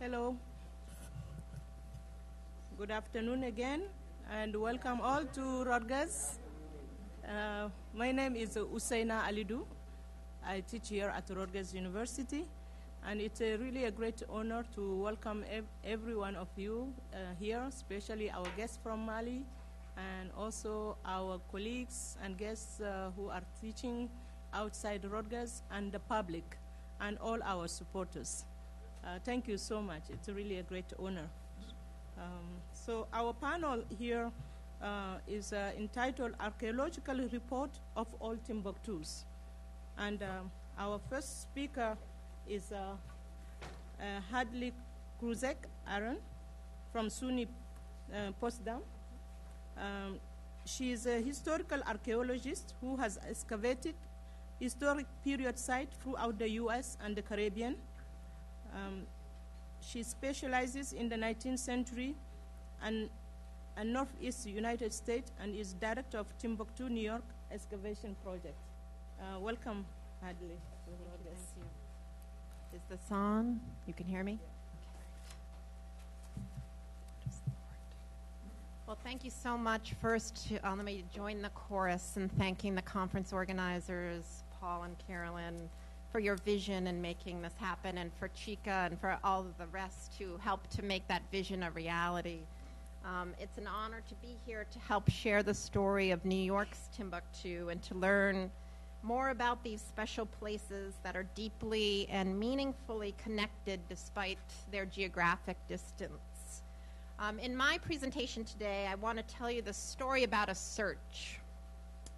Hello. Good afternoon again, and welcome all to Rutgers. My name is Usaina Alidu. I teach here at Rutgers University, and it's really a great honor to welcome every one of you here, especially our guests from Mali, and also our colleagues and guests who are teaching outside Rutgers, and the public, and all our supporters. Thank you so much. It's really a great honor. So our panel here is entitled Archaeological Report of All Timbuktus. And our first speaker is Hadley Kruzek Aaron from SUNY Potsdam. She is a historical archaeologist who has excavated historic period sites throughout the U.S. and the Caribbean. She specializes in the 19th century and Northeast United States and is director of Timbuktu, New York excavation project. Welcome, Hadley. Thank you. Is this on? You can hear me? Okay. Well, thank you so much. First, let me join the chorus in thanking the conference organizers, Paul and Carolyn, for your vision in making this happen, and for Chica and for all of the rest who helped to make that vision a reality. It's an honor to be here to help share the story of New York's Timbuktu and to learn more about these special places that are deeply and meaningfully connected despite their geographic distance. In my presentation today, I want to tell you the story about a search.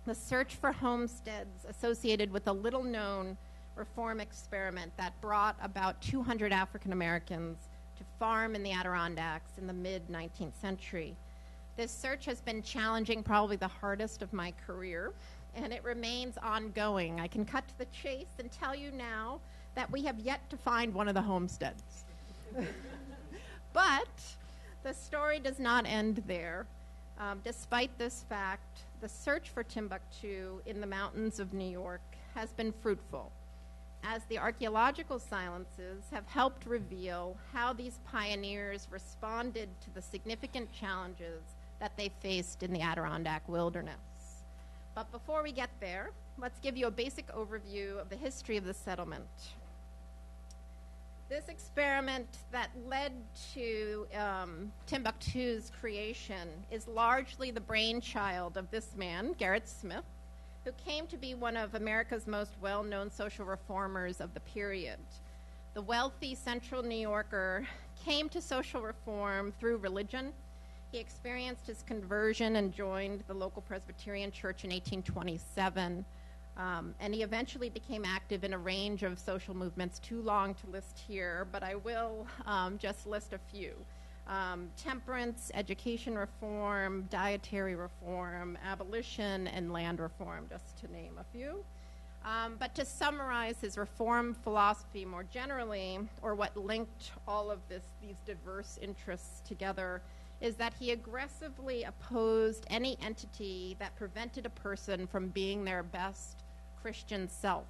The search for homesteads associated with a little-known reform experiment that brought about 200 African Americans to farm in the Adirondacks in the mid-19th century. This search has been challenging, probably the hardest of my career, and it remains ongoing. I can cut to the chase and tell you now that we have yet to find one of the homesteads. But the story does not end there. Despite this fact, the search for Timbuktu in the mountains of New York has been fruitful, as the archaeological sciences have helped reveal how these pioneers responded to the significant challenges that they faced in the Adirondack wilderness. But before we get there, let's give you a basic overview of the history of the settlement. This experiment that led to Timbuktu's creation is largely the brainchild of this man, Gerrit Smith, who came to be one of America's most well-known social reformers of the period. The wealthy central New Yorker came to social reform through religion. He experienced his conversion and joined the local Presbyterian church in 1827, and he eventually became active in a range of social movements, too long to list here, but I will just list a few. Temperance, education reform, dietary reform, abolition, and land reform, just to name a few. But to summarize his reform philosophy more generally, or what linked all of these diverse interests together, is that he aggressively opposed any entity that prevented a person from being their best Christian self.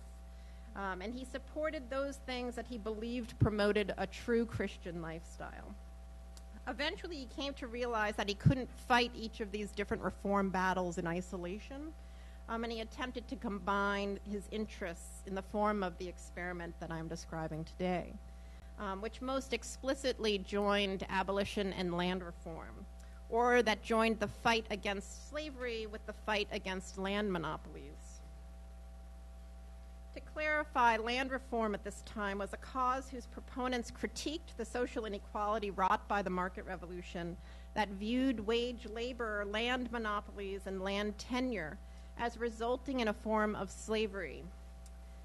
And he supported those things that he believed promoted a true Christian lifestyle. Eventually, he came to realize that he couldn't fight each of these different reform battles in isolation, and he attempted to combine his interests in the form of the experiment that I'm describing today, which most explicitly joined abolition and land reform, or that joined the fight against slavery with the fight against land monopolies. To clarify, land reform at this time was a cause whose proponents critiqued the social inequality wrought by the market revolution that viewed wage labor, land monopolies, and land tenure as resulting in a form of slavery.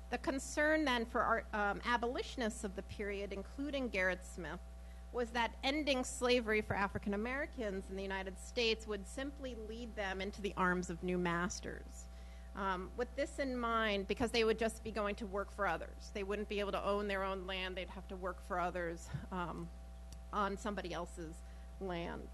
The concern then for abolitionists of the period, including Gerrit Smith, was that ending slavery for African Americans in the United States would simply lead them into the arms of new masters. With this in mind, because they would just be going to work for others. They wouldn't be able to own their own land. They'd have to work for others on somebody else's land.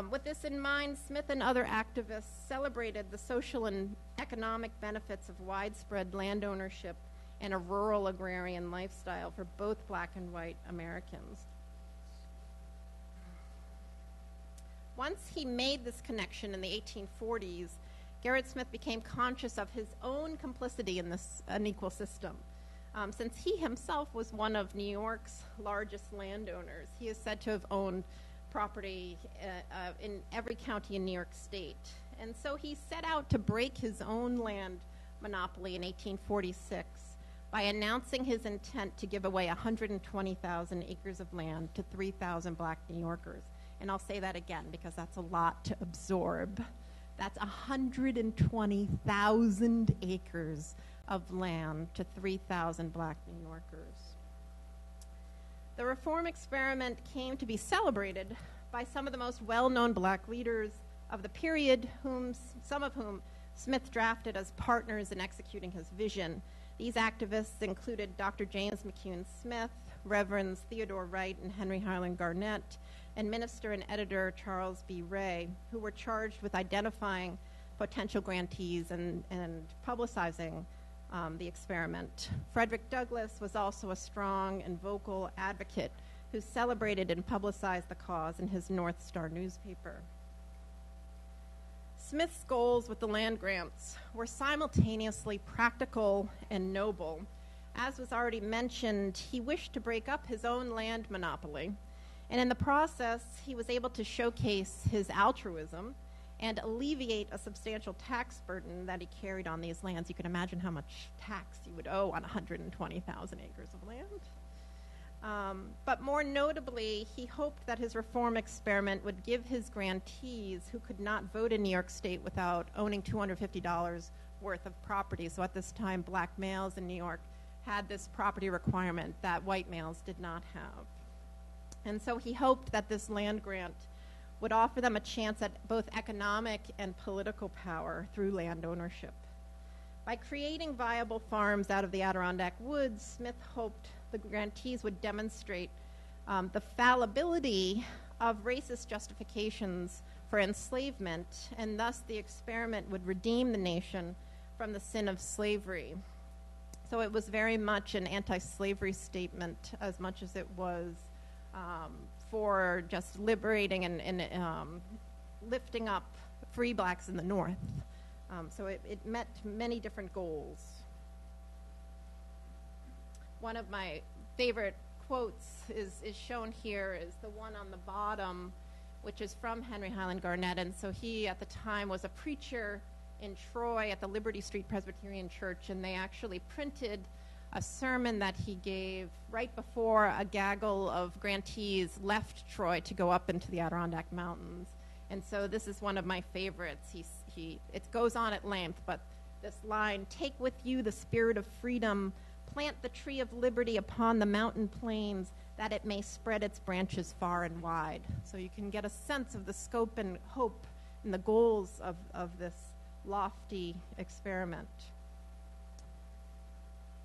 With this in mind, Smith and other activists celebrated the social and economic benefits of widespread land ownership and a rural agrarian lifestyle for both black and white Americans. Once he made this connection in the 1840s, Gerrit Smith became conscious of his own complicity in this unequal system. Since he himself was one of New York's largest landowners, he is said to have owned property in every county in New York State. And so he set out to break his own land monopoly in 1846 by announcing his intent to give away 120,000 acres of land to 3,000 black New Yorkers. And I'll say that again because that's a lot to absorb. That's 120,000 acres of land to 3,000 black New Yorkers. The reform experiment came to be celebrated by some of the most well-known black leaders of the period, some of whom Smith drafted as partners in executing his vision. These activists included Dr. James McCune Smith, Reverends Theodore Wright and Henry Highland Garnett, and minister and editor Charles B. Ray, who were charged with identifying potential grantees and publicizing the experiment. Frederick Douglass was also a strong and vocal advocate who celebrated and publicized the cause in his North Star newspaper. Smith's goals with the land grants were simultaneously practical and noble. As was already mentioned, he wished to break up his own land monopoly, and in the process, he was able to showcase his altruism and alleviate a substantial tax burden that he carried on these lands. You can imagine how much tax you would owe on 120,000 acres of land. But more notably, he hoped that his reform experiment would give his grantees who could not vote in New York State without owning $250 worth of property. So at this time, black males in New York had this property requirement that white males did not have. And so he hoped that this land grant would offer them a chance at both economic and political power through land ownership. By creating viable farms out of the Adirondack woods, Smith hoped the grantees would demonstrate the fallibility of racist justifications for enslavement, and thus the experiment would redeem the nation from the sin of slavery. So it was very much an anti-slavery statement as much as it was for just liberating and lifting up free blacks in the North. So it met many different goals. One of my favorite quotes is shown here, is the one on the bottom, which is from Henry Highland Garnett. And so he, at the time, was a preacher in Troy at the Liberty Street Presbyterian Church, and they actually printed a sermon that he gave right before a gaggle of grantees left Troy to go up into the Adirondack Mountains. And so this is one of my favorites. It goes on at length, but this line, "Take with you the spirit of freedom, plant the tree of liberty upon the mountain plains, that it may spread its branches far and wide." So you can get a sense of the scope and hope and the goals of this lofty experiment.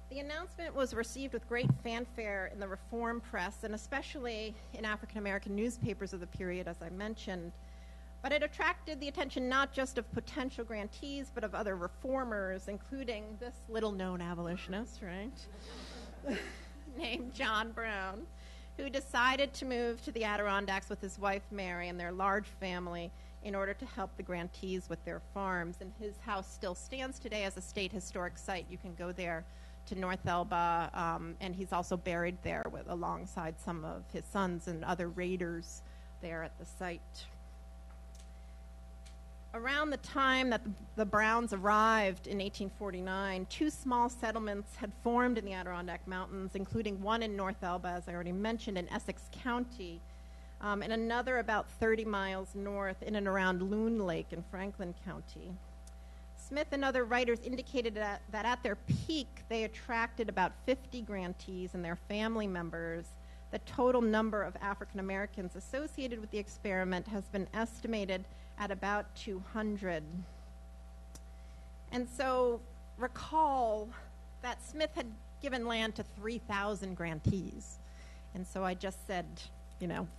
The announcement was received with great fanfare in the reform press, and especially in African-American newspapers of the period, as I mentioned. But it attracted the attention not just of potential grantees, but of other reformers, including this little-known abolitionist, right, named John Brown, who decided to move to the Adirondacks with his wife, Mary, and their large family in order to help the grantees with their farms. And his house still stands today as a state historic site. You can go there to North Elba, and he's also buried there alongside some of his sons and other raiders there at the site. Around the time that the Browns arrived in 1849, two small settlements had formed in the Adirondack Mountains, including one in North Elba, as I already mentioned, in Essex County, and another about 30 miles north in and around Loon Lake in Franklin County. Smith and other writers indicated that at their peak, they attracted about 50 grantees and their family members. The total number of African Americans associated with the experiment has been estimated at about 200. And so recall that Smith had given land to 3,000 grantees. And so I just said,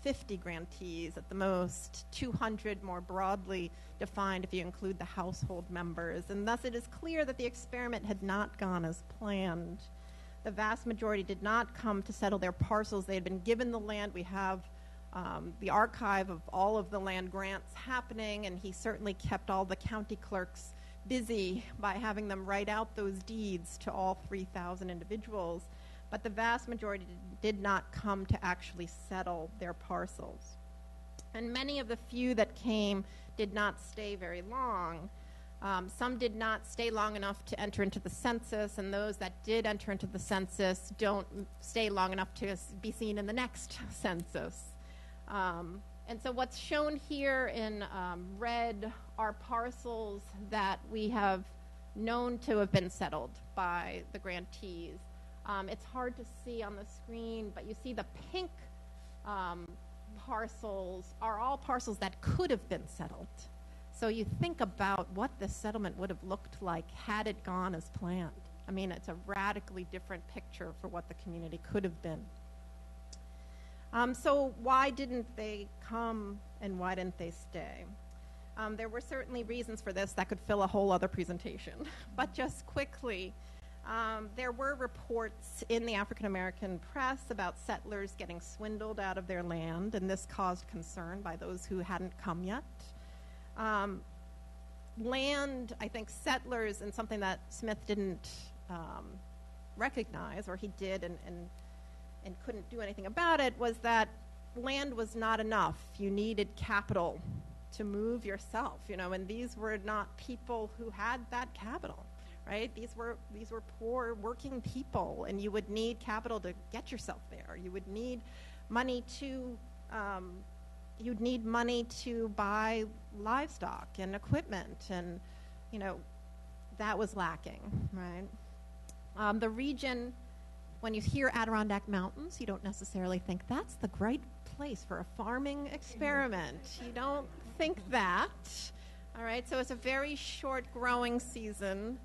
50 grantees at the most, 200 more broadly defined if you include the household members. And thus it is clear that the experiment had not gone as planned. The vast majority did not come to settle their parcels. They had been given the land. We have the archive of all of the land grants happening, and he certainly kept all the county clerks busy by having them write out those deeds to all 3,000 individuals. But the vast majority did not come to actually settle their parcels. And many of the few that came did not stay very long. Some did not stay long enough to enter into the census, and those that did enter into the census don't stay long enough to be seen in the next census. And so what's shown here in red are parcels that we have known to have been settled by the grantees. It's hard to see on the screen, but you see the pink parcels are all parcels that could have been settled. So you think about what the settlement would have looked like had it gone as planned. I mean, it's a radically different picture for what the community could have been. So why didn't they come and why didn't they stay? There were certainly reasons for this that could fill a whole other presentation. But just quickly, there were reports in the African American press about settlers getting swindled out of their land, and this caused concern by those who hadn't come yet. Land, I think settlers, and something that Smith didn't recognize, or he did and couldn't do anything about it, was that land was not enough. You needed capital to move yourself, and these were not people who had that capital, right? These were poor working people, and you would need capital to get yourself there. You would need money to buy livestock and equipment, and that was lacking, right? The region, when you hear Adirondack Mountains, you don't necessarily think that's the great place for a farming experiment. You don't think that. All right, so it's a very short growing season.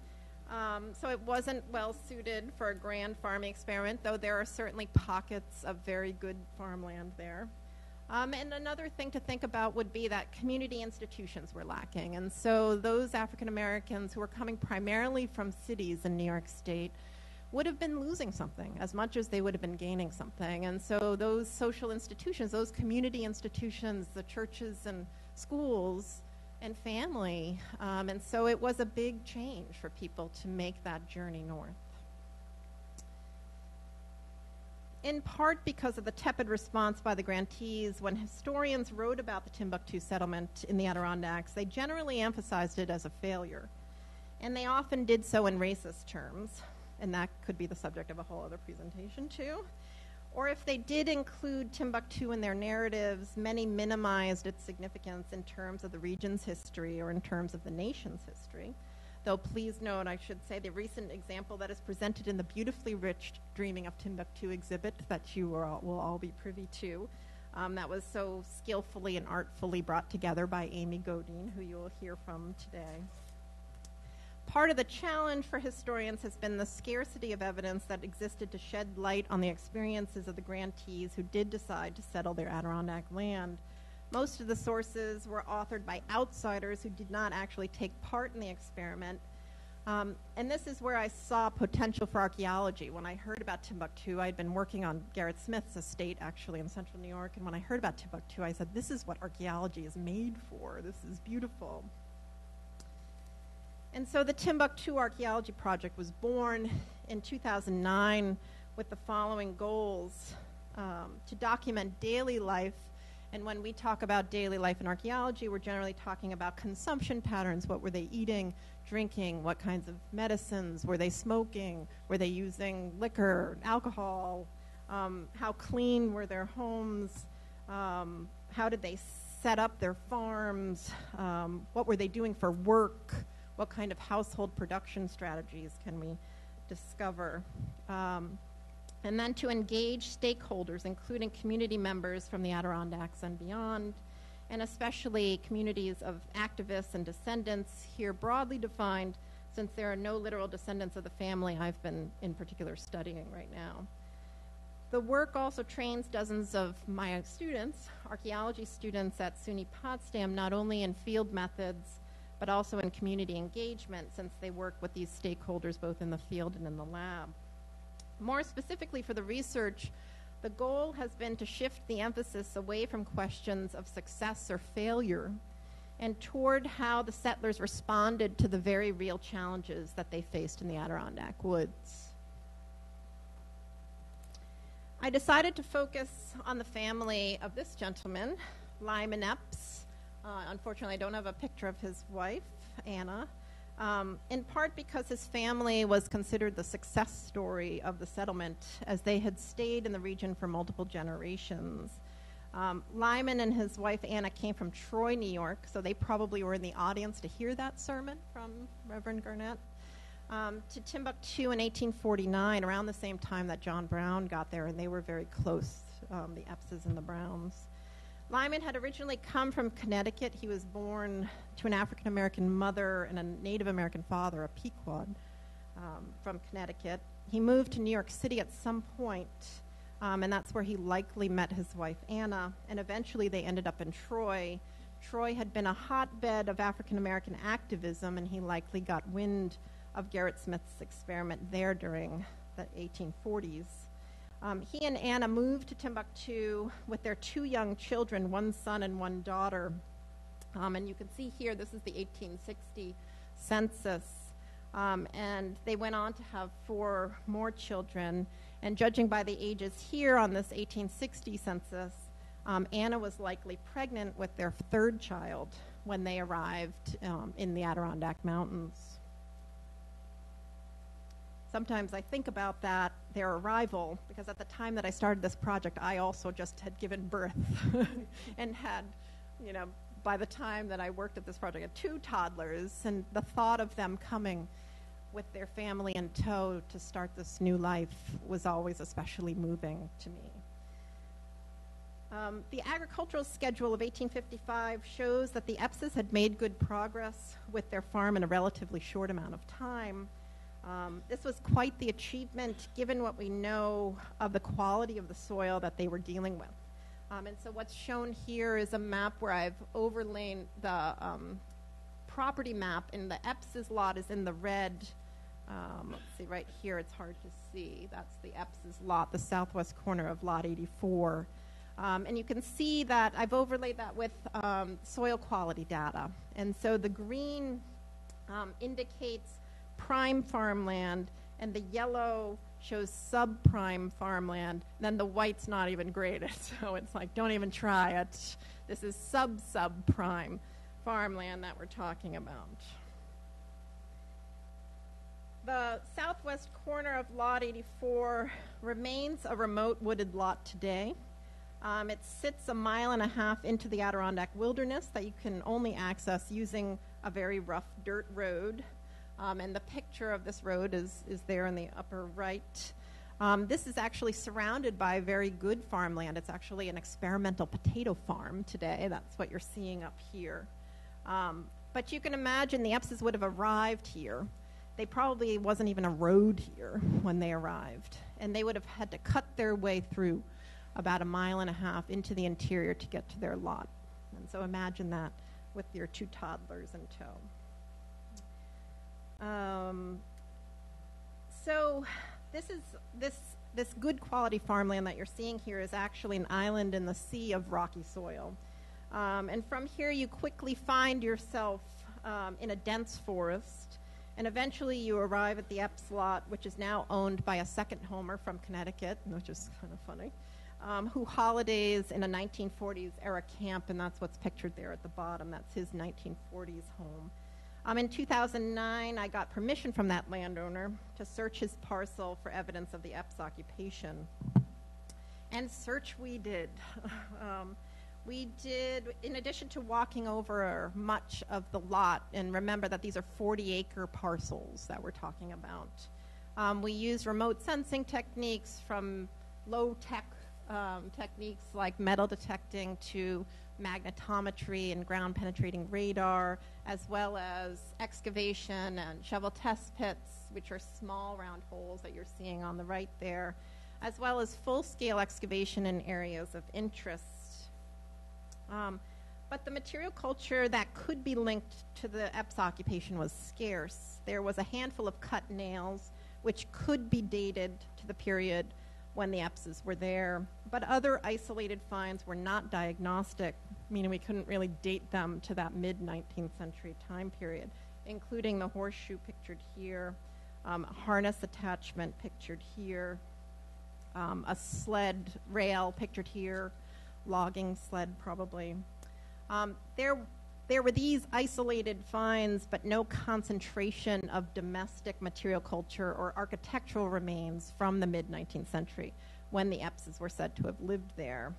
So it wasn't well suited for a grand farming experiment, though there are certainly pockets of very good farmland there. And another thing to think about would be that community institutions were lacking. And so those African Americans who were coming primarily from cities in New York State would have been losing something as much as they would have been gaining something. And so those social institutions, those community institutions, the churches and schools and family, and so it was a big change for people to make that journey north. In part because of the tepid response by the grantees, when historians wrote about the Timbuktu settlement in the Adirondacks, they generally emphasized it as a failure. And they often did so in racist terms, and that could be the subject of a whole other presentation too. Or if they did include Timbuktu in their narratives, many minimized its significance in terms of the region's history or in terms of the nation's history. Though please note, I should say, the recent example that is presented in the beautifully rich Dreaming of Timbuktu exhibit that you will all be privy to, that was so skillfully and artfully brought together by Amy Godine, who you will hear from today. Part of the challenge for historians has been the scarcity of evidence that existed to shed light on the experiences of the grantees who did decide to settle their Adirondack land. Most of the sources were authored by outsiders who did not actually take part in the experiment. And this is where I saw potential for archaeology. When I heard about Timbuktu, I'd been working on Garrett Smith's estate, actually, in central New York. And when I heard about Timbuktu, I said, this is what archaeology is made for. This is beautiful. And so the Timbuktu Archaeology Project was born in 2009 with the following goals: to document daily life. And when we talk about daily life in archaeology, we're generally talking about consumption patterns. What were they eating, drinking? What kinds of medicines? Were they smoking? Were they using liquor, alcohol? How clean were their homes? How did they set up their farms? What were they doing for work? What kind of household production strategies can we discover? And then to engage stakeholders, including community members from the Adirondacks and beyond, and especially communities of activists and descendants, here broadly defined, since there are no literal descendants of the family I've been in particular studying right now. The work also trains dozens of my students, archaeology students at SUNY Potsdam, not only in field methods, but also in community engagement, since they work with these stakeholders both in the field and in the lab. More specifically for the research, The goal has been to shift the emphasis away from questions of success or failure and toward how the settlers responded to the very real challenges that they faced in the Adirondack woods. I decided to focus on the family of this gentleman, Lyman Epps. Unfortunately, I don't have a picture of his wife, Anna, in part because his family was considered the success story of the settlement, as they had stayed in the region for multiple generations. Lyman and his wife, Anna, came from Troy, New York, so they probably were in the audience to hear that sermon from Reverend Garnett. To Timbuktu in 1849, around the same time that John Brown got there, and they were very close, the Eppses and the Browns. Lyman had originally come from Connecticut. He was born to an African-American mother and a Native American father, a Pequot, from Connecticut. He moved to New York City at some point, and that's where he likely met his wife, Anna, and eventually they ended up in Troy. Troy had been a hotbed of African-American activism, and he likely got wind of Gerrit Smith's experiment there during the 1840s. He and Anna moved to Timbuktu with their 2 young children, 1 son and 1 daughter. And you can see here, this is the 1860 census. And they went on to have 4 more children. And judging by the ages here on this 1860 census, Anna was likely pregnant with their 3rd child when they arrived in the Adirondack Mountains. Sometimes I think about that, their arrival, because at the time that I started this project, I also just had given birth and had, by the time that I worked at this project, I had 2 toddlers, and the thought of them coming with their family in tow to start this new life was always especially moving to me. The agricultural schedule of 1855 shows that the Eppses had made good progress with their farm in a relatively short amount of time. This was quite the achievement given what we know of the quality of the soil that they were dealing with. And so what's shown here is a map where I've overlain the property map, and the Eppses lot is in the red. Let's see, right here, it's hard to see. That's the Eppses lot, the southwest corner of lot 84. And you can see that I've overlaid that with soil quality data. And so the green indicates prime farmland, and the yellow shows subprime farmland. Then the white's not even graded, so it's like, don't even try it. This is subprime farmland that we're talking about. The southwest corner of Lot 84 remains a remote wooded lot today. It sits 1.5 miles into the Adirondack wilderness that you can only access using a very rough dirt road. And the picture of this road is there in the upper right. This is actually surrounded by very good farmland. It's actually an experimental potato farm today. That's what you're seeing up here. But you can imagine the Eppses would have arrived here. They probably wasn't even a road here when they arrived. And they would have had to cut their way through about 1.5 miles into the interior to get to their lot. And so imagine that with your 2 toddlers in tow. So this good quality farmland that you're seeing here is actually an island in the sea of rocky soil. And from here you quickly find yourself in a dense forest, and eventually you arrive at the Epps lot, which is now owned by a second homer from Connecticut, which is kind of funny, who holidays in a 1940s era camp, and that's what's pictured there at the bottom. That's his 1940s home. In 2009, I got permission from that landowner to search his parcel for evidence of the Epps occupation. And search we did. We did, in addition to walking over much of the lot, and remember that these are 40-acre parcels that we're talking about. We used remote sensing techniques, from low-tech techniques like metal detecting to magnetometry and ground-penetrating radar, as well as excavation and shovel test pits, which are small round holes that you're seeing on the right there, as well as full-scale excavation in areas of interest. But the material culture that could be linked to the Epps occupation was scarce. There was a handful of cut nails, which could be dated to the period when the Eppses were there. But other isolated finds were not diagnostic, meaning we couldn't really date them to that mid-19th century time period, including the horseshoe pictured here, a harness attachment pictured here, a sled rail pictured here, logging sled probably. There were these isolated finds, but no concentration of domestic material culture or architectural remains from the mid-19th century, when the Eppses were said to have lived there.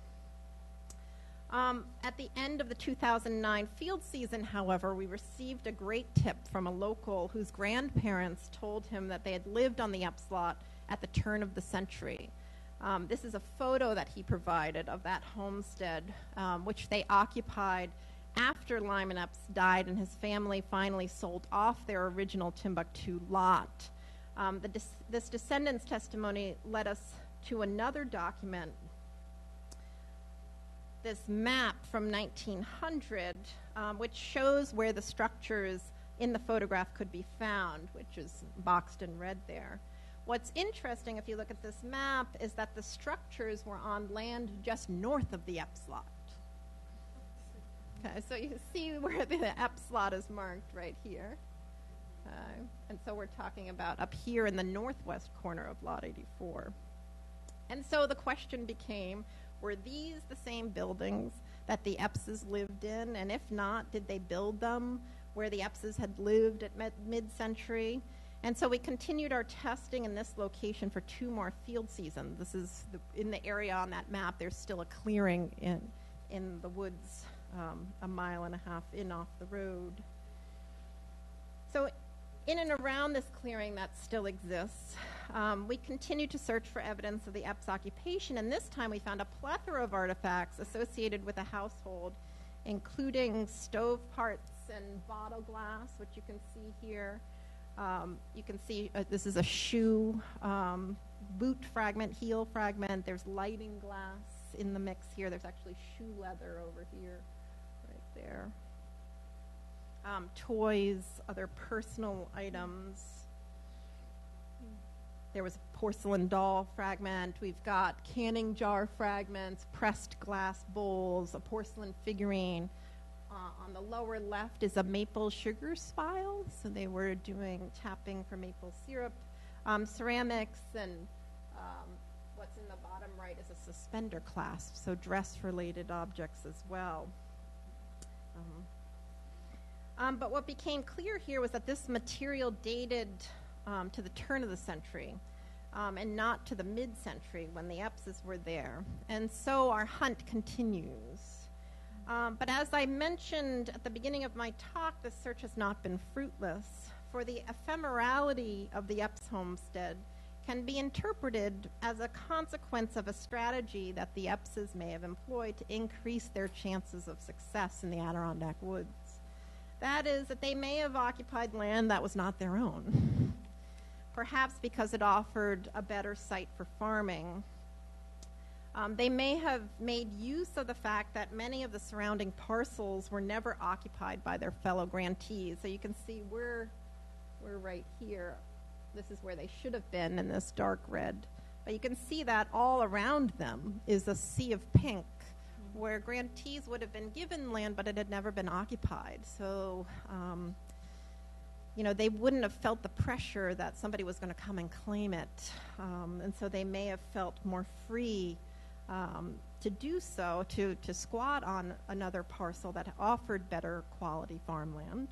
At the end of the 2009 field season, however, we received a great tip from a local whose grandparents told him that they had lived on the Epps lot at the turn of the century. This is a photo that he provided of that homestead, which they occupied after Lyman Epps died and his family finally sold off their original Timbuktu lot. This descendant's testimony led us to another document, this map from 1900, which shows where the structures in the photograph could be found, which is boxed in red there. What's interesting, if you look at this map, is that the structures were on land just north of the Epps lot. Okay, so you see where the Epps lot is marked right here. And so we're talking about up here in the northwest corner of Lot 84. And so the question became, were these the same buildings that the Eppses lived in? And if not, did they build them where the Eppses had lived at mid-century? And so we continued our testing in this location for 2 more field seasons. This is in the area on that map. There's still a clearing in the woods, a mile and a half in off the road. So in and around this clearing that still exists, we continued to search for evidence of the Epps occupation, and this time we found a plethora of artifacts associated with the household, including stove parts and bottle glass, which you can see here. You can see this is a shoe, boot fragment, heel fragment. There's lighting glass in the mix here. There's actually shoe leather over here, right there. Toys, other personal items. There was a porcelain doll fragment. We've got canning jar fragments, pressed glass bowls, a porcelain figurine. On the lower left is a maple sugar spile, so they were doing tapping for maple syrup. Ceramics, and what's in the bottom right is a suspender clasp, so dress-related objects as well. But what became clear here was that this material dated to the turn of the century and not to the mid-century when the Eppses were there. And so our hunt continues. But as I mentioned at the beginning of my talk, this search has not been fruitless, for the ephemerality of the Epps homestead can be interpreted as a consequence of a strategy that the Eppses may have employed to increase their chances of success in the Adirondack woods. That is, that they may have occupied land that was not their own, perhaps because it offered a better site for farming. They may have made use of the fact that many of the surrounding parcels were never occupied by their fellow grantees. So you can see we're right here. This is where they should have been in this dark red. But you can see that all around them is a sea of pink, where grantees would have been given land, but it had never been occupied. So, they wouldn't have felt the pressure that somebody was going to come and claim it. And so they may have felt more free to do so, to squat on another parcel that offered better quality farmland.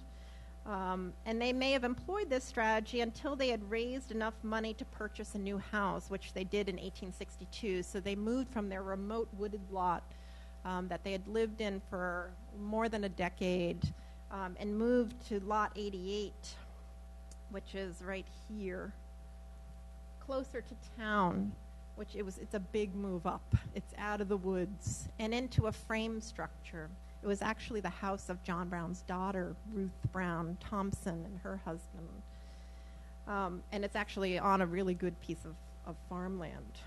And they may have employed this strategy until they had raised enough money to purchase a new house, which they did in 1862. So they moved from their remote wooded lot that they had lived in for more than a decade and moved to Lot 88, which is right here, closer to town, which it's a big move up. It's out of the woods and into a frame structure. It was actually the house of John Brown's daughter, Ruth Brown Thompson, and her husband. And it's actually on a really good piece of farmland.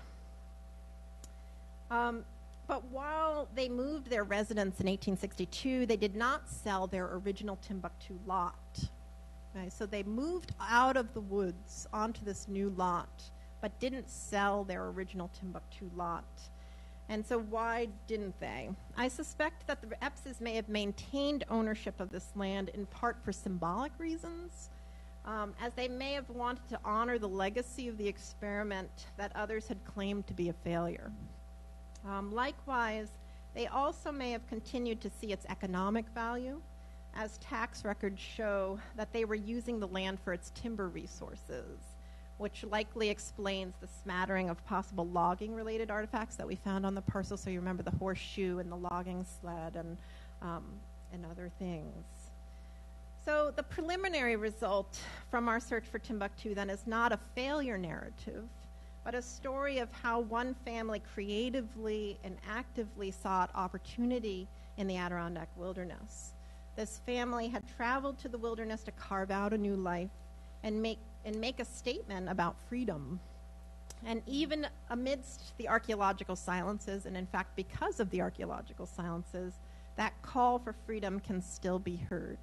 But while they moved their residence in 1862, they did not sell their original Timbuktu lot. Okay, so they moved out of the woods onto this new lot, but didn't sell their original Timbuktu lot. And so why didn't they? I suspect that the Eppses may have maintained ownership of this land in part for symbolic reasons, as they may have wanted to honor the legacy of the experiment that others had claimed to be a failure. Likewise, they also may have continued to see its economic value, as tax records show that they were using the land for its timber resources, which likely explains the smattering of possible logging-related artifacts that we found on the parcel. So you remember the horseshoe and the logging sled and other things. So the preliminary result from our search for Timbuktu then is not a failure narrative, but a story of how one family creatively and actively sought opportunity in the Adirondack wilderness. This family had traveled to the wilderness to carve out a new life and make a statement about freedom. And even amidst the archaeological silences, and in fact because of the archaeological silences, that call for freedom can still be heard.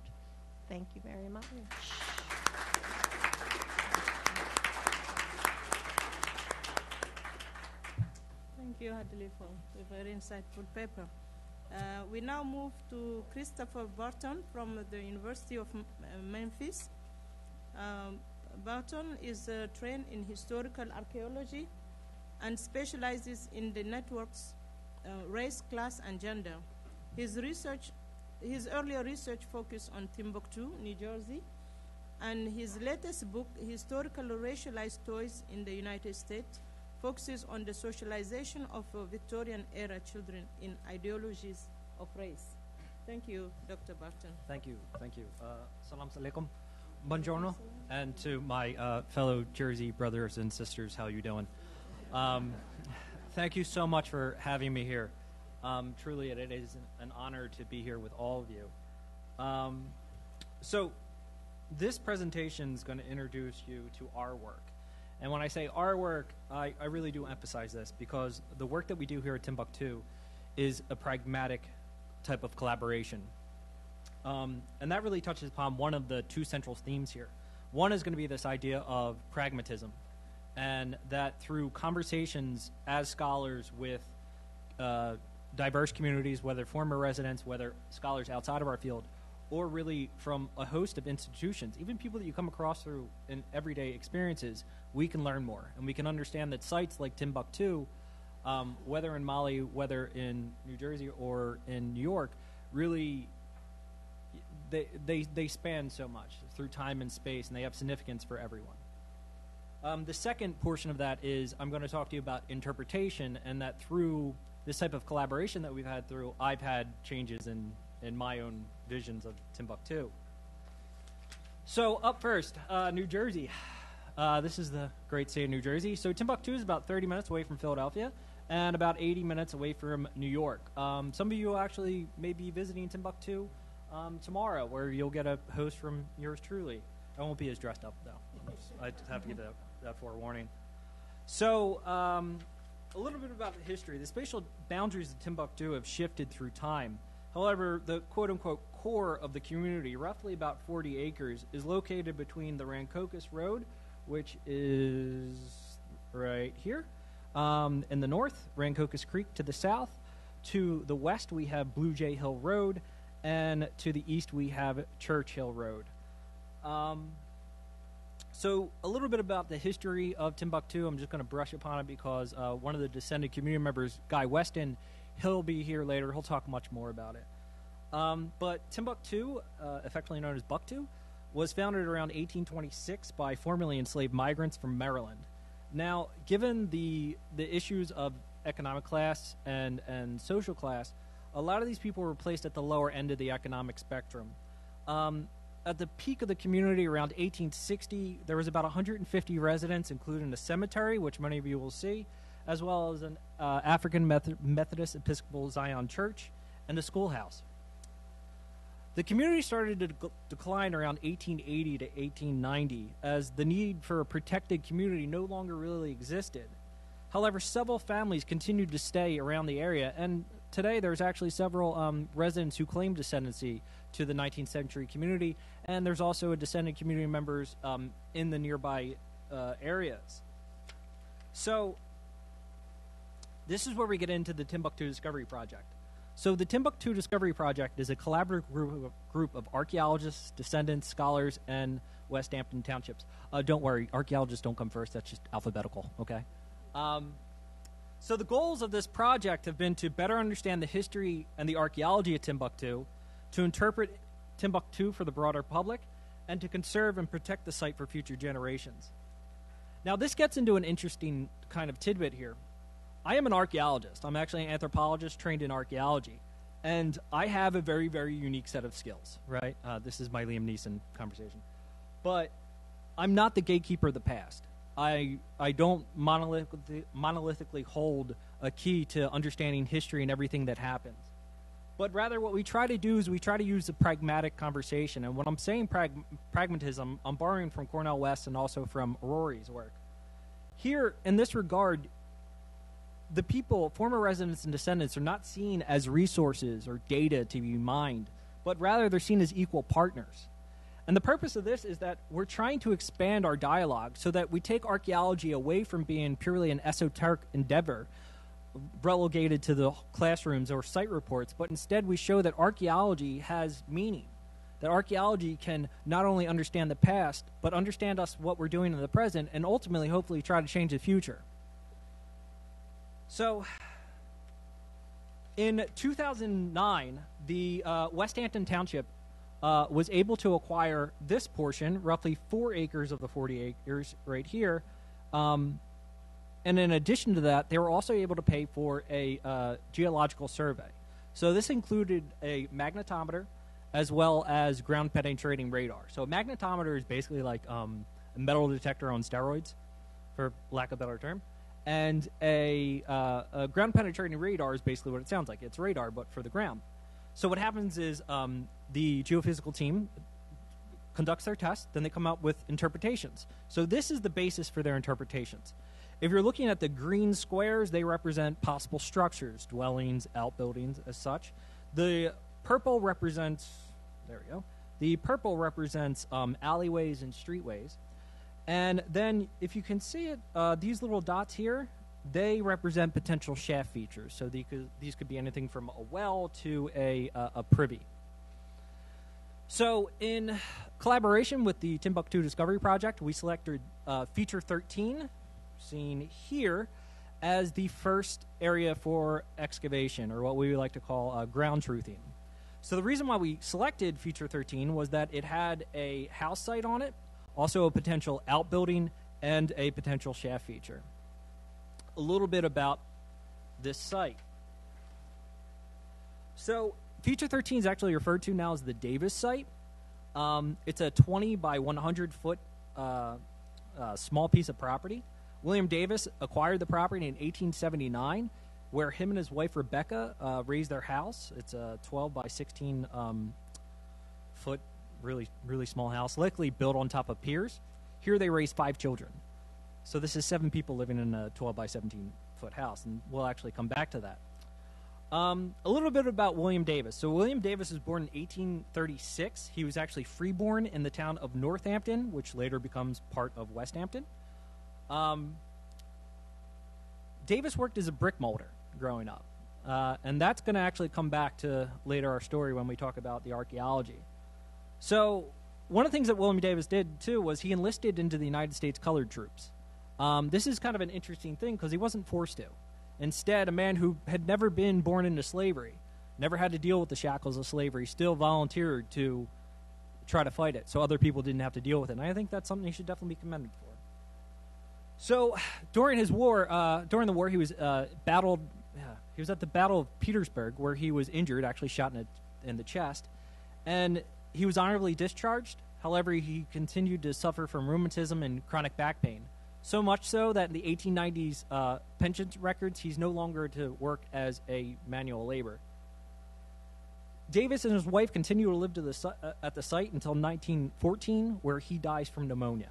Thank you very much. Thank you, Hadley, for the very insightful paper. We now move to Christopher Burton from the University of Memphis. Burton is trained in historical archaeology and specializes in the networks, race, class, and gender. His earlier research focused on Timbuktu, New Jersey, and his latest book, Historical Racialized Toys in the United States, focuses on the socialization of Victorian-era children in ideologies of race. Thank you, Dr. Burton. Thank you. Salam alaikum. Buongiorno. And to my fellow Jersey brothers and sisters, how you doing? Thank you so much for having me here. Truly, it is an honor to be here with all of you. So this presentation is going to introduce you to our work. And when I say our work, I really do emphasize this because the work that we do here at Timbuktu is a pragmatic type of collaboration. And that really touches upon one of the two central themes here. One is going to be this idea of pragmatism, and that through conversations as scholars with diverse communities, whether former residents, whether scholars outside of our field, or really from a host of institutions, even people that you come across through in everyday experiences, we can learn more. And we can understand that sites like Timbuktu, whether in Mali, whether in New Jersey or in New York, really, they span so much through time and space, and they have significance for everyone. The second portion of that is I'm going to talk to you about interpretation, and that through this type of collaboration that we've had through, I've had changes in my own visions of Timbuktu. So up first, New Jersey. This is the great state of New Jersey. So Timbuktu is about 30 minutes away from Philadelphia and about 80 minutes away from New York. Some of you actually may be visiting Timbuktu tomorrow, where you'll get a host from yours truly. I won't be as dressed up, though. I just have to give that forewarning. So a little bit about the history. The spatial boundaries of Timbuktu have shifted through time. However, the quote-unquote core of the community, roughly about 40 acres, is located between the Rancocas Road, which is right here, in the north, Rancocas Creek to the south. To the west, we have Blue Jay Hill Road, and to the east, we have Church Hill Road. So a little bit about the history of Timbuktu. I'm just going to brush upon it because one of the descendant community members, Guy Weston, he'll be here later. He'll talk much more about it. But Timbuktu, affectionately known as Buktu, was founded around 1826 by formerly enslaved migrants from Maryland. Now, given the issues of economic class and social class, a lot of these people were placed at the lower end of the economic spectrum. At the peak of the community around 1860, there was about 150 residents, including a cemetery, which many of you will see, as well as an African Methodist Episcopal Zion Church and a schoolhouse. The community started to decline around 1880 to 1890 as the need for a protected community no longer really existed. However, several families continued to stay around the area, and today there's actually several residents who claim descendancy to the 19th century community, and there's also a descendant community members in the nearby areas. So this is where we get into the Timbuktu Discovery Project. So the Timbuktu Discovery Project is a collaborative group of archaeologists, descendants, scholars, and West Hampton townships. Don't worry, archaeologists don't come first. That's just alphabetical, okay? So the goals of this project have been to better understand the history and the archaeology of Timbuktu, to interpret Timbuktu for the broader public, and to conserve and protect the site for future generations. Now, this gets into an interesting kind of tidbit here. I am an archaeologist. I'm actually an anthropologist trained in archaeology. And I have a very, very unique set of skills, right? This is my Liam Neeson conversation. But I'm not the gatekeeper of the past. I don't monolithically hold a key to understanding history and everything that happens. But rather what we try to do is we try to use a pragmatic conversation. And when I'm saying pragmatism, I'm borrowing from Cornel West and also from Rory's work. Here, in this regard, the people, former residents and descendants, are not seen as resources or data to be mined, but rather they're seen as equal partners. And the purpose of this is that we're trying to expand our dialogue so that we take archaeology away from being purely an esoteric endeavor relegated to the classrooms or site reports, but instead we show that archaeology has meaning, that archaeology can not only understand the past, but understand us, what we're doing in the present, and ultimately, hopefully, try to change the future. So, in 2009, the West Hampton Township was able to acquire this portion, roughly 4 acres of the 40 acres right here. And in addition to that, they were also able to pay for a geological survey. So this included a magnetometer as well as ground penetrating radar. So a magnetometer is basically like a metal detector on steroids, for lack of a better term. And a ground penetrating radar is basically what it sounds like. It's radar, but for the ground. So what happens is the geophysical team conducts their test, then they come up with interpretations. So this is the basis for their interpretations. If you're looking at the green squares, they represent possible structures, dwellings, outbuildings, as such. The purple represents, there we go. The purple represents alleyways and streetways. And then, if you can see it, these little dots here, they represent potential shaft features. So these could be anything from a well to a privy. So in collaboration with the Timbuktu Discovery Project, we selected Feature 13, seen here, as the first area for excavation, or what we would like to call ground truthing. So the reason why we selected Feature 13 was that it had a house site on it, also a potential outbuilding, and a potential shaft feature. A little bit about this site. So Feature 13 is actually referred to now as the Davis site. It's a 20 by 100 foot small piece of property. William Davis acquired the property in 1879, where him and his wife Rebecca raised their house. It's a 12 by 16 foot, really small house, likely built on top of piers. Here they raised 5 children. So this is 7 people living in a 12 by 17 foot house, and we'll actually come back to that. A little bit about William Davis. So William Davis was born in 1836. He was actually freeborn in the town of Northampton, which later becomes part of West Hampton. Davis worked as a brick molder growing up, and that's going to actually come back to later our story when we talk about the archaeology. So one of the things that William Davis did, too, was he enlisted into the United States Colored Troops. This is kind of an interesting thing because he wasn't forced to. Instead, a man who had never been born into slavery, never had to deal with the shackles of slavery, still volunteered to try to fight it so other people didn't have to deal with it. And I think that's something he should definitely be commended for. So during his war, during the war, he was he was at the Battle of Petersburg, where he was injured, actually shot in the chest, and he was honorably discharged. However, he continued to suffer from rheumatism and chronic back pain. So much so that in the 1890s pension records, he's no longer to work as a manual labor. Davis and his wife continue to live at the site until 1914, where he dies from pneumonia.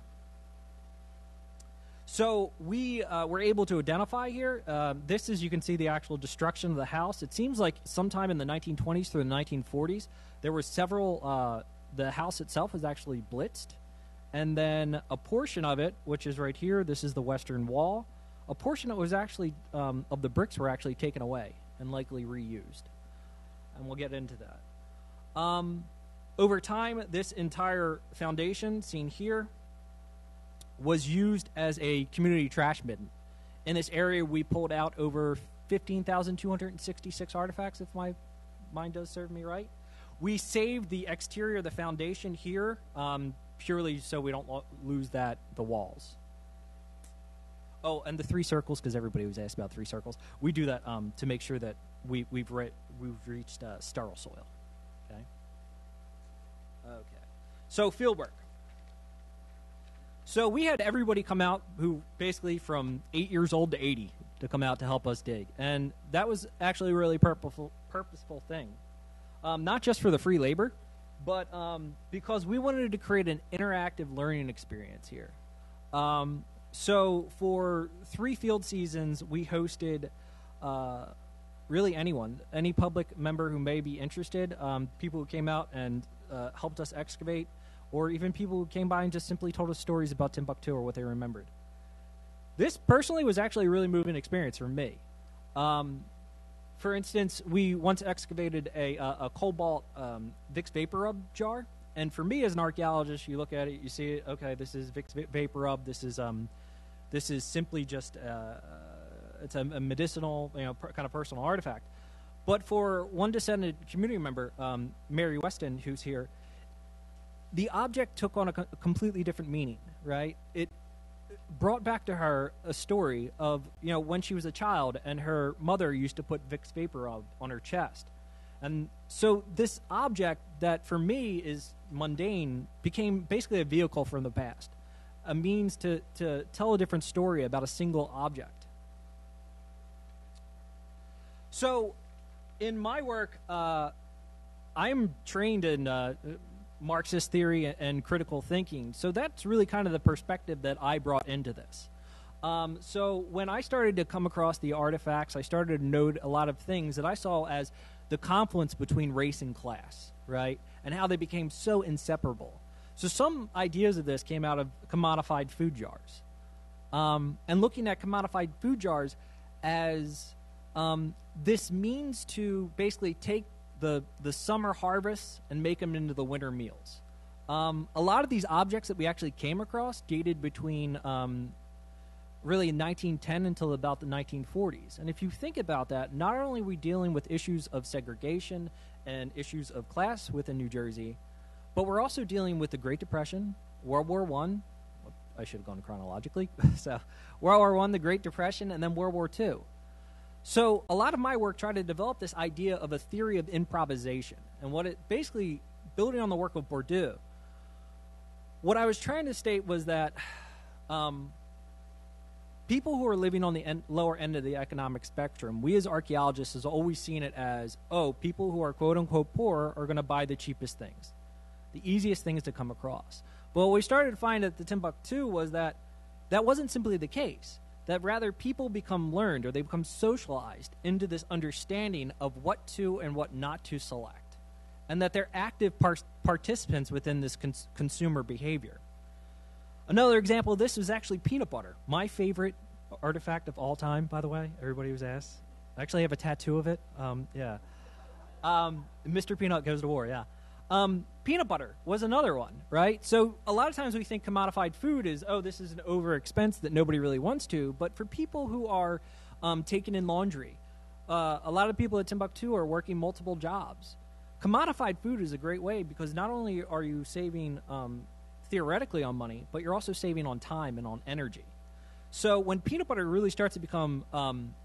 So we were able to identify here. This is, you can see the actual destruction of the house. It seems like sometime in the 1920s through the 1940s, there were several, the house itself was actually blitzed. And then a portion of it, which is right here, this is the western wall. a portion that was actually of the bricks were actually taken away and likely reused, and we'll get into that. Over time, this entire foundation, seen here, was used as a community trash bin. In this area, we pulled out over 15,266 artifacts, if my mind does serve me right. We saved the exterior of the foundation here purely so we don't lose the walls. Oh, and the 3 circles, because everybody was asked about 3 circles. We do that to make sure that we've reached sterile soil. Okay. So fieldwork. So we had everybody come out who basically from 8 years old to 80 to come out to help us dig, and that was actually a really purposeful thing. Not just for the free labor, but because we wanted to create an interactive learning experience here. So for 3 field seasons, we hosted really anyone, any public member who may be interested, people who came out and helped us excavate, or even people who came by and just simply told us stories about Timbuktu or what they remembered. This personally was actually a really moving experience for me. For instance, we once excavated a cobalt Vicks Vapor Rub jar, and for me as an archaeologist, you look at it, you see it, okay, this is Vicks Vapor Rub, this is simply just it's a medicinal, kind of personal artifact. But for one descended community member, Mary Weston, who's here, the object took on a completely different meaning, right? It brought back to her a story of, when she was a child and her mother used to put Vicks Vapor Rub on her chest. And so this object that for me is mundane became basically a vehicle from the past, a means to tell a different story about a single object. So in my work, I'm trained in Marxist theory and critical thinking. So that's really kind of the perspective that I brought into this. So when I started to come across the artifacts, I started to note a lot of things that I saw as the confluence between race and class, right? And how they became so inseparable. So some ideas of this came out of commodified food jars. And looking at commodified food jars as this means to basically take the summer harvests and make them into the winter meals. A lot of these objects that we actually came across dated between really 1910 until about the 1940s. And if you think about that, not only are we dealing with issues of segregation and issues of class within New Jersey, but we're also dealing with the Great Depression, World War I. I should have gone chronologically. So World War I, the Great Depression, and then World War II. So a lot of my work tried to develop this idea of a theory of improvisation, and what it basically, building on the work of Bourdieu, what I was trying to state was that people who are living on the lower end of the economic spectrum, we as archaeologists has always seen it as, people who are quote-unquote poor are going to buy the cheapest things, the easiest things to come across. But what we started to find at the Timbuktu was that that wasn't simply the case. That rather people become learned, or they become socialized into this understanding of what to and what not to select, and that they're active participants within this consumer behavior. Another example of this was actually peanut butter, my favorite artifact of all time, by the way. Everybody was asked. I actually have a tattoo of it. Mr. Peanut goes to war, yeah. Peanut butter was another one, right? So a lot of times we think commodified food is, this is an over expense that nobody really wants to. But for people who are taking in laundry, a lot of people at Timbuktu are working multiple jobs. Commodified food is a great way because not only are you saving theoretically on money, but you're also saving on time and on energy. So when peanut butter really starts to become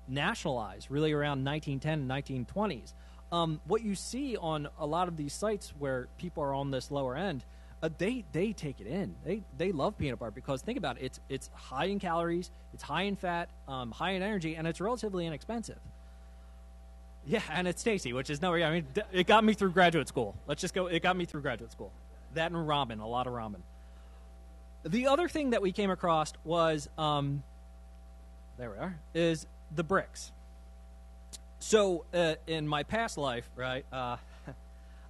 nationalized, really around 1910 and 1920s, what you see on a lot of these sites where people are on this lower end, they take it in. They love peanut butter because think about it, it's high in calories, it's high in fat, high in energy, and it's relatively inexpensive. Yeah, and it's tasty, which is it got me through graduate school. It got me through graduate school. That and ramen, a lot of ramen. The other thing that we came across was, there we are, is the bricks. So in my past life, right,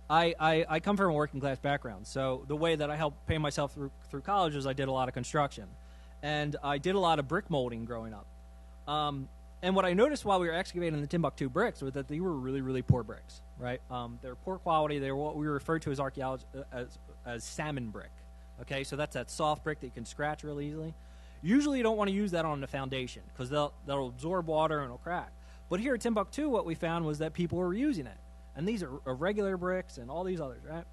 I come from a working class background. So the way that I helped pay myself through college was I did a lot of construction. And I did a lot of brick molding growing up. And what I noticed while we were excavating the Timbuktu bricks was that they were really, really poor bricks, right? They were poor quality. They were what we refer to as as salmon brick. Okay, so that's that soft brick that you can scratch really easily. Usually you don't want to use that on the foundation because they'll absorb water and it'll crack. But here at Timbuktu, what we found was that people were using it. And these are regular bricks and all these others, right?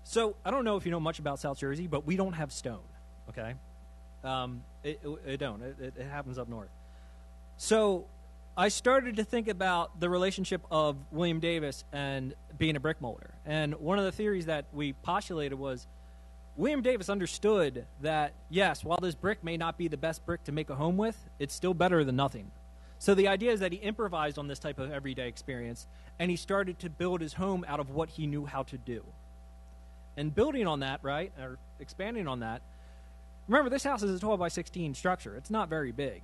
So I don't know if you know much about South Jersey, but we don't have stone, okay? It happens up north. So I started to think about the relationship of William Davis and being a brick molder. And one of the theories that we postulated was William Davis understood that, yes, while this brick may not be the best brick to make a home with, it's still better than nothing. So the idea is that he improvised on this type of everyday experience, and he started to build his home out of what he knew how to do. And building on that, right, or expanding on that, remember, this house is a 12 by 16 structure. It's not very big.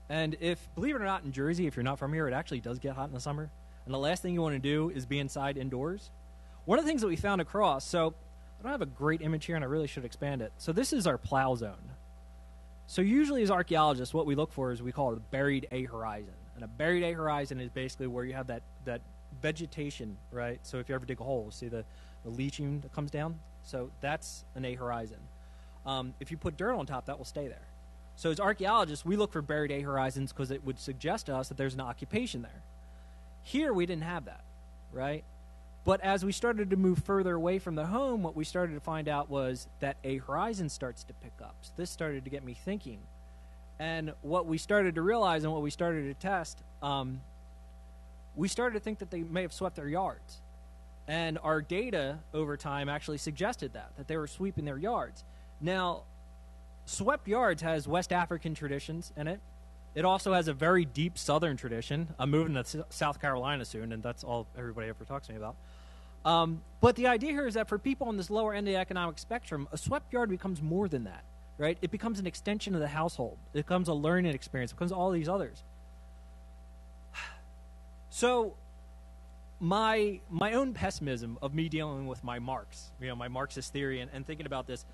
And believe it or not, in Jersey, if you're not from here, it actually does get hot in the summer. And the last thing you want to do is be inside indoors. One of the things that we found across, so I don't have a great image here, and I really should expand it. So this is our plow zone. So usually as archaeologists, what we look for is we call it a buried A horizon. And a buried A horizon is basically where you have that vegetation, right? So if you ever dig a hole, see the leaching that comes down? So that's an A horizon. If you put dirt on top, that will stay there. So as archaeologists, we look for buried A horizons because it would suggest to us that there's an occupation there. Here, we didn't have that, right? But as we started to move further away from the home, what we started to find out was that A horizon starts to pick up. So this started to get me thinking. And what we started to realize and what we started to test, we started to think that they may have swept their yards. And our data over time actually suggested that they were sweeping their yards. Now, swept yards has West African traditions in it. It also has a very deep Southern tradition. I'm moving to South Carolina soon, and that's all everybody ever talks to me about. But the idea here is that for people on this lower end of the economic spectrum, a swept yard becomes more than that, right? It becomes an extension of the household. It becomes a learning experience. It becomes all these others. So my own pessimism of me dealing with my Marx, my Marxist theory, and thinking about this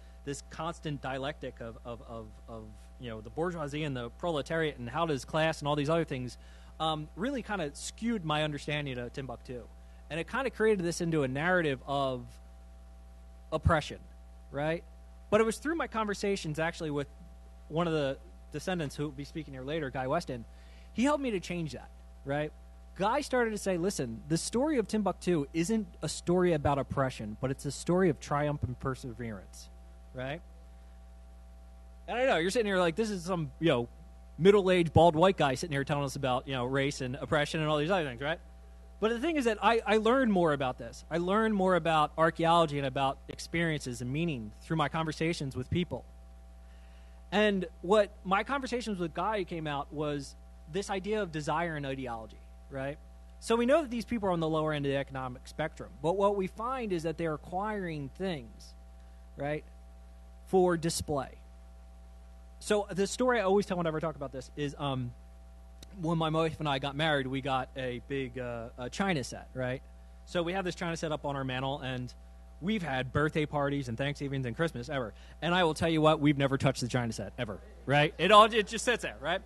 constant dialectic of the bourgeoisie and the proletariat and how does class and all these other things really kind of skewed my understanding of Timbuktu. And it kind of created this into a narrative of oppression, right? But it was through my conversations actually with one of the descendants who will be speaking here later, Guy Weston. He helped me to change that, right? Guy started to say, listen, the story of Timbuktu isn't a story about oppression, but it's a story of triumph and perseverance, right? And I know, you're sitting here like, this is some, middle-aged, bald white guy sitting here telling us about, race and oppression and all these other things, right? But the thing is that I learned more about this. I learned more about archaeology and about experiences and meaning through my conversations with people. And what my conversations with Guy came out was this idea of desire and ideology, right? So we know that these people are on the lower end of the economic spectrum. But what we find is that they're acquiring things, right, for display. So the story I always tell whenever I talk about this is when my wife and I got married, we got a big china set, right? So we have this china set up on our mantle, and we've had birthday parties and Thanksgivings and Christmas ever. And I will tell you what, we've never touched the china set ever, right? It just sits there, right?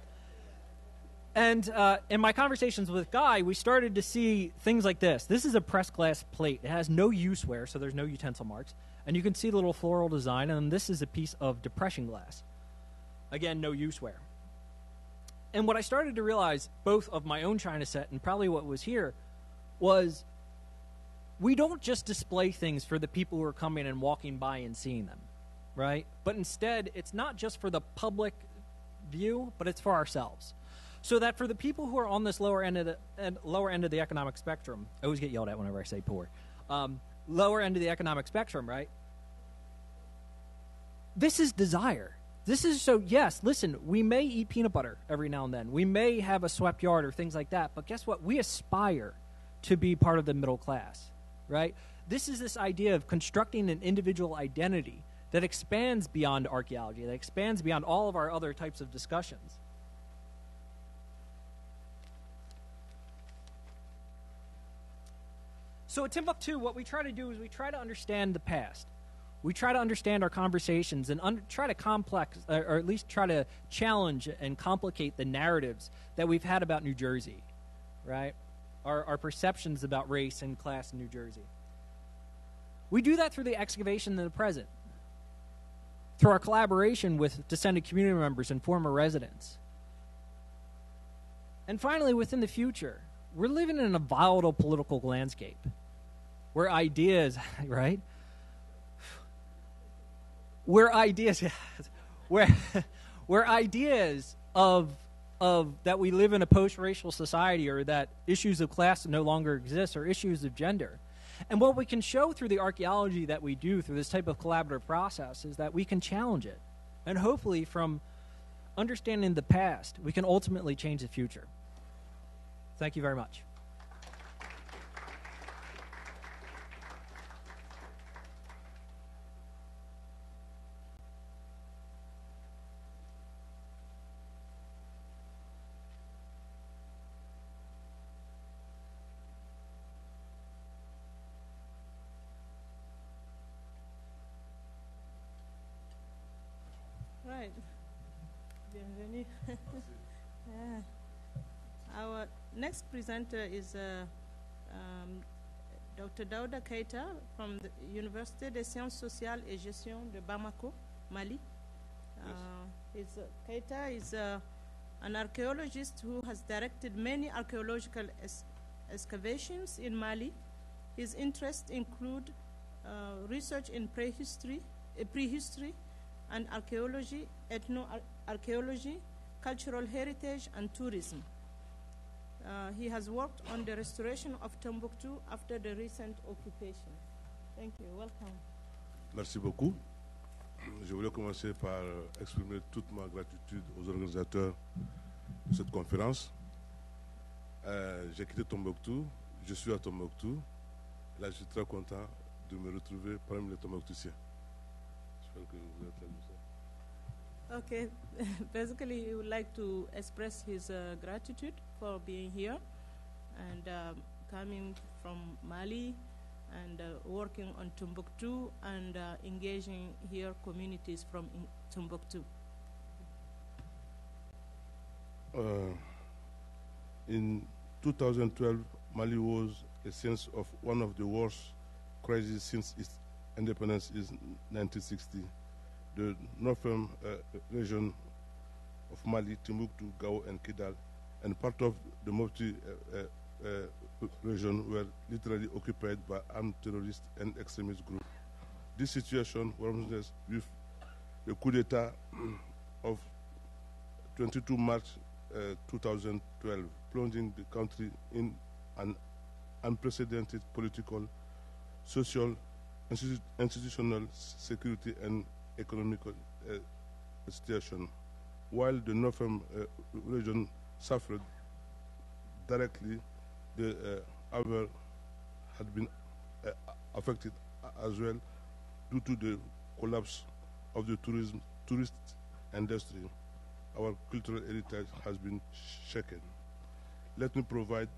And in my conversations with Guy, we started to see things like this. This is a pressed glass plate. It has no use-wear, so there's no utensil marks. And you can see the little floral design, and this is a piece of depression glass. Again, no use-wear. And what I started to realize, both of my own china set and probably what was here, was we don't just display things for the people who are coming and walking by and seeing them, right? But instead, it's not just for the public view, but it's for ourselves. So that for the people who are on this lower end of the economic spectrum, I always get yelled at whenever I say poor, lower end of the economic spectrum, right? This is desire. This is so, yes, listen, we may eat peanut butter every now and then. We may have a swept yard or things like that. But guess what? We aspire to be part of the middle class, right? This is this idea of constructing an individual identity that expands beyond archaeology, that expands beyond all of our other types of discussions. So at Timbuktu, what we try to do is we try to understand the past. we try to understand our conversations and try to complex, or at least try to challenge and complicate the narratives that we've had about New Jersey, right? Our perceptions about race and class in New Jersey. We do that through the excavation in the present, through our collaboration with descended community members and former residents. And finally, within the future, we're living in a volatile political landscape where ideas, right? Where ideas of that we live in a post-racial society, or that issues of class no longer exist, or issues of gender. And what we can show through the archaeology that we do through this type of collaborative process is that we can challenge it. And hopefully from understanding the past, we can ultimately change the future. Thank you very much. Right. Bienvenue. Yeah. Our next presenter is Dr. Daouda Keita from the Université des Sciences Sociales et Gestion de Bamako, Mali. Keita is an archaeologist who has directed many archaeological excavations in Mali. His interests include research in prehistory and archaeology, ethno-archaeology, cultural heritage, and tourism. He has worked on the restoration of Timbuktu after the recent occupation. Thank you. Welcome. Merci beaucoup. Je voulais commencer par exprimer toute ma gratitude aux organisateurs de cette conférence. J'ai quitté Tombouctou, je suis à Tombouctou. Là, je suis très content de me retrouver parmi les Tombouctusiens. J'espère que vous êtes là. Okay, basically he would like to express his gratitude for being here and coming from Mali and working on Timbuktu and engaging here communities from Timbuktu. In 2012, Mali was a sense of one of the worst crises since its independence in 1960. The northern region of Mali, Timbuktu, Gao, and Kidal, and part of the Mopti region were literally occupied by armed terrorists and extremist groups. This situation worsened with the coup d'etat of 22 March 2012, plunging the country in an unprecedented political, social, institutional, security, and economic situation. While the northern region suffered directly, the other had been affected as well due to the collapse of the tourist industry. Our cultural heritage has been shaken. Let me provide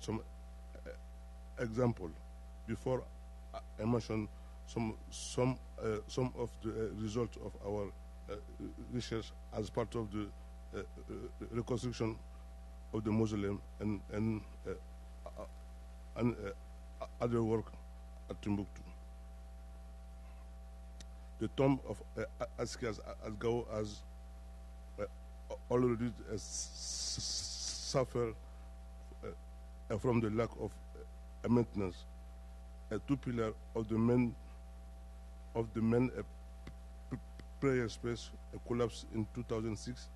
some example before I mention some of the results of our research as part of the reconstruction of the mausoleum and other work at Timbuktu. The tomb of Askias at Gao has already suffered from the lack of maintenance. Two pillars of the main prayer space collapsed in 2006,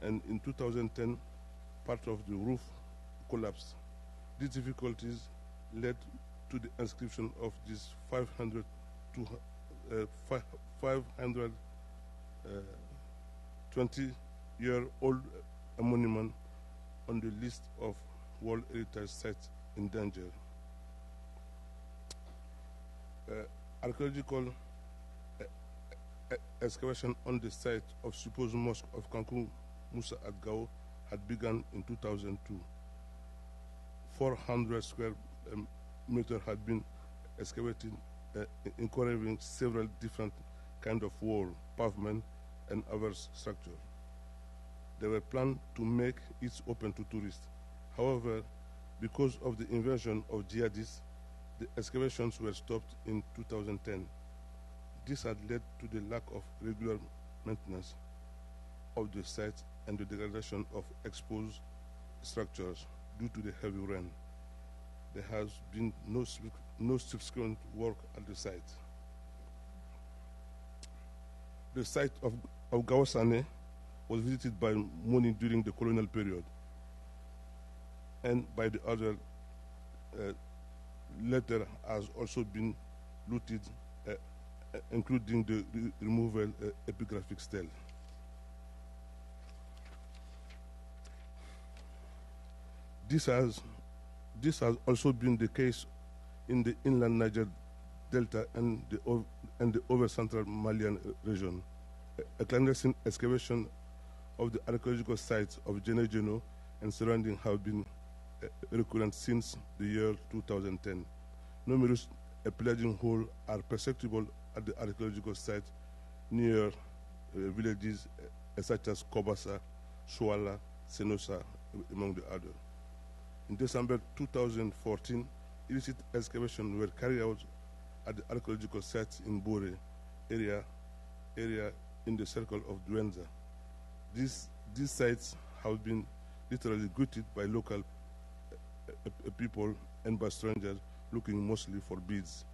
and in 2010 part of the roof collapsed. These difficulties led to the inscription of this 520-year-old monument on the list of World Heritage Sites in danger. Archaeological excavation on the site of supposed mosque of Kankou Musa at Gao had begun in 2002. 400 square meters had been excavated encouraging several different kind of wall, pavement, and other structure. They were planned to make it open to tourists. However, because of the invasion of jihadists, the excavations were stopped in 2010. This had led to the lack of regular maintenance of the site and the degradation of exposed structures due to the heavy rain. There has been no subsequent work at the site. The site of Gawasane was visited by Moni during the colonial period, and by the other later has also been looted, including the removal epigraphic stele. This has also been the case in the inland Niger Delta and the over central Malian region. A clandestine excavation of the archaeological sites of Genegeno and surrounding have been recurrent since the year 2010. Numerous pillaging holes are perceptible at the archaeological site near villages such as Kobasa, Souala, Senosa, among the others. In December 2014, illicit excavations were carried out at the archaeological sites in Bore area in the circle of Duenza. These sites have been literally gutted by local people and by strangers looking mostly for beads.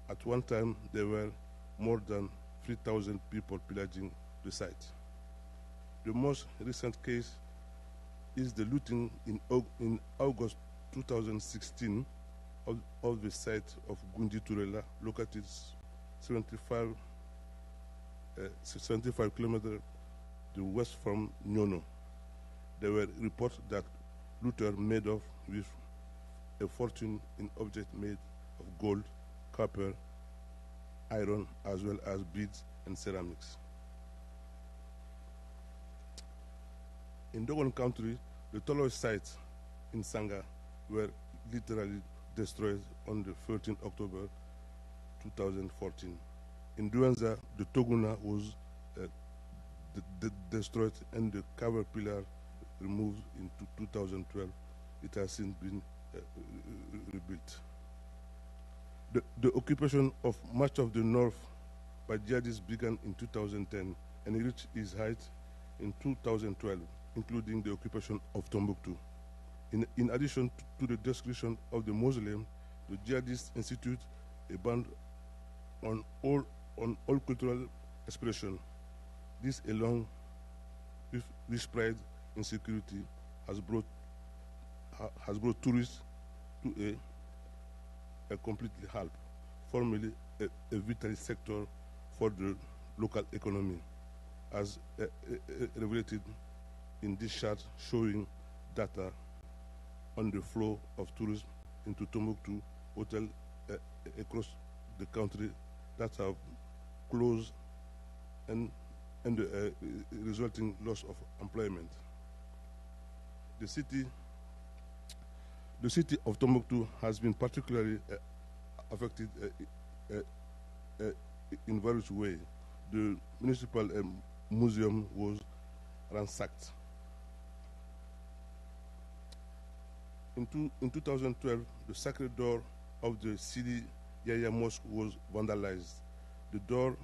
At one time, there were more than 3,000 people pillaging the site. The most recent case is the looting in August 2016 of the site of Gundi Turela, located 75 kilometers to west from Nyono. There were reports that looters made off with a fortune in objects made of gold, copper, iron, as well as beads and ceramics. In Dogon country, the tallest sites in Sanga were literally destroyed on the 13th October 2014. In Duenza, the Toguna was destroyed and the cover pillar removed in 2012. It has since been rebuilt. The occupation of much of the north by jihadists began in 2010 and reached its height in 2012, including the occupation of Timbuktu. In addition to the destruction of the mausoleum, the jihadists instituted a ban on all cultural expression. This, along with widespread insecurity, has brought tourists to a completely halt, formerly a vital sector for the local economy, as revelated in this chart showing data on the flow of tourism into Timbuktu hotels across the country that have closed and the resulting loss of employment. The city of Timbuktu has been particularly affected in various ways. The municipal museum was ransacked. In 2012, the sacred door of the Sidi Yahya Mosque was vandalized. The door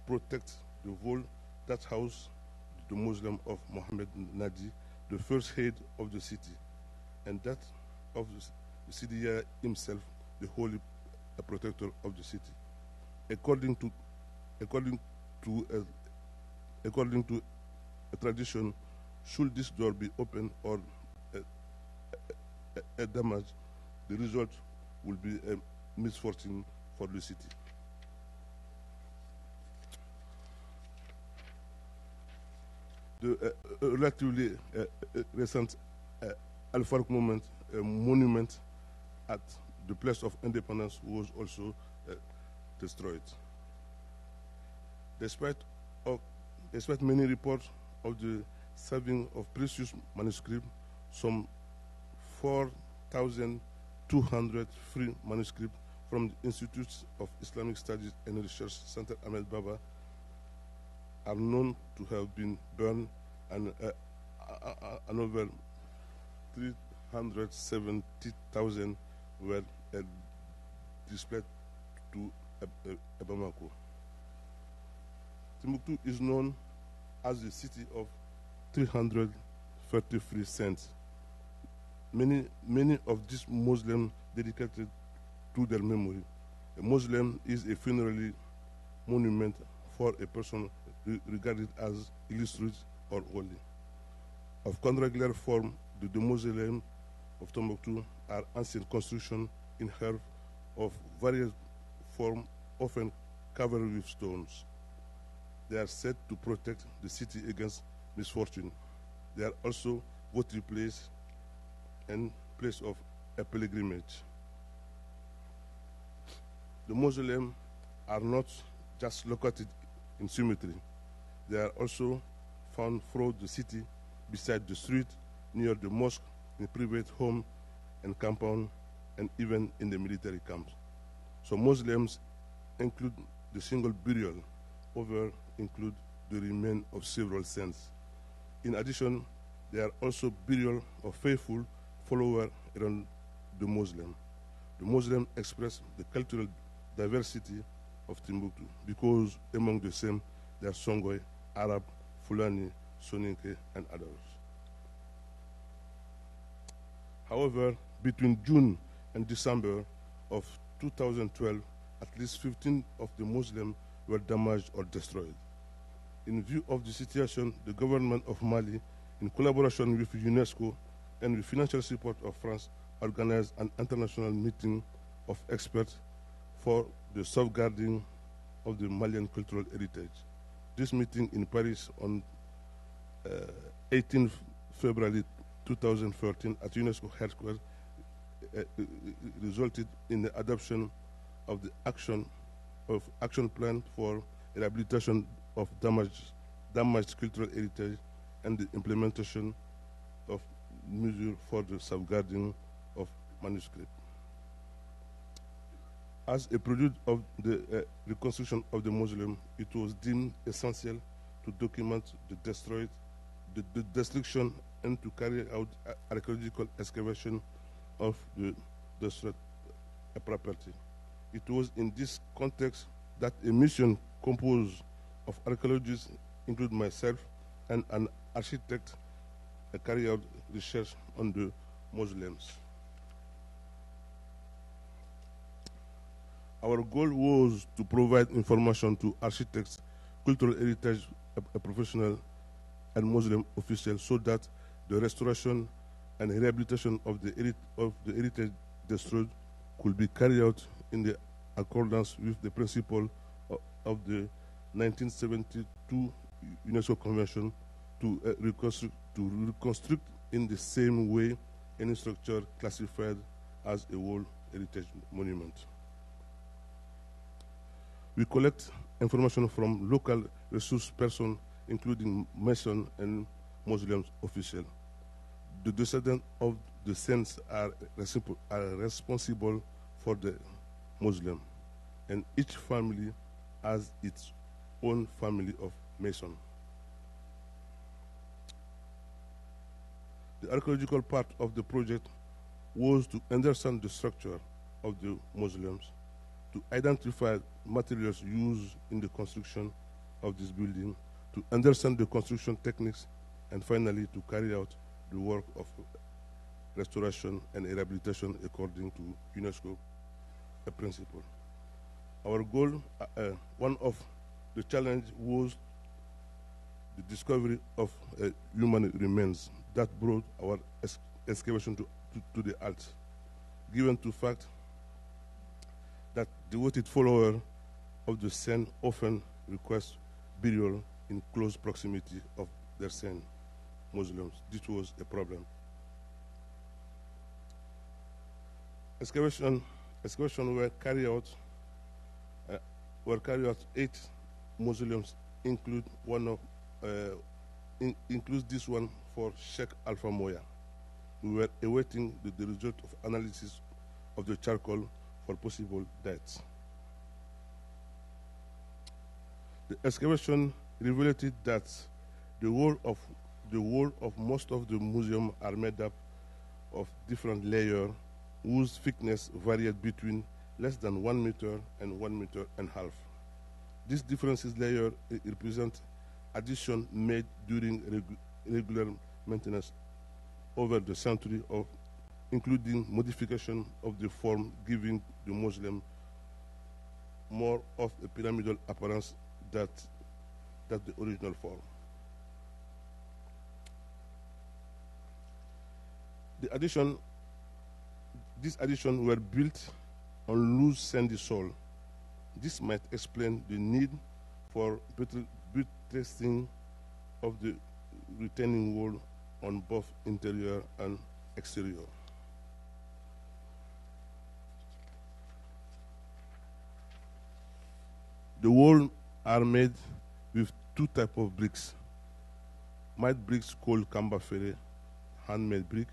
protects the vault that housed the Muslim of Muhammad Nadi, the first head of the city, and that of the Sidi Yahya himself, the holy protector of the city. According to a tradition, should this door be open or damaged, the result will be a misfortune for the city. The relatively recent Al-Farq monument at the place of independence was also destroyed. Despite many reports of the saving of precious manuscripts, some 4,200 free manuscripts from the Institute of Islamic Studies and Research Center Ahmed Baba are known to have been burned, and over 370,000 were displaced to Bamako. Timbuktu is known as the city of 333 saints. Many of these Muslims dedicated to their memory. A Muslim is a funerary monument for a person regarded as illustrious or holy. Of quadrangular form, the mausoleum of Timbuktu are ancient constructions in earth of various forms, often covered with stones. They are said to protect the city against misfortune. They are also votive place and place of a pilgrimage. The mausoleums are not just located in cemetery. They are also found throughout the city, beside the street, near the mosque, in private home and compound, and even in the military camps. So Muslims include the single burial, others include the remains of several saints. In addition, there are also burial of faithful followers around the Muslim. The Muslims express the cultural diversity of Timbuktu because among the same there are Songhai, Arab, Fulani, Soninke, and others. However, between June and December of 2012, at least 15 of the Muslims were damaged or destroyed. In view of the situation, the government of Mali, in collaboration with UNESCO and with financial support of France, organized an international meeting of experts for the safeguarding of the Malian cultural heritage. This meeting in Paris on 18 February 2013 at UNESCO headquarters resulted in the adoption of the action plan for rehabilitation of damaged cultural heritage and the implementation of measures for the safeguarding of manuscripts. As a product of the reconstruction of the mausoleum, it was deemed essential to document the destruction and to carry out archaeological excavation of the destroyed property. It was in this context that a mission composed of archaeologists, including myself, and an architect carried out research on the mausoleums. Our goal was to provide information to architects, cultural heritage professionals, and Muslim officials so that the restoration and rehabilitation of the heritage destroyed could be carried out in the accordance with the principle of the 1972 UNESCO Convention to reconstruct in the same way any structure classified as a World Heritage Monument. We collect information from local resource persons, including Mason and Muslim officials. The descendants of the saints are responsible for the Muslim, and each family has its own family of Mason. The archaeological part of the project was to understand the structure of the Muslims, to identify materials used in the construction of this building, to understand the construction techniques, and finally to carry out the work of restoration and rehabilitation according to UNESCO principle. Our goal, one of the challenge was the discovery of human remains that brought our excavation to the alt, given to fact that devoted followers of the saint often request burial in close proximity of their saint Muslims. This was a problem. Excavation were carried out 8 mausoleums, includes this one for Sheikh Alpha Moya. We were awaiting the result of analysis of the charcoal for possible deaths. The excavation revealed that the wall of most of the museum are made up of different layers whose thickness varied between less than 1 meter and 1.5 meters. These differences layers represent additions made during regular maintenance over the century, including modification of the form, giving the mausoleum more of a pyramidal appearance than the original form. These additions were built on loose sandy soil. This might explain the need for buttressing of the retaining wall on both interior and exterior. The walls are made with two types of bricks. Mud bricks called Kamba Fere, handmade brick,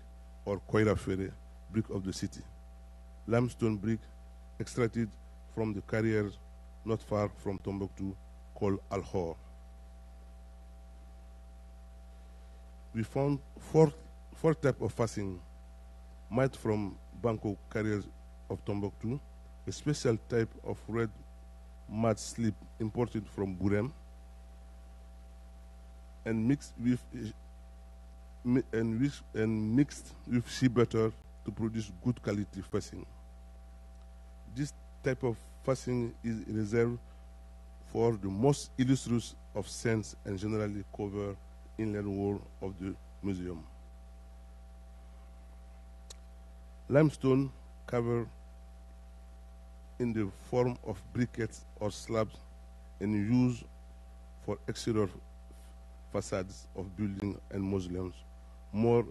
or Koira Fere, brick of the city. Limestone brick extracted from the carriers not far from Timbuktu called Al-Hor. We found four types of fastening made from Bangkok carriers of Timbuktu, a special type of red mud slip imported from Burem, and mixed with shea butter to produce good quality fastening. This type of fastening is reserved for the most illustrious of saints and generally cover inland wall of the museum. Limestone cover in the form of briquettes or slabs and used for exterior facades of buildings and mausoleums. More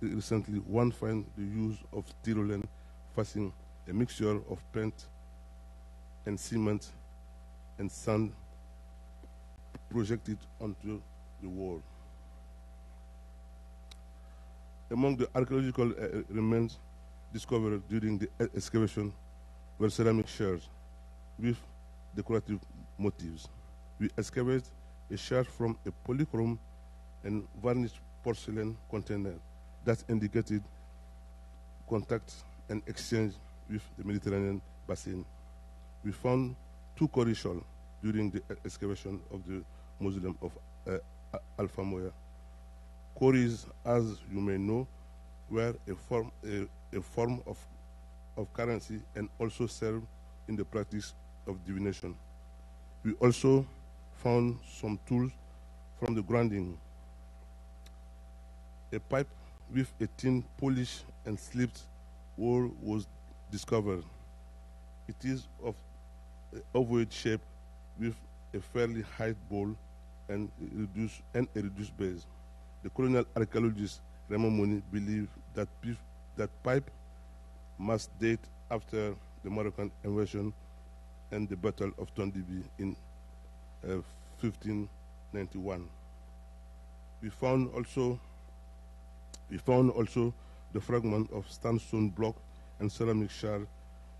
recently, one finds the use of Tyrolean fastening, a mixture of paint and cement and sand projected onto the wall. Among the archaeological remains discovered during the excavation were ceramic shards with decorative motifs. We excavated a shard from a polychrome and varnished porcelain container that indicated contact and exchange with the Mediterranean basin. We found 2 cowrie shells during the excavation of the mausoleum of Alpha Moya. Cowries, as you may know, were a form of currency and also served in the practice of divination. We also found some tools from the grinding. A pipe with a tin polished and slipped wall was discovered. It is of ovoid shape with a fairly high bowl and a reduced base. The colonial archaeologist Raymond Moni believed that pipe must date after the Moroccan invasion and the Battle of Tondibi in 1591. We found also the fragment of sandstone block and ceramic shard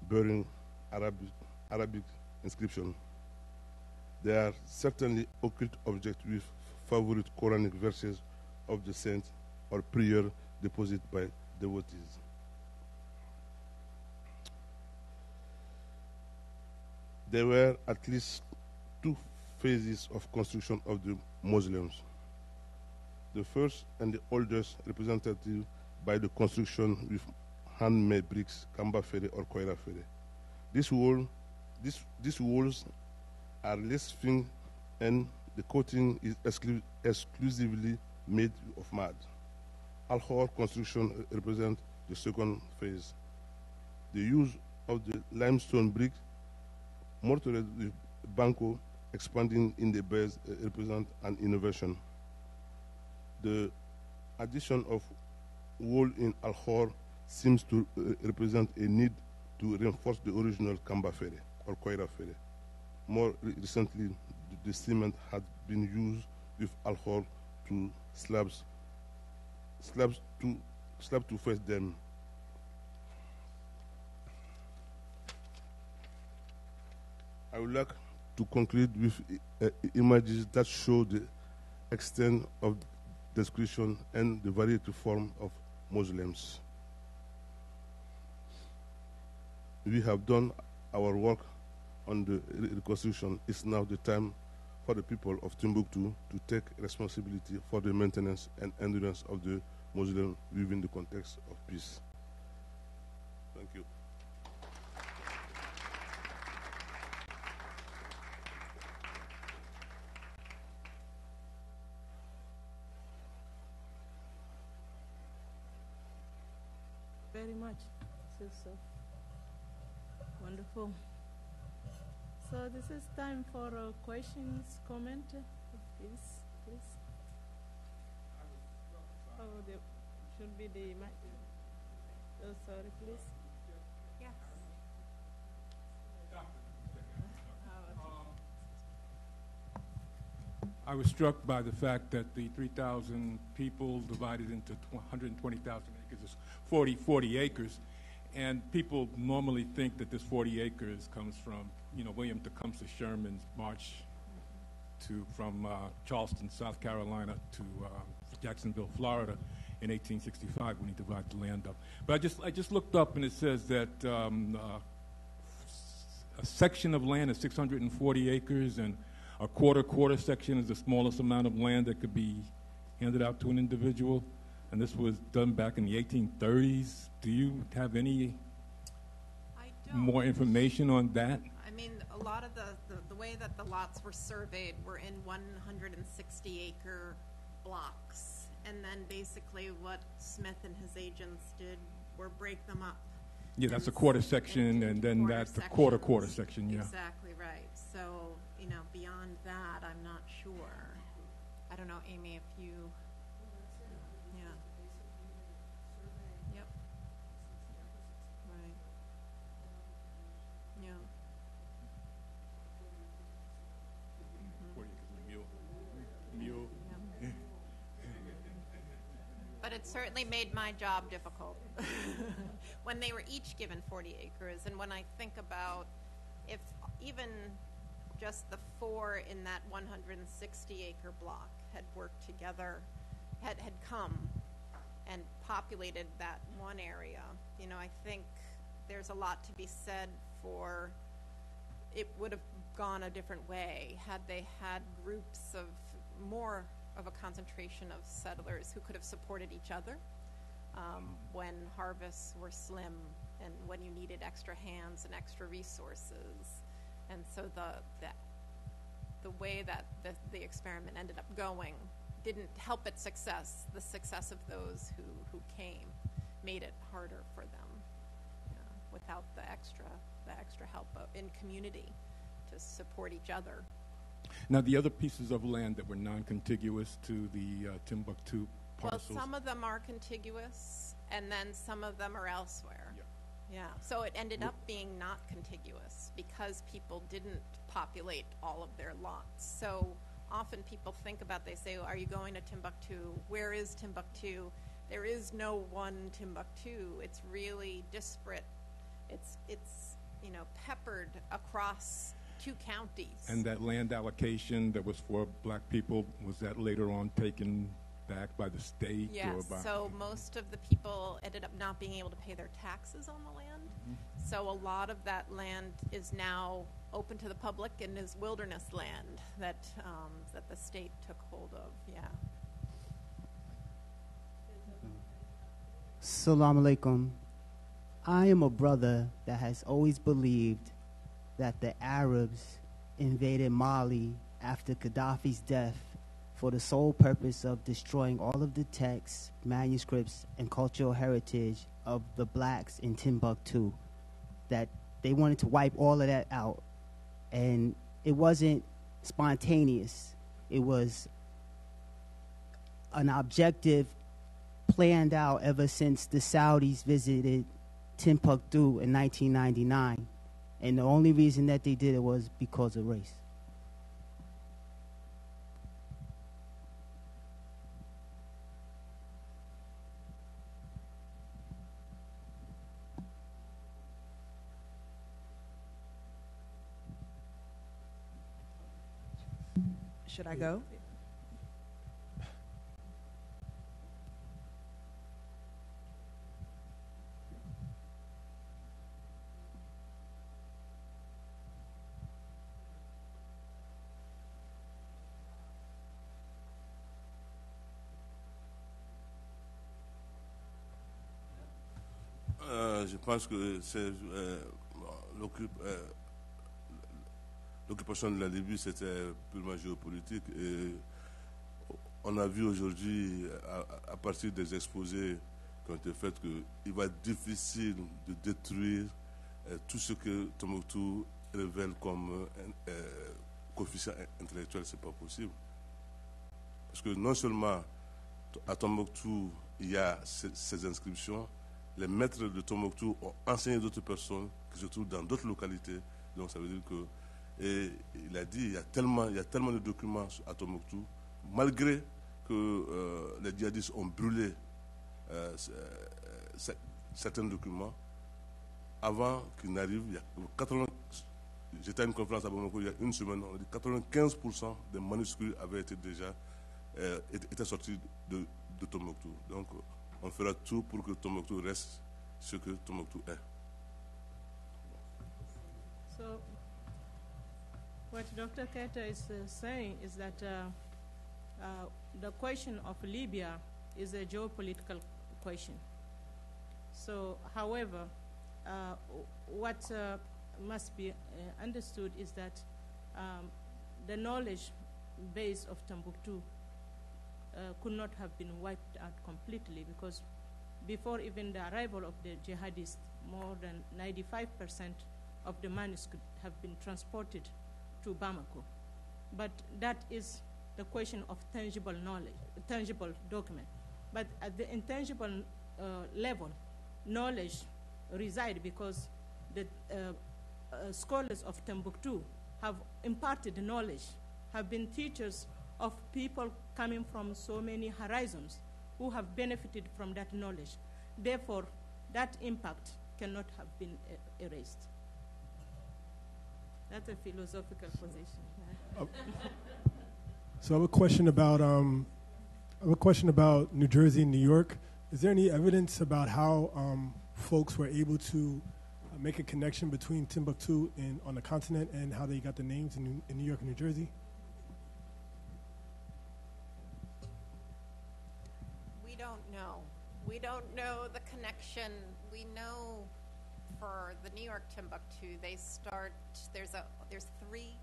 bearing Arabic inscription. They are certainly occult objects with favorite Quranic verses of the saint or prayer deposited by devotees. There were at least 2 phases of construction of the mausoleums. The first and the oldest representative by the construction with handmade bricks, Kamba Fere or Koira Fere. These walls are less thin and the coating is exclusively made of mud. Al-Hor construction represents the second phase. The use of the limestone brick mortared with banco expanding in the base represents an innovation. The addition of wall in Al-Hor seems to represent a need to reinforce the original Kamba Fere or Koira Fere. More recently, the cement had been used with Al-Hor to slabs to face them. would like to conclude with images that show the extent of description and the variety form of Muslims. We have done our work on the reconstruction. It's now the time for the people of Timbuktu to take responsibility for the maintenance and endurance of the Muslim within the context of peace. Thank you. Very much. This is so wonderful. So this is time for questions, comment. Yes, please. Oh, there should be the mic. Oh, sorry, please. Yes. I was struck by the fact that the 3,000 people divided into 120,000 acres is 40 acres. And people normally think that this 40 acres comes from, William Tecumseh Sherman's march from Charleston, South Carolina to Jacksonville, Florida in 1865 when he divided the land up. But I just looked up and it says that a section of land is 640 acres and a quarter section is the smallest amount of land that could be handed out to an individual. And this was done back in the 1830s. Do you have any more information on that? I mean, a lot of the way that the lots were surveyed were in 160-acre blocks. And then basically what Smith and his agents did were break them up. Yeah, that's a quarter section, and then that's the quarter section, yeah. Exactly right. So, beyond that, I'm not sure. I don't know, Amy, if you... Yeah. Yep. Right. Yeah. Mule. Yeah. But it certainly made my job difficult when they were each given 40 acres. And when I think about if even just the four in that 160-acre block had worked together, had come and populated that one area, I think there's a lot to be said for it would have gone a different way had they had groups of more of a concentration of settlers who could have supported each other when harvests were slim and when you needed extra hands and extra resources. And so the way that the experiment ended up going didn't help its success. The success of those who came made it harder for them without the extra help in community to support each other. Now, the other pieces of land that were non-contiguous to the Timbuktu parcels? Well, some of them are contiguous, and then some of them are elsewhere. Yeah. So it ended up being not contiguous because people didn't populate all of their lots. So often people think about, they say, are you going to Timbuktu? Where is Timbuktu? There is no one Timbuktu. It's really disparate. It's peppered across 2 counties. And that land allocation that was for black people, was that later on taken back by the state? Yes, or by so most of the people ended up not being able to pay their taxes on the land. Mm-hmm. So a lot of that land is now open to the public and is wilderness land that the state took hold of, yeah. Assalamu alaikum. I am a brother that has always believed that the Arabs invaded Mali after Gaddafi's death for the sole purpose of destroying all of the texts, manuscripts, and cultural heritage of the blacks in Timbuktu. That they wanted to wipe all of that out. And it wasn't spontaneous. It was an objective planned out ever since the Saudis visited Timbuktu in 1999. And the only reason that they did it was because of race. Should I go? Je pense que c'est l'occupation de la Libye, c'était purement géopolitique. Et on a vu aujourd'hui, à partir des exposés qui ont été faits, qu'il va être difficile de détruire tout ce que Timbuktu révèle comme coefficient intellectuel. Ce n'est pas possible. Parce que non seulement à Timbuktu, il y a ces inscriptions, les maîtres de Timbuktu ont enseigné d'autres personnes qui se trouvent dans d'autres localités. Donc ça veut dire que, et il a dit, il y a tellement de documents à Timbuktu, malgré que les djihadistes ont brûlé certains documents, avant qu'ils n'arrivent, il y a j'étais à une conférence à Bamako il y a une semaine, on a dit 95% des manuscrits avaient été déjà étaient sortis de Timbuktu. Donc on fera tout pour que Timbuktu reste ce que Timbuktu est. So, what Dr. Keita is saying is that the question of Libya is a geopolitical question. So, however, what must be understood is that the knowledge base of Timbuktu could not have been wiped out completely, because before even the arrival of the jihadists, more than 95% of the manuscripts have been transported to Bamako. But that is the question of tangible knowledge, tangible document. But at the intangible level, knowledge resides because the scholars of Timbuktu have imparted knowledge, have been teachers of people coming from so many horizons who have benefited from that knowledge. Therefore, that impact cannot have been erased. That's a philosophical position. So I have a question about New Jersey and New York. Is there any evidence about how folks were able to make a connection between Timbuktu on the continent and how they got the names in New York and New Jersey? We don't know the connection. We know for the New York Timbuktu, there's three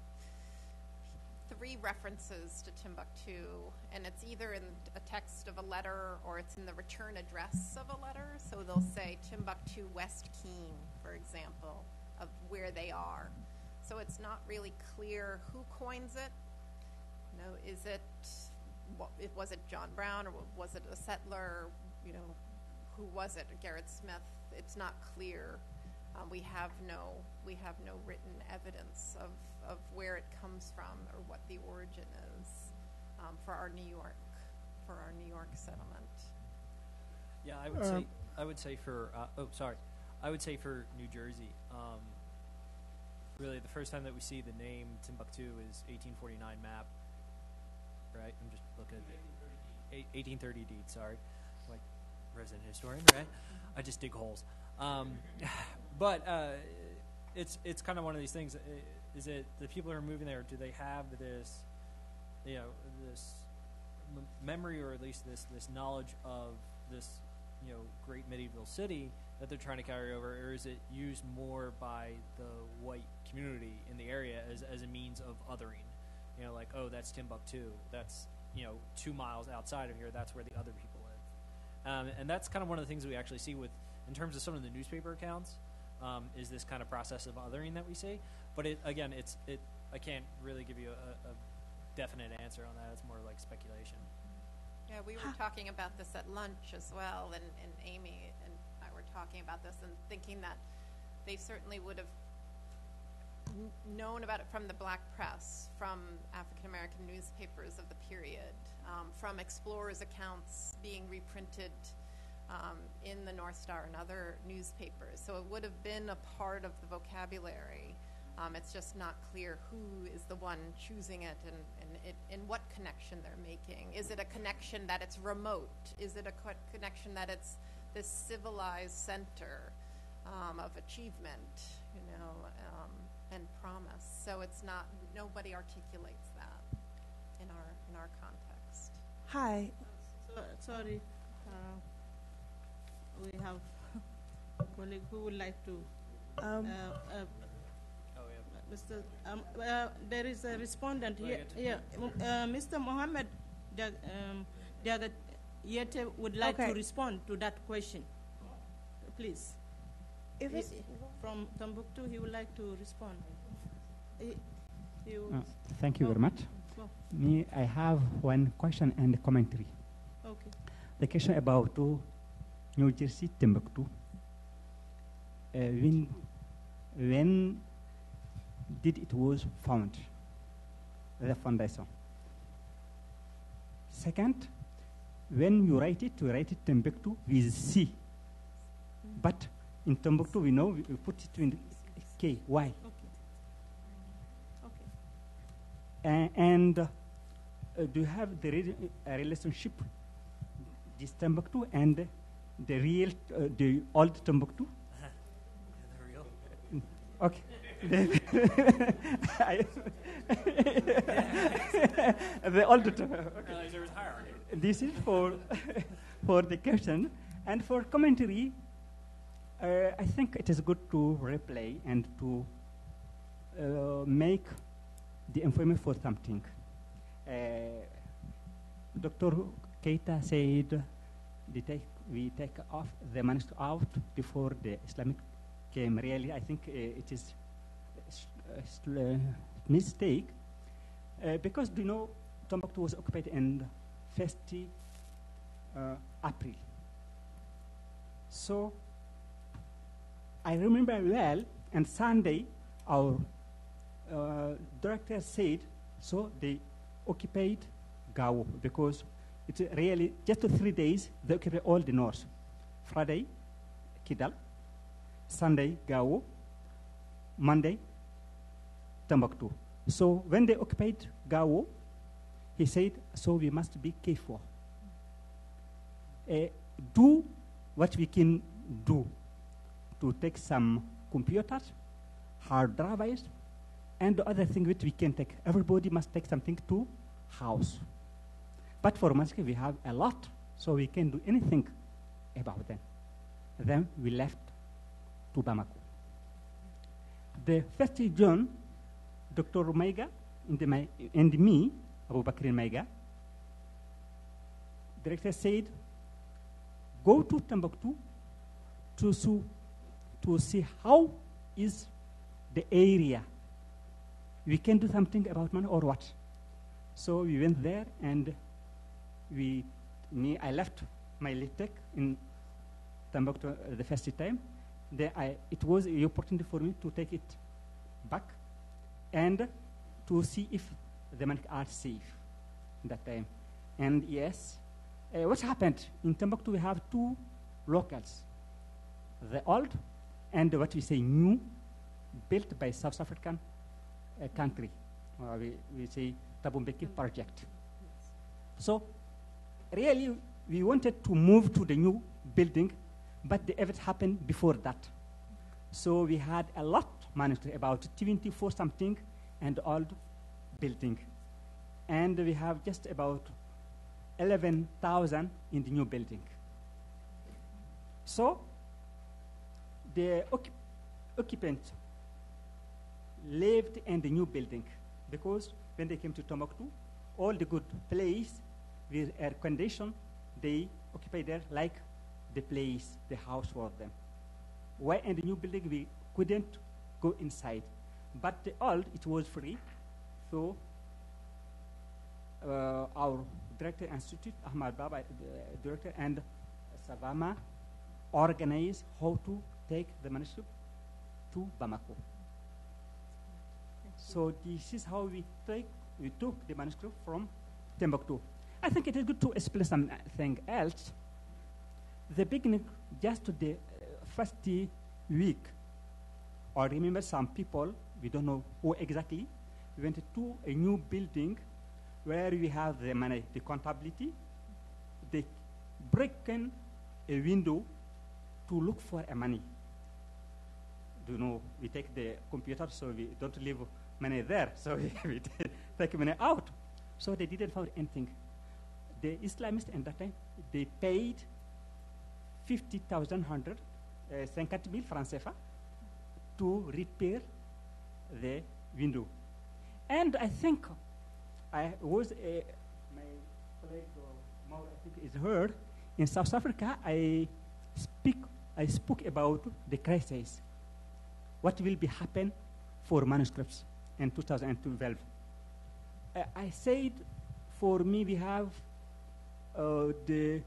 references to Timbuktu, and it's either in a text of a letter or it's in the return address of a letter. So they'll say Timbuktu West Keene, for example, of where they are. So it's not really clear who coins it. Was it John Brown, or was it a settler? Who was it? Garrett Smith? It's not clear. We have no written evidence of where it comes from or what the origin is for our New York settlement. Yeah, I would say for New Jersey. Really, the first time that we see the name Timbuktu is 1849 map. Right, I'm just looking at the 1830 deed. Sorry, like resident historian, right? I just dig holes. But it's kind of one of these things. Is it the people who are moving there? Do they have this, this memory, or at least this knowledge of this, great medieval city that they're trying to carry over, or is it used more by the white community in the area as a means of othering? Like, oh, that's Timbuktu. That's 2 miles outside of here. That's where the other people live. And that's kind of one of the things that we actually see in terms of some of the newspaper accounts, is this kind of process of othering that we see. But I can't really give you a definite answer on that. It's more like speculation. Yeah, we were talking about this at lunch as well, and Amy and I were talking about this and thinking that they certainly would have known about it from the black press, from African-American newspapers of the period, from explorers' accounts being reprinted in the North Star and other newspapers. So it would have been a part of the vocabulary. It's just not clear who is the one choosing it and what connection they're making. Is it a connection that it's remote? Is it a connection that it's this civilized center of achievement, and promise? So it's not, nobody articulates that in our context. Hi. Sorry, we have a colleague who would like to. Mr. There is a respondent here. Mr. Mohammed Yete would like to respond to that question. Please. If it's From Timbuktu, he would like to respond. Thank you very much. Me, I have one question and commentary. Okay. The question about New Jersey, Timbuktu. When did it was found, the foundation? Second, when you write it Timbuktu with C. But in Timbuktu, we know we put it in K. Why? Okay. And do you have the relationship, this Timbuktu and the real, the old Timbuktu? Okay. The old. This is for the question, and for commentary. I think it is good to replay and to make the information for something. Dr. Keita said we take off the manuscript out before the Islamic came. Really, I think it is a mistake because Timbuktu was occupied in 1st April. So I remember well, and Sunday our director said, so they occupied Gao because it's really just 3 days they occupied all the north. Friday, Kidal. Sunday, Gao. Monday, Timbuktu. So when they occupied Gao, he said, so we must be careful. Do what we can do to take some computers, hard drives, and the other thing which we can take. Everybody must take something to house. But for Moscow, we have a lot, so we can do anything about them. Then we left to Bamako. The 1st June, Dr. Maiga and me, Abu Bakr Maiga, director said, go to Timbuktu to see how is the area. We can do something about money or what? So we went there and I left my LitTech in Timbuktu the first time. It was an opportunity for me to take it back and to see if the money are safe that time. And yes, what happened? In Timbuktu, we have 2 locals, the old and what we say new, built by South African country. We say Tabumbeki project. So really, we wanted to move to the new building, but the event happened before that. So we had a lot manuscript, about 24 something, and old building. And we have just about 11,000 in the new building. So the occupant lived in the new building because when they came to Timbuktu, all the good place with air condition, they occupied there like the place, the house for them. Why in the new building we couldn't go inside, but the old, it was free. So our director institute, Ahmad Baba, director, and Savama organized how to take the manuscript to Bamako. So this is how we took the manuscript from Timbuktu. I think it is good to explain something else. The beginning, just the first week, I remember some people we don't know who exactly. We went to a new building where we have the money, the contability. They break in a window to look for a money. Do you know, we take the computer, so we don't leave money there, so we take money out. So they didn't find anything. The Islamists at that time, they paid 50,000 francs CFA to repair the window. And I think my colleague Mauro, I think is heard, in South Africa, I spoke about the crisis. What will be happen for manuscripts in 2012? I said, for me, we have the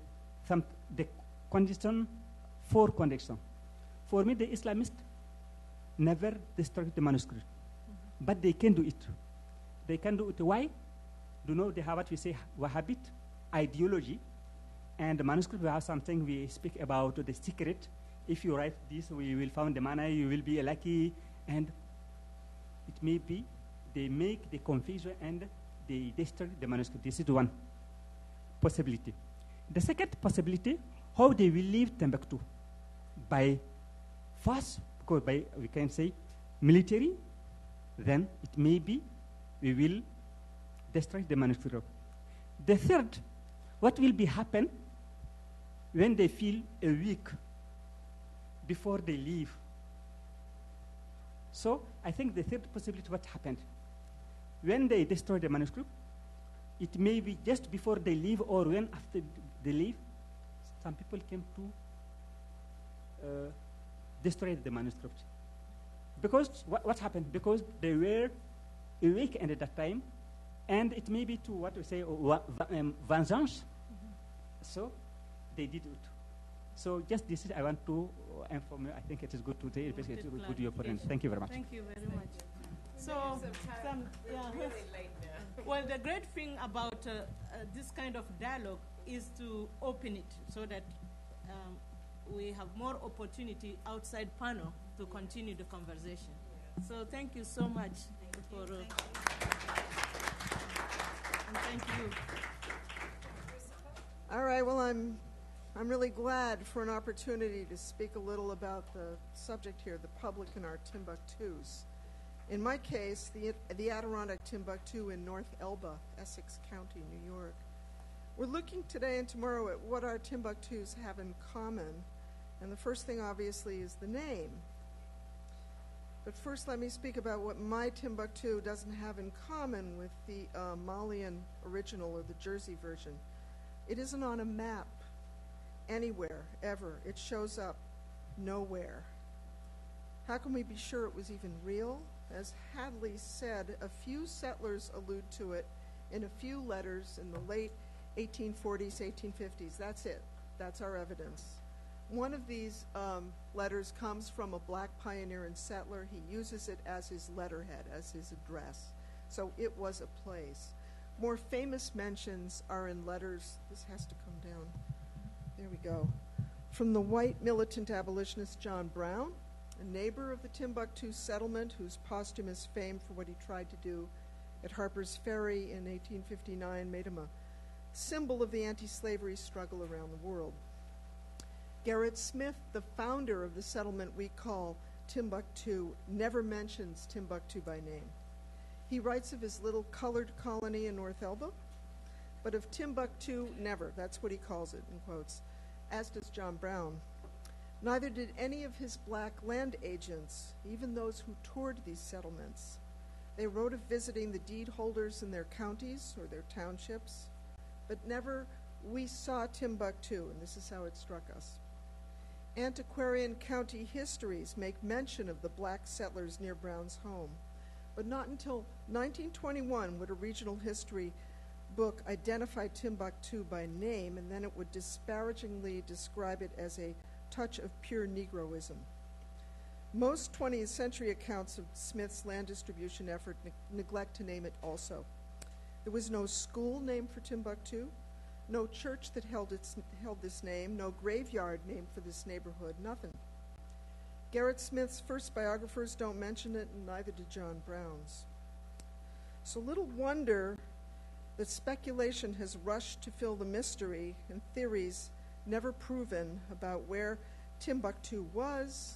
condition, four conditions. For me, the Islamists never destroy the manuscript, but they can do it. They can do it. Why? Do you know they have what we say Wahhabit ideology, and the manuscript we have something we speak about the secret. If you write this, we will find the money. You will be lucky, and it may be they make the confusion and they destroy the manuscript. This is one possibility. The second possibility, how they will leave Timbuktu by force, because by we can say military. Then it may be we will destroy the manuscript. The third, what will be happen when they feel a week before they leave? So I think the third possibility, what happened? When they destroy the manuscript, it may be just before they leave or when after they leave, some people came to destroy the manuscript. Because what happened? Because they were awake at that time, and it may be to what we say vengeance. So they did it. So just this is I want to inform you. I think it is good to say it is good your point. Thank you very much. Thank you very much. So, well, the great thing about this kind of dialogue is to open it so that we have more opportunity outside panel to continue the conversation. So thank you so much for and thank you. All right, well, I'm really glad for an opportunity to speak a little about the subject here, the public in our Timbuktus. In my case, the Adirondack Timbuktu in North Elba, Essex County, New York. We're looking today and tomorrow at what our Timbuktus have in common, and the first thing, obviously, is the name. But first, let me speak about what my Timbuktu doesn't have in common with the Malian original or the Jersey version. It isn't on a map anywhere, ever. It shows up nowhere. How can we be sure it was even real? As Hadley said, a few settlers allude to it in a few letters in the late 1840s, 1850s. That's it. That's our evidence. One of these letters comes from a black pioneer and settler. He uses it as his letterhead, as his address. So it was a place. More famous mentions are in letters. This has to come down. There we go. From the white militant abolitionist John Brown, a neighbor of the Timbuktu settlement whose posthumous fame for what he tried to do at Harper's Ferry in 1859 made him a symbol of the anti-slavery struggle around the world. Garrett Smith, the founder of the settlement we call Timbuktu, never mentions Timbuktu by name. He writes of his little colored colony in North Elba, but of Timbuktu, never. That's what he calls it, in quotes, as does John Brown. Neither did any of his black land agents, even those who toured these settlements. They wrote of visiting the deed holders in their counties or their townships, but never we saw Timbuktu, and this is how it struck us. Antiquarian county histories make mention of the black settlers near Brown's home, but not until 1921 would a regional history book identify Timbuktu by name, and then it would disparagingly describe it as a touch of pure Negroism. Most 20th century accounts of Smith's land distribution effort neglect to name it also. There was no school named for Timbuktu, no church that held this name, no graveyard named for this neighborhood, nothing. Garrett Smith's first biographers don't mention it, and neither did John Brown's. So little wonder that speculation has rushed to fill the mystery and theories never proven about where Timbuktu was,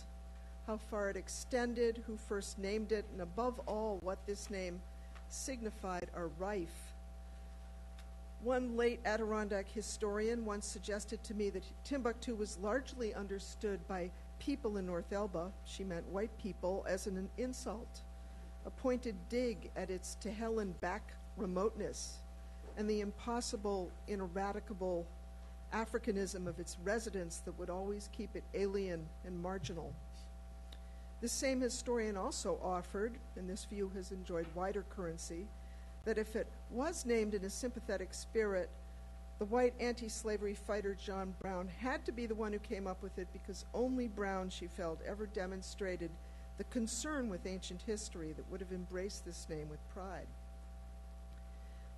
how far it extended, who first named it, and above all, what this name signified are rife. One late Adirondack historian once suggested to me that Timbuktu was largely understood by people in North Elba, she meant white people, as an insult, a pointed dig at its Tehillim back remoteness and the impossible, ineradicable Africanism of its residents that would always keep it alien and marginal. This same historian also offered, and this view has enjoyed wider currency, that if it was named in a sympathetic spirit, the white anti-slavery fighter John Brown had to be the one who came up with it because only Brown, she felt, ever demonstrated the concern with ancient history that would have embraced this name with pride.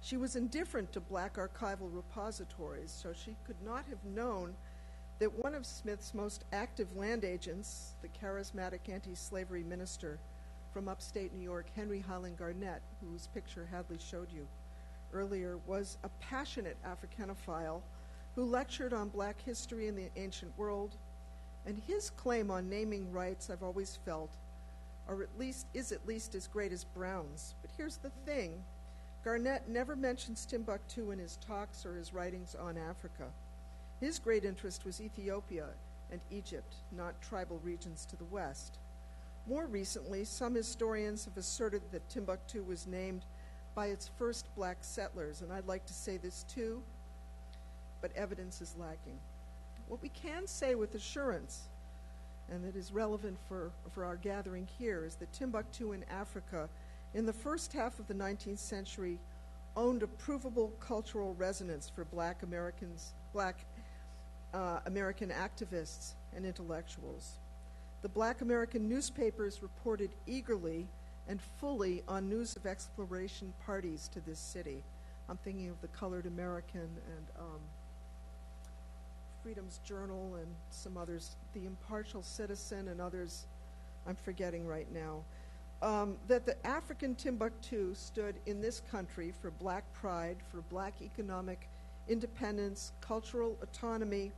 She was indifferent to black archival repositories, so she could not have known that one of Smith's most active land agents, the charismatic anti-slavery minister from upstate New York, Henry Highland Garnett, whose picture Hadley showed you earlier, was a passionate Africanophile who lectured on black history in the ancient world, and his claim on naming rights, I've always felt, is at least as great as Brown's. But here's the thing. Garnett never mentions Timbuktu in his talks or his writings on Africa. His great interest was Ethiopia and Egypt, not tribal regions to the west. More recently, some historians have asserted that Timbuktu was named by its first black settlers, and I'd like to say this too, but evidence is lacking. What we can say with assurance, and that is relevant for our gathering here, is that Timbuktu in Africa in the first half of the 19th century owned a provable cultural resonance for black American activists and intellectuals. The black American newspapers reported eagerly and fully on news of exploration parties to this city. I'm thinking of the Colored American and Freedom's Journal and some others, the Impartial Citizen and others I'm forgetting right now. That the African Timbuktu stood in this country for black pride, for black economic independence, cultural autonomy,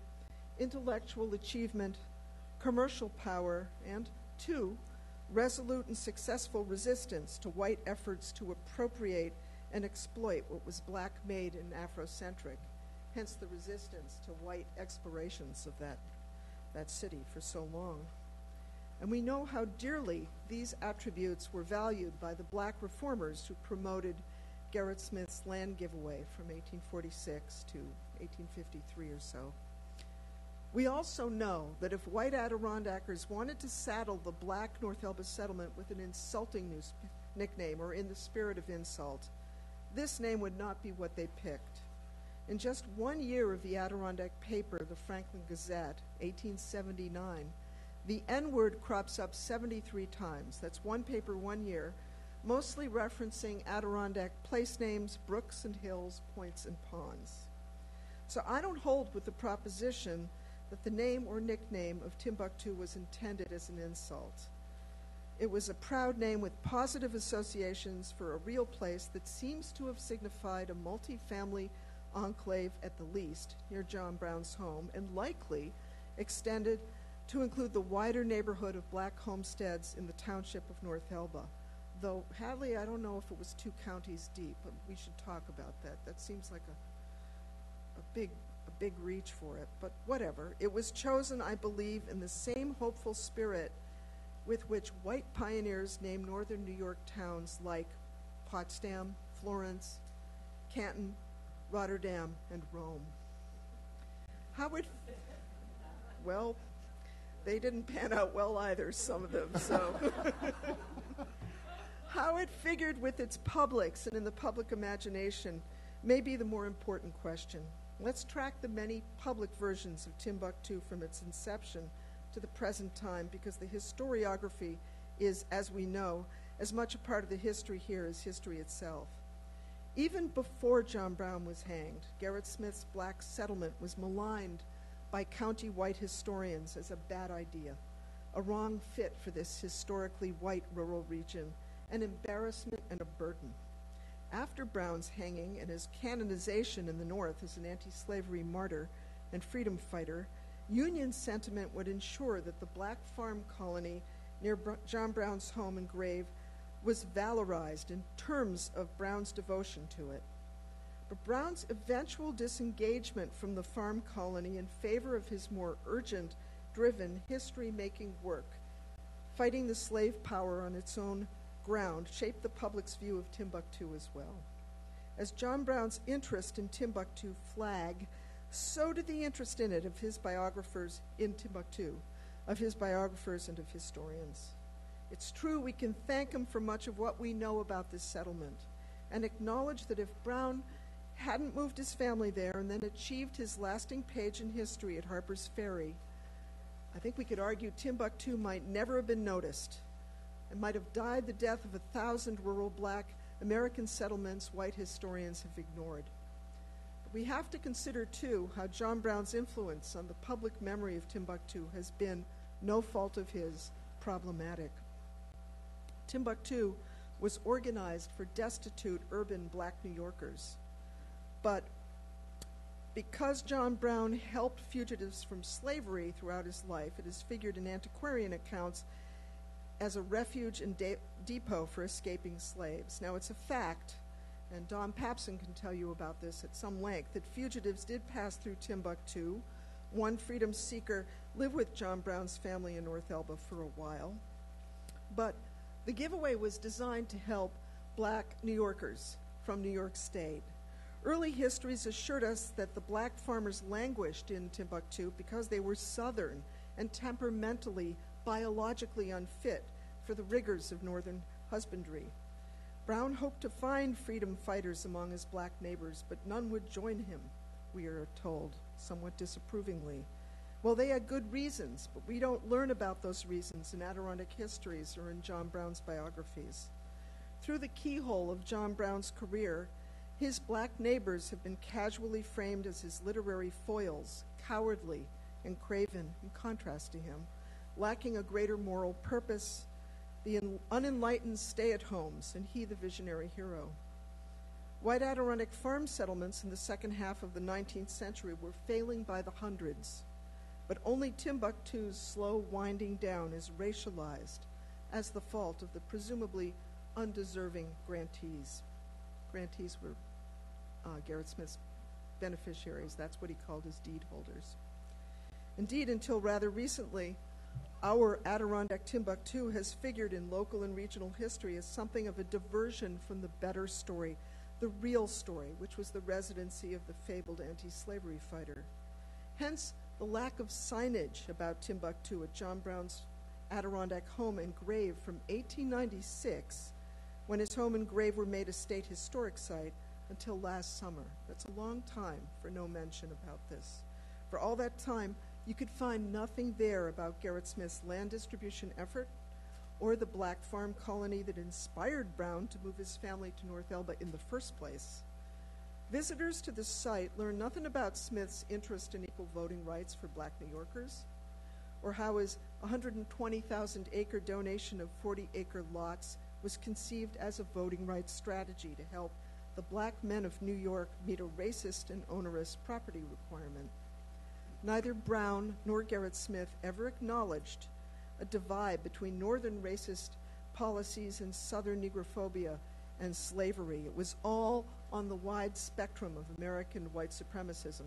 intellectual achievement, commercial power, and 2, resolute and successful resistance to white efforts to appropriate and exploit what was black-made and Afrocentric, hence the resistance to white explorations of that city for so long. And we know how dearly these attributes were valued by the black reformers who promoted Garrett Smith's land giveaway from 1846 to 1853 or so. We also know that if white Adirondackers wanted to saddle the black North Elba settlement with an insulting nickname or in the spirit of insult, this name would not be what they picked. In just 1 year of the Adirondack paper, the Franklin Gazette, 1879, the N-word crops up 73 times. That's one paper 1 year, mostly referencing Adirondack place names, brooks and hills, points and ponds. So I don't hold with the proposition that the name or nickname of Timbuktu was intended as an insult. It was a proud name with positive associations for a real place that seems to have signified a multi-family enclave at the least near John Brown's home, and likely extended to include the wider neighborhood of black homesteads in the township of North Elba. Though, Hadley, I don't know if it was 2 counties deep, but we should talk about that. That seems like a big reach for it, but whatever. It was chosen, I believe, in the same hopeful spirit with which white pioneers named northern New York towns like Potsdam, Florence, Canton, Rotterdam, and Rome. Well, they didn't pan out well either, some of them, so. How it figured with its publics and in the public imagination may be the more important question. Let's track the many public versions of Timbuktu from its inception to the present time, because the historiography is, as we know, as much a part of the history here as history itself. Even before John Brown was hanged, Garrett Smith's black settlement was maligned by county white historians as a bad idea, a wrong fit for this historically white rural region, an embarrassment and a burden. After Brown's hanging and his canonization in the North as an anti-slavery martyr and freedom fighter, Union sentiment would ensure that the black farm colony near John Brown's home and grave was valorized in terms of Brown's devotion to it. But Brown's eventual disengagement from the farm colony in favor of his more urgent, driven, history-making work, fighting the slave power on its own ground, shaped the public's view of Timbuktu as well. As John Brown's interest in Timbuktu flagged, so did the interest in it of his biographers in Timbuktu, of his biographers and of historians. It's true we can thank him for much of what we know about this settlement and acknowledge that if Brown hadn't moved his family there and then achieved his lasting page in history at Harper's Ferry, I think we could argue Timbuktu might never have been noticed and might have died the death of 1,000 rural black American settlements white historians have ignored. But we have to consider, too, how John Brown's influence on the public memory of Timbuktu has been, no fault of his, problematic. Timbuktu was organized for destitute urban black New Yorkers. But because John Brown helped fugitives from slavery throughout his life, it is figured in antiquarian accounts as a refuge and depot for escaping slaves. Now, it's a fact, and Don Papson can tell you about this at some length, that fugitives did pass through Timbuktu. One freedom seeker lived with John Brown's family in North Elba for a while. But the giveaway was designed to help black New Yorkers from New York State. Early histories assured us that the black farmers languished in Timbuktu because they were Southern and temperamentally, biologically unfit for the rigors of Northern husbandry. Brown hoped to find freedom fighters among his black neighbors, but none would join him, we are told, somewhat disapprovingly. Well, they had good reasons, but we don't learn about those reasons in Adirondack histories or in John Brown's biographies. Through the keyhole of John Brown's career, his black neighbors have been casually framed as his literary foils, cowardly and craven in contrast to him, lacking a greater moral purpose, the unenlightened stay-at-homes, and he the visionary hero. White Adirondack farm settlements in the second half of the 19th century were failing by the hundreds, but only Timbuktu's slow winding down is racialized as the fault of the presumably undeserving grantees. Grantees were Garrett Smith's beneficiaries. That's what he called his deed holders. Indeed, until rather recently, our Adirondack Timbuktu has figured in local and regional history as something of a diversion from the better story, the real story, which was the residency of the fabled anti-slavery fighter. Hence, the lack of signage about Timbuktu at John Brown's Adirondack home and grave from 1896, when his home and grave were made a state historic site, until last summer. That's a long time for no mention about this. For all that time, you could find nothing there about Garrett Smith's land distribution effort or the black farm colony that inspired Brown to move his family to North Elba in the first place. Visitors to the site learn nothing about Smith's interest in equal voting rights for black New Yorkers, or how his 120,000-acre donation of 40-acre lots was conceived as a voting rights strategy to help the black men of New York meet a racist and onerous property requirement. Neither Brown nor Garrett Smith ever acknowledged a divide between northern racist policies and southern negrophobia and slavery. It was all on the wide spectrum of American white supremacism.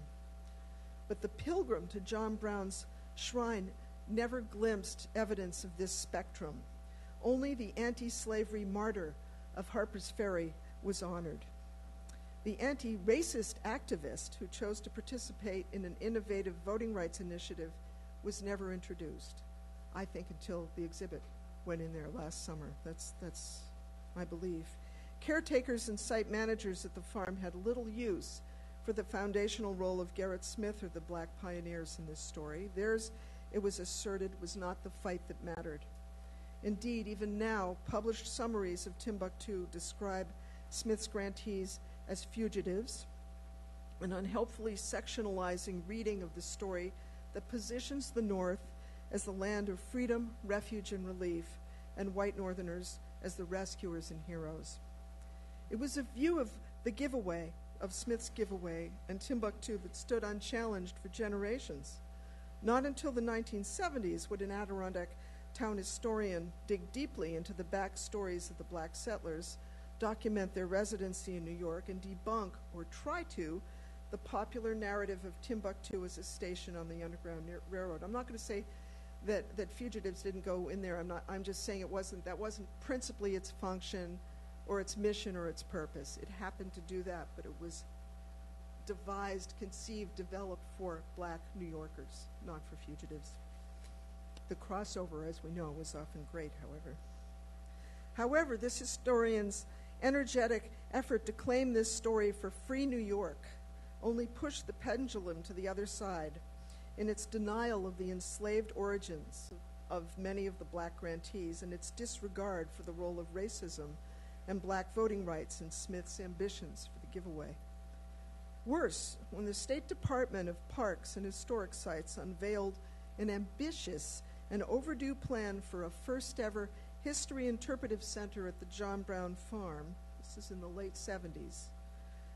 But the pilgrim to John Brown's shrine never glimpsed evidence of this spectrum. Only the anti-slavery martyr of Harper's Ferry was honored. The anti-racist activist who chose to participate in an innovative voting rights initiative was never introduced, I think, until the exhibit went in there last summer. That's my belief. Caretakers and site managers at the farm had little use for the foundational role of Garrett Smith or the black pioneers in this story. Theirs, it was asserted, was not the fight that mattered. Indeed, even now, published summaries of Timbuktu describe Smith's grantees as fugitives, an unhelpfully sectionalizing reading of the story that positions the North as the land of freedom, refuge, and relief, and white Northerners as the rescuers and heroes. It was a view of the giveaway, of Smith's giveaway, and Timbuktu that stood unchallenged for generations. Not until the 1970s would an Adirondack town historian dig deeply into the backstories of the black settlers, document their residency in New York, and debunk, or try to, the popular narrative of Timbuktu as a station on the Underground Railroad. I'm not going to say that fugitives didn't go in there. I'm just saying that wasn't principally its function or its mission or its purpose. It happened to do that, but it was devised, conceived, developed for black New Yorkers, not for fugitives. The crossover, as we know, was often great, however. However, this historian's energetic effort to claim this story for free New York only pushed the pendulum to the other side in its denial of the enslaved origins of many of the black grantees and its disregard for the role of racism and black voting rights in Smith's ambitions for the giveaway. Worse, when the State Department of Parks and Historic Sites unveiled an ambitious and overdue plan for a first-ever history interpretive center at the John Brown Farm, this is in the late 70s,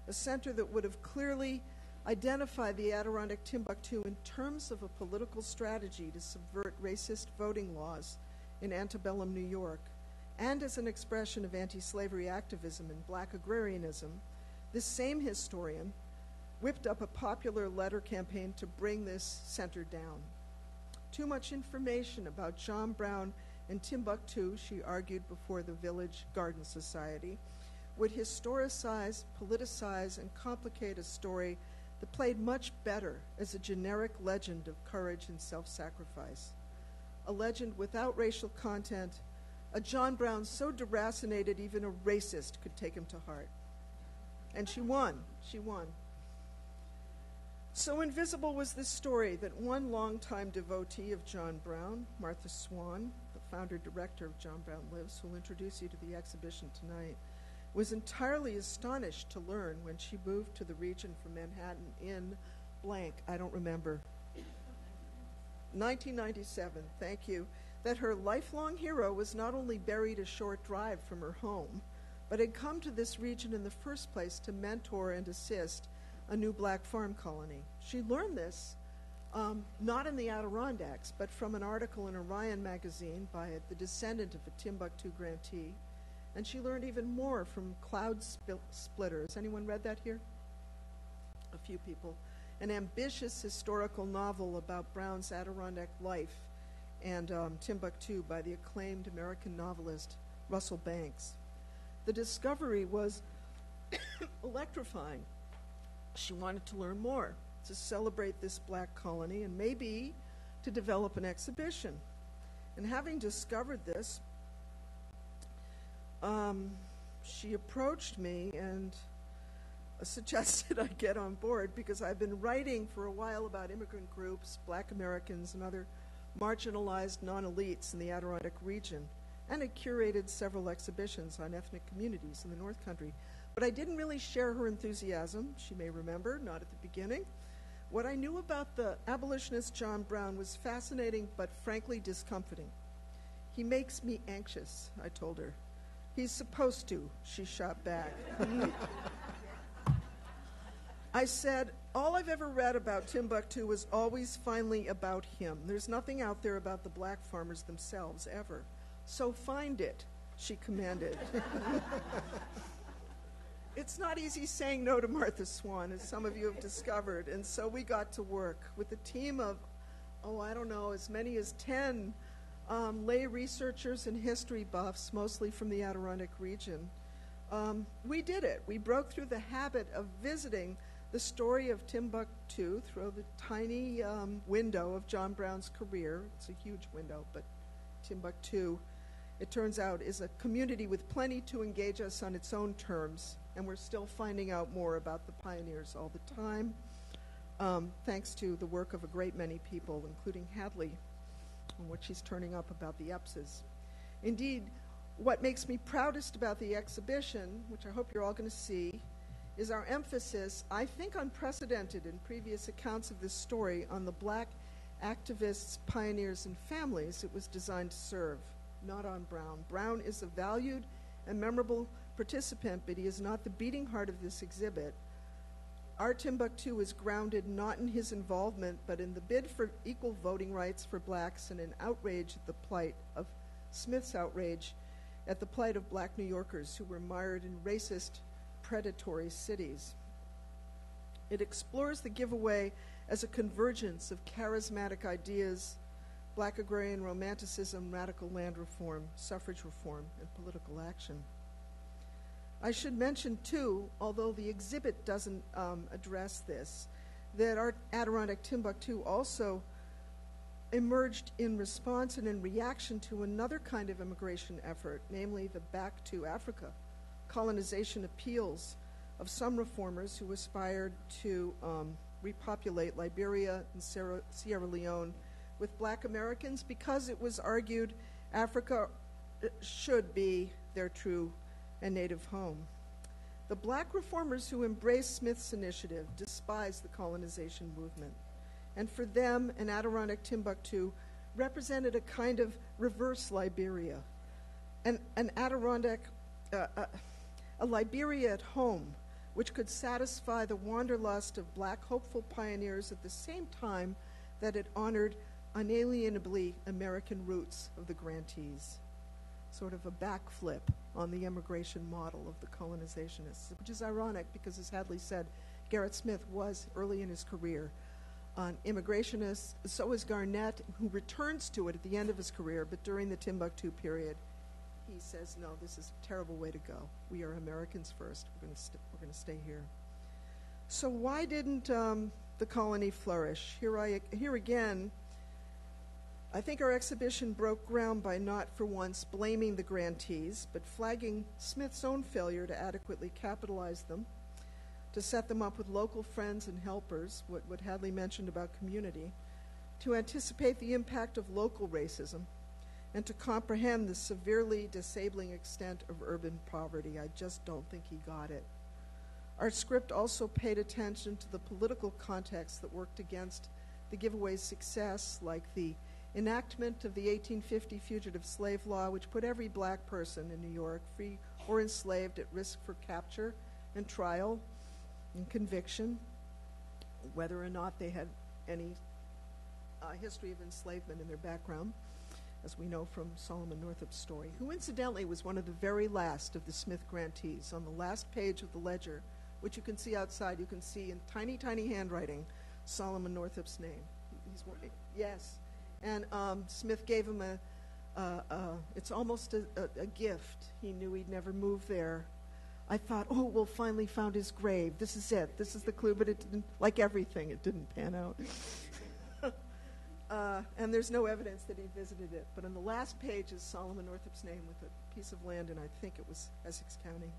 a center that would have clearly identified the Adirondack Timbuktu in terms of a political strategy to subvert racist voting laws in antebellum New York, and as an expression of anti-slavery activism and black agrarianism, this same historian whipped up a popular letter campaign to bring this center down. Too much information about John Brown and Timbuktu, she argued before the Village Garden Society, would historicize, politicize, and complicate a story that played much better as a generic legend of courage and self-sacrifice. A legend without racial content, a John Brown so deracinated even a racist could take him to heart. And she won. She won. So invisible was this story that one longtime devotee of John Brown, Martha Swan, the founder-director of John Brown Lives, who will introduce you to the exhibition tonight, was entirely astonished to learn when she moved to the region from Manhattan in blank, I don't remember, 1997, thank you, that her lifelong hero was not only buried a short drive from her home, but had come to this region in the first place to mentor and assist a new black farm colony. She learned this not in the Adirondacks, but from an article in Orion magazine by the descendant of a Timbuktu grantee. And she learned even more from Cloud Splitters. Anyone read that here? A few people. An ambitious historical novel about Brown's Adirondack life and Timbuktu by the acclaimed American novelist Russell Banks. The discovery was electrifying. She wanted to learn more, to celebrate this black colony, and maybe to develop an exhibition. And having discovered this, she approached me and suggested I get on board because I've been writing for a while about immigrant groups, black Americans, and other marginalized non-elites in the Adirondack region, and had curated several exhibitions on ethnic communities in the North Country. But I didn't really share her enthusiasm, she may remember, not at the beginning. What I knew about the abolitionist John Brown was fascinating but frankly discomforting. He makes me anxious, I told her. He's supposed to, she shot back. I said, all I've ever read about Timbuktu was always finally about him. There's nothing out there about the black farmers themselves, ever. So find it, she commanded. It's not easy saying no to Martha Swan, as some of you have discovered, and so we got to work with a team of, as many as 10 lay researchers and history buffs, mostly from the Adirondack region. We did it. We broke through the habit of visiting the story of Timbuktu through the tiny window of John Brown's career. It's a huge window, but Timbuktu, it turns out, is a community with plenty to engage us on its own terms, and we're still finding out more about the pioneers all the time, thanks to the work of a great many people, including Hadley, and what she's turning up about the EPSs. Indeed, what makes me proudest about the exhibition, which I hope you're all going to see, is our emphasis, I think unprecedented in previous accounts of this story, on the black activists, pioneers, and families it was designed to serve, not on Brown. Brown is a valued and memorable participant, but he is not the beating heart of this exhibit. Our Timbuktu is grounded not in his involvement, but in the bid for equal voting rights for blacks and an outrage at the plight of Smith's outrage at the plight of black New Yorkers who were mired in racist, predatory cities. It explores the giveaway as a convergence of charismatic ideas, black agrarian romanticism, radical land reform, suffrage reform, and political action. I should mention, too, although the exhibit doesn't address this, that our Adirondack Timbuktu also emerged in response and in reaction to another kind of immigration effort, namely the Back to Africa colonization appeals of some reformers who aspired to repopulate Liberia and Sierra Leone with black Americans because it was argued Africa should be their true and native home. The black reformers who embraced Smith's initiative despised the colonization movement, and for them, an Adirondack Timbuktu represented a kind of reverse Liberia, an Adirondack, a Liberia at home, which could satisfy the wanderlust of black hopeful pioneers at the same time that it honored unalienably American roots of the grantees. Sort of a backflip on the immigration model of the colonizationists, which is ironic because, as Hadley said, Garrett Smith was, early in his career, an immigrationist. So is Garnett, who returns to it at the end of his career, but during the Timbuktu period, he says, no, this is a terrible way to go. We are Americans first. We're going to stay here. So why didn't the colony flourish? Here again, I think our exhibition broke ground by not for once blaming the grantees, but flagging Smith's own failure to adequately capitalize them, to set them up with local friends and helpers, what Hadley mentioned about community, to anticipate the impact of local racism, and to comprehend the severely disabling extent of urban poverty. I just don't think he got it. Our script also paid attention to the political context that worked against the giveaway's success, like the enactment of the 1850 Fugitive Slave Law, which put every black person in New York, free or enslaved, at risk for capture and trial and conviction, whether or not they had any history of enslavement in their background, as we know from Solomon Northup's story, who incidentally was one of the very last of the Smith grantees. On the last page of the ledger, which you can see outside, you can see in tiny, tiny handwriting Solomon Northup's name. Yes. And Smith gave him it's almost a gift. He knew he'd never move there. I thought, oh, we'll finally found his grave. This is it. This is the clue, but it didn't, like everything, it didn't pan out. And there's no evidence that he visited it. But on the last page is Solomon Northup's name with a piece of land, and I think it was Essex County.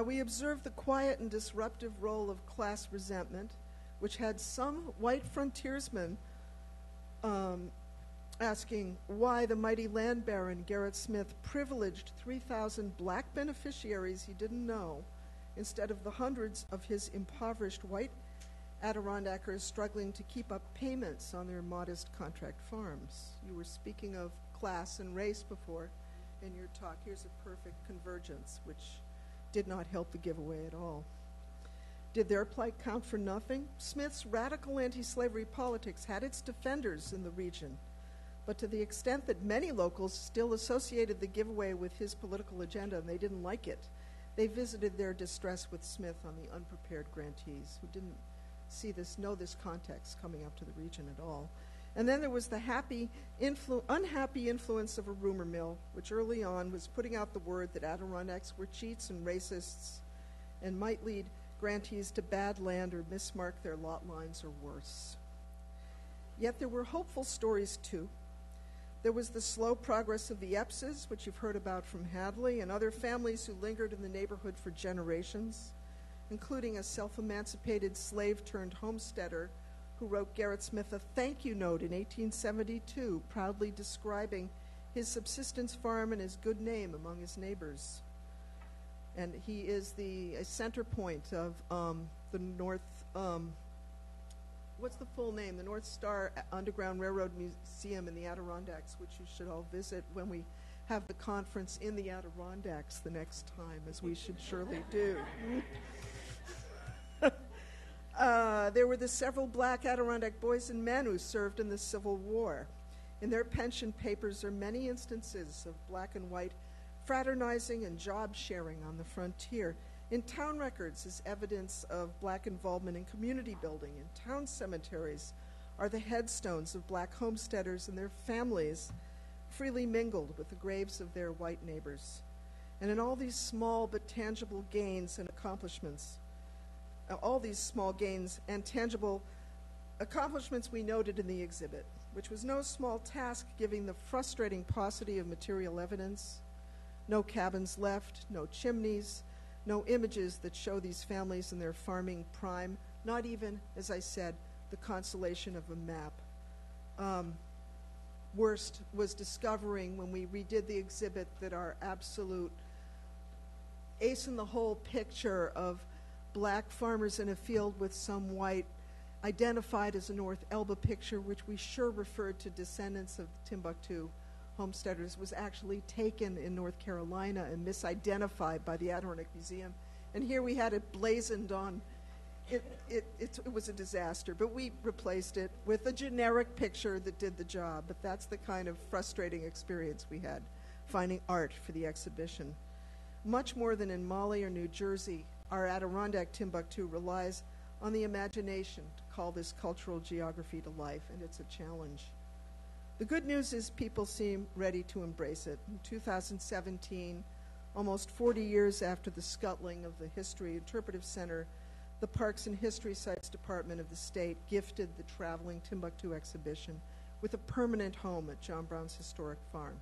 We observed the quiet and disruptive role of class resentment, which had some white frontiersmen asking why the mighty land baron Garrett Smith privileged 3,000 black beneficiaries he didn't know instead of the hundreds of his impoverished white Adirondackers struggling to keep up payments on their modest contract farms. You were speaking of class and race before in your talk. Here's a perfect convergence, which did not help the giveaway at all. Did their plight count for nothing? Smith's radical anti-slavery politics had its defenders in the region, but to the extent that many locals still associated the giveaway with his political agenda and they didn't like it, they visited their distress with Smith on the unprepared grantees who didn't know this context coming up to the region at all. And then there was the unhappy influence of a rumor mill, which early on was putting out the word that Adirondacks were cheats and racists and might lead grantees to bad land or mismark their lot lines or worse. Yet there were hopeful stories too. There was the slow progress of the Eppses, which you've heard about from Hadley, and other families who lingered in the neighborhood for generations, including a self-emancipated slave-turned-homesteader who wrote Garrett Smith a thank you note in 1872, proudly describing his subsistence farm and his good name among his neighbors. And he is a center point of the North what's the full name? The North Star Underground Railroad Museum in the Adirondacks, which you should all visit when we have the conference in the Adirondacks the next time, as we should surely do. There were the several black Adirondack boys and men who served in the Civil War. In their pension papers are many instances of black and white fraternizing and job sharing on the frontier. In town records is evidence of black involvement in community building. In town cemeteries are the headstones of black homesteaders and their families freely mingled with the graves of their white neighbors. And in all these small but tangible gains and accomplishments, all these small gains and tangible accomplishments we noted in the exhibit, which was no small task given the frustrating paucity of material evidence, no cabins left, no chimneys, no images that show these families in their farming prime, not even, as I said, the consolation of a map. Worst was discovering when we redid the exhibit that our absolute ace-in-the-hole picture of black farmers in a field with some white, identified as a North Elba picture, which we sure referred to descendants of Timbuktu homesteaders, was actually taken in North Carolina and misidentified by the Adirondack Museum. And here we had it blazoned on. It was a disaster, but we replaced it with a generic picture that did the job. But that's the kind of frustrating experience we had finding art for the exhibition. Much more than in Mali or New Jersey, our Adirondack Timbuktu relies on the imagination to call this cultural geography to life, and it's a challenge. The good news is people seem ready to embrace it. In 2017, almost 40 years after the scuttling of the History Interpretive Center, the Parks and History Sites Department of the state gifted the traveling Timbuktu exhibition with a permanent home at John Brown's historic farm.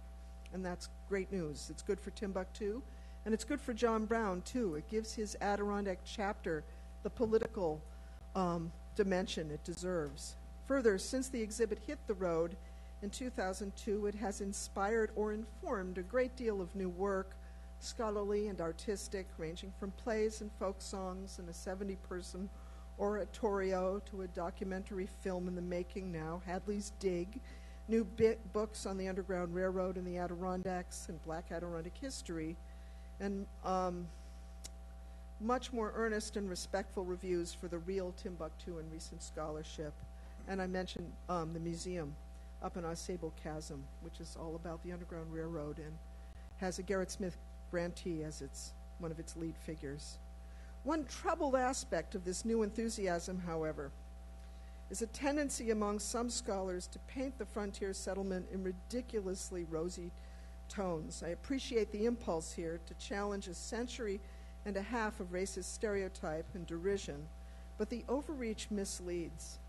And that's great news. It's good for Timbuktu, and it's good for John Brown, too. It gives his Adirondack chapter the political dimension it deserves. Further, since the exhibit hit the road in 2002, it has inspired or informed a great deal of new work, scholarly and artistic, ranging from plays and folk songs and a 70-person oratorio to a documentary film in the making now, Hadley's Dig, new books on the Underground Railroad and the Adirondacks and Black Adirondack history, and much more earnest and respectful reviews for the real Timbuktu and recent scholarship. And I mentioned the museum up in Ausable Chasm, which is all about the Underground Railroad and has a Garrett Smith grantee as one of its lead figures. One troubled aspect of this new enthusiasm, however, is a tendency among some scholars to paint the frontier settlement in ridiculously rosy tones. I appreciate the impulse here to challenge a century and a half of racist stereotype and derision, but the overreach misleads.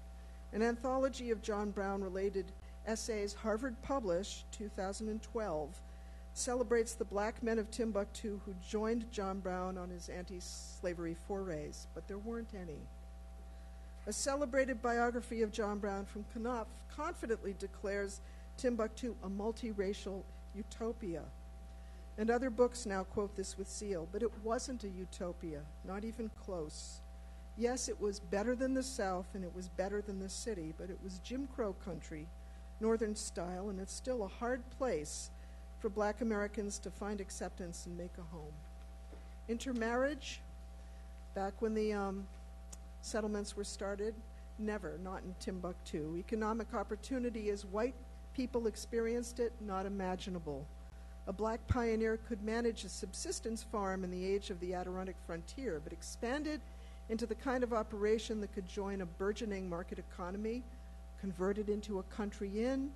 An anthology of John Brown-related essays Harvard published, 2012, celebrates the black men of Timbuktu who joined John Brown on his anti-slavery forays, but there weren't any. A celebrated biography of John Brown from Knopf confidently declares Timbuktu a multiracial utopia. And other books now quote this with zeal, but it wasn't a utopia, not even close. Yes, it was better than the South and it was better than the city, but it was Jim Crow country, Northern style, and it's still a hard place for black Americans to find acceptance and make a home. Intermarriage, back when the settlements were started, never, not in Timbuktu. Economic opportunity as white people experienced it, not imaginable. A black pioneer could manage a subsistence farm in the age of the Adirondack frontier, but expand it into the kind of operation that could join a burgeoning market economy, convert it into a country inn.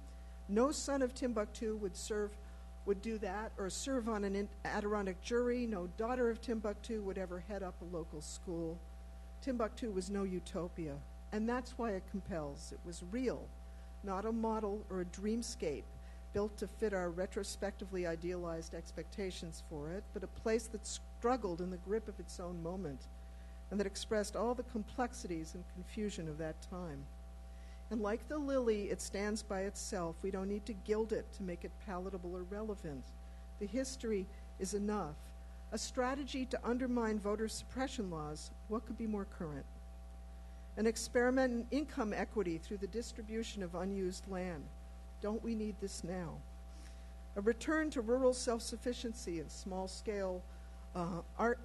No son of Timbuktu would do that or serve on an Adirondack jury. No daughter of Timbuktu would ever head up a local school. Timbuktu was no utopia, and that's why it compels. It was real, not a model or a dreamscape built to fit our retrospectively idealized expectations for it, but a place that struggled in the grip of its own moment and that expressed all the complexities and confusion of that time. And like the lily, it stands by itself. We don't need to gild it to make it palatable or relevant. The history is enough. A strategy to undermine voter suppression laws, what could be more current? an experiment in income equity through the distribution of unused land. Don't we need this now? A return to rural self-sufficiency and small-scale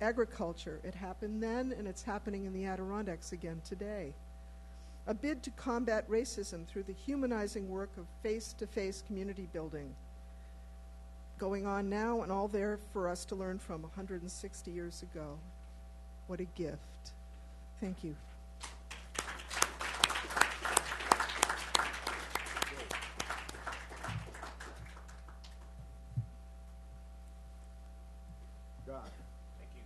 agriculture. It happened then, and it's happening in the Adirondacks again today. A bid to combat racism through the humanizing work of face-to-face community building, going on now and all there for us to learn from 160 years ago. What a gift. Thank you. Thank you.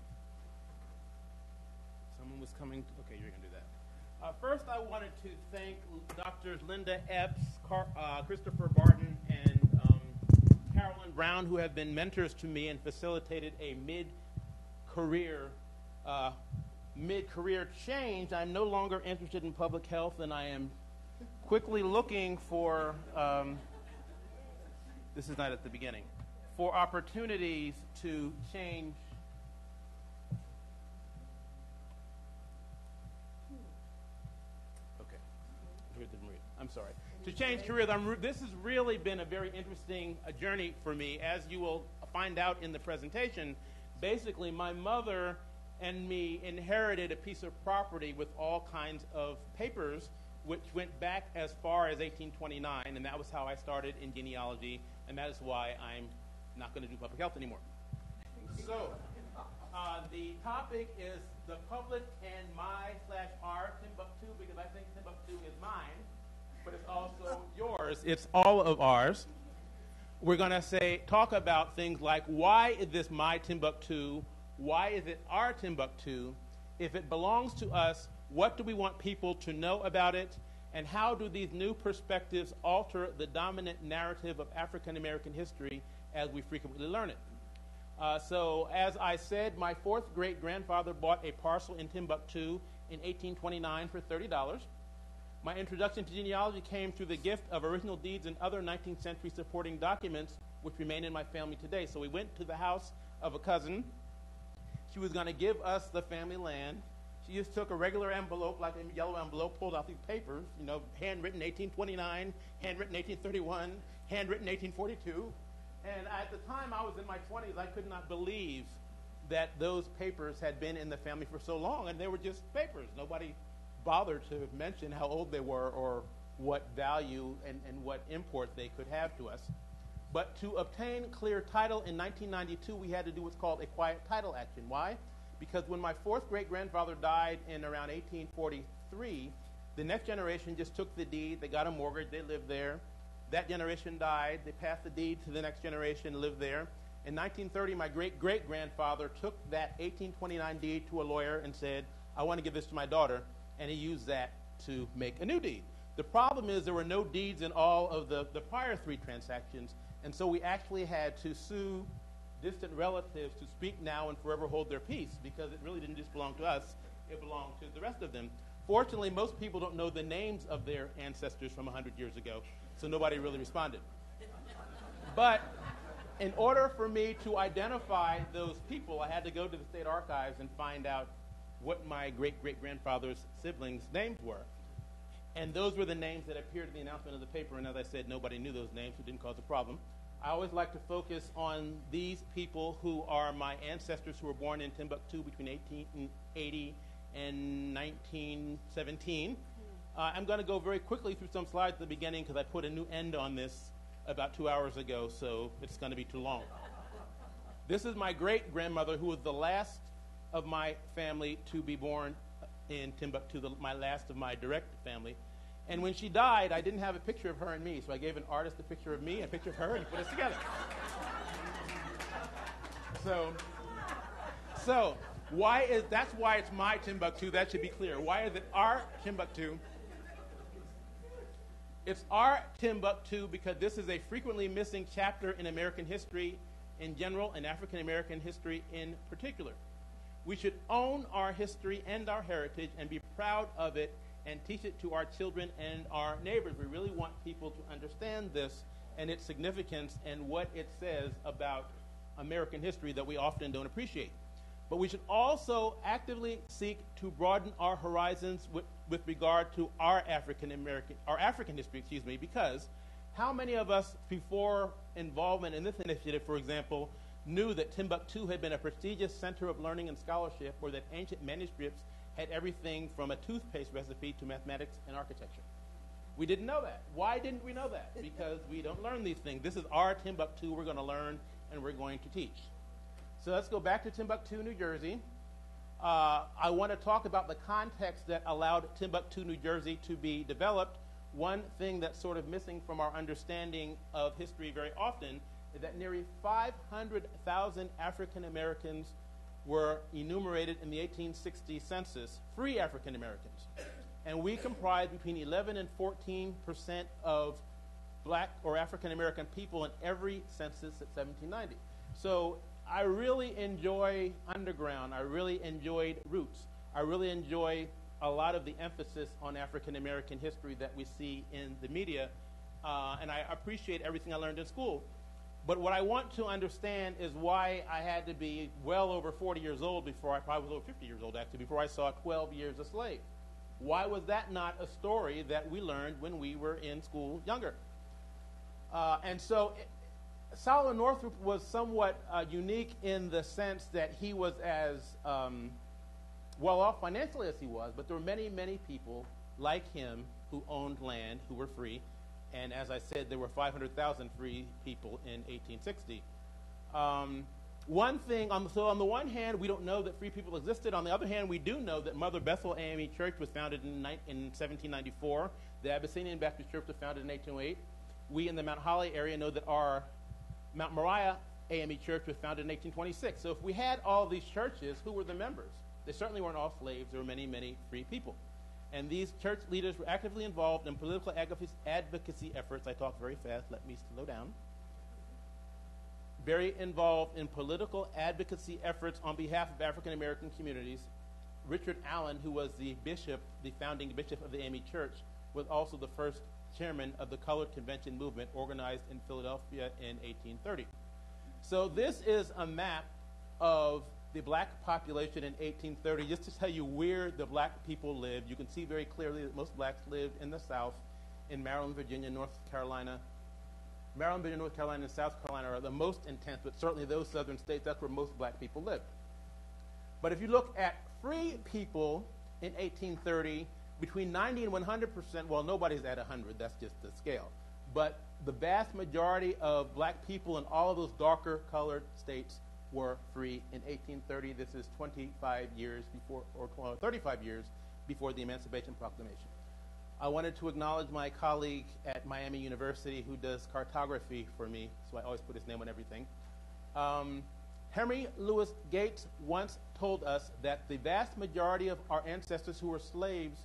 Someone was coming. Okay, you're going to do that. First, I wanted to thank Drs. Linda Epps, Christopher Barton, and Carolyn Brown, who have been mentors to me and facilitated a mid-career change. I'm no longer interested in public health, and I am quickly looking for, this is not at the beginning, for opportunities to change. Okay, I'm sorry. To change careers. This has really been a very interesting journey for me. As you will find out in the presentation, basically my mother and me inherited a piece of property with all kinds of papers, which went back as far as 1829, and that was how I started in genealogy, and that is why I'm not going to do public health anymore. So, the topic is the public and my/our Timbuktu, because I think Timbuktu is mine, but it's also yours. It's all of ours. We're going to talk about things like, why is this my Timbuktu? Why is it our Timbuktu? If it belongs to us, what do we want people to know about it? And how do these new perspectives alter the dominant narrative of African American history as we frequently learn it? So, as I said, my fourth great-grandfather bought a parcel in Timbuktu in 1829 for $30. My introduction to genealogy came through the gift of original deeds and other 19th century supporting documents which remain in my family today. So we went to the house of a cousin. She was going to give us the family land. She just took a regular envelope, like a yellow envelope, pulled out these papers, handwritten 1829, handwritten 1831, handwritten 1842. And at the time I was in my 20s, I could not believe that those papers had been in the family for so long, and they were just papers. Nobody bothered to mention how old they were or what value and what import they could have to us. But to obtain clear title in 1992, we had to do what's called a quiet title action. Why? Because when my fourth great-grandfather died in around 1843, the next generation just took the deed, they got a mortgage, they lived there. That generation died, they passed the deed to the next generation, lived there. In 1930, my great-great-grandfather took that 1829 deed to a lawyer and said, I want to give this to my daughter, and he used that to make a new deed. The problem is there were no deeds in all of the prior three transactions, and so we actually had to sue distant relatives to speak now and forever hold their peace, because it really didn't just belong to us, it belonged to the rest of them. Fortunately, most people don't know the names of their ancestors from 100 years ago, so nobody really responded. But in order for me to identify those people, I had to go to the state archives and find out what my great-great-grandfather's siblings' names were. And those were the names that appeared in the announcement of the paper, and as I said, nobody knew those names, so it didn't cause a problem. I always like to focus on these people who are my ancestors who were born in Timbuktu between 1880 and 1917. I'm going to go very quickly through some slides at the beginning because I put a new end on this about 2 hours ago, so it's going to be too long. This is my great-grandmother, who was the last of my family to be born in Timbuktu, my last of my direct family. And when she died, I didn't have a picture of her and me, so I gave an artist a picture of me and a picture of her and put us together. So that's why it's my Timbuktu. That should be clear. Why is it our Timbuktu? It's our Timbuktu because this is a frequently missing chapter in American history in general and African American history in particular. We should own our history and our heritage and be proud of it and teach it to our children and our neighbors. We really want people to understand this and its significance and what it says about American history that we often don't appreciate. But we should also actively seek to broaden our horizons with regard to our African history, because how many of us before involvement in this initiative, for example, knew that Timbuktu had been a prestigious center of learning and scholarship, or that ancient manuscripts had everything from a toothpaste recipe to mathematics and architecture? We didn't know that. Why didn't we know that? Because we don't learn these things. This is our Timbuktu we're going to learn and we're going to teach. So let's go back to Timbuktu, New Jersey. I want to talk about the context that allowed Timbuktu, New Jersey to be developed. One thing that's sort of missing from our understanding of history very often is that nearly 500,000 African Americans were enumerated in the 1860 census, free African Americans. And we comprise between 11 and 14% of black or African American people in every census at 1790. So I really enjoy underground. I really enjoyed roots. I really enjoy a lot of the emphasis on African American history that we see in the media, and I appreciate everything I learned in school. But what I want to understand is why I had to be well over 40 years old before I probably was over 50 years old, actually, before I saw 12 years a slave. Why was that not a story that we learned when we were in school younger? And so Solomon Northup was somewhat unique in the sense that he was as well off financially as he was, but there were many, many people like him who owned land, who were free. And as I said, there were 500,000 free people in 1860. One thing, so on the one hand, we don't know that free people existed. On the other hand, we do know that Mother Bethel AME Church was founded in 1794. The Abyssinian Baptist Church was founded in 1808. We in the Mount Holly area know that our Mount Moriah AME Church was founded in 1826. So if we had all these churches, who were the members? They certainly weren't all slaves. There were many, many free people. And these church leaders were actively involved in political advocacy efforts. I talk very fast. Let me slow down. Very involved in political advocacy efforts on behalf of African American communities. Richard Allen, who was the bishop, the founding bishop of the AME Church, was also the first chairman of the Colored Convention movement organized in Philadelphia in 1830. So this is a map of the black population in 1830, just to tell you where the black people lived. You can see very clearly that most blacks lived in the South, in Maryland, Virginia, North Carolina. Maryland, Virginia, North Carolina, and South Carolina are the most intense, but certainly those southern states, that's where most black people lived. But if you look at free people in 1830, between 90 and 100%, well, nobody's at 100, that's just the scale. But the vast majority of black people in all of those darker colored states were free in 1830. This is 25 years before, or 35 years before the Emancipation Proclamation. I wanted to acknowledge my colleague at Miami University who does cartography for me, so I always put his name on everything. Henry Louis Gates once told us that the vast majority of our ancestors who were slaves,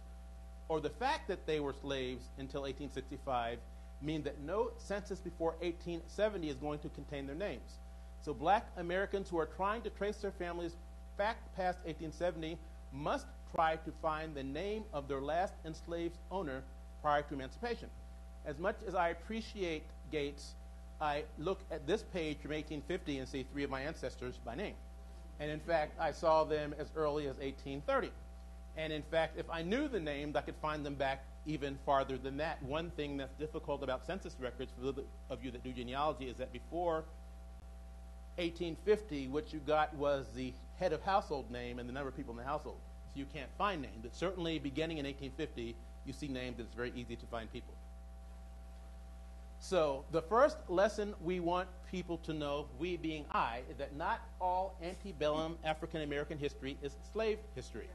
or the fact that they were slaves until 1865, mean that no census before 1870 is going to contain their names. So black Americans who are trying to trace their families back past 1870 must try to find the name of their last enslaved owner prior to emancipation. As much as I appreciate Gates, I look at this page from 1850 and see three of my ancestors by name. And in fact, I saw them as early as 1830. And in fact, if I knew the names, I could find them back even farther than that. One thing that's difficult about census records, for those of you that do genealogy, is that before 1850, what you got was the head of household name and the number of people in the household. So you can't find names. But certainly beginning in 1850, you see names that it's very easy to find people. So the first lesson we want people to know, we being I, is that not all antebellum African American history is slave history.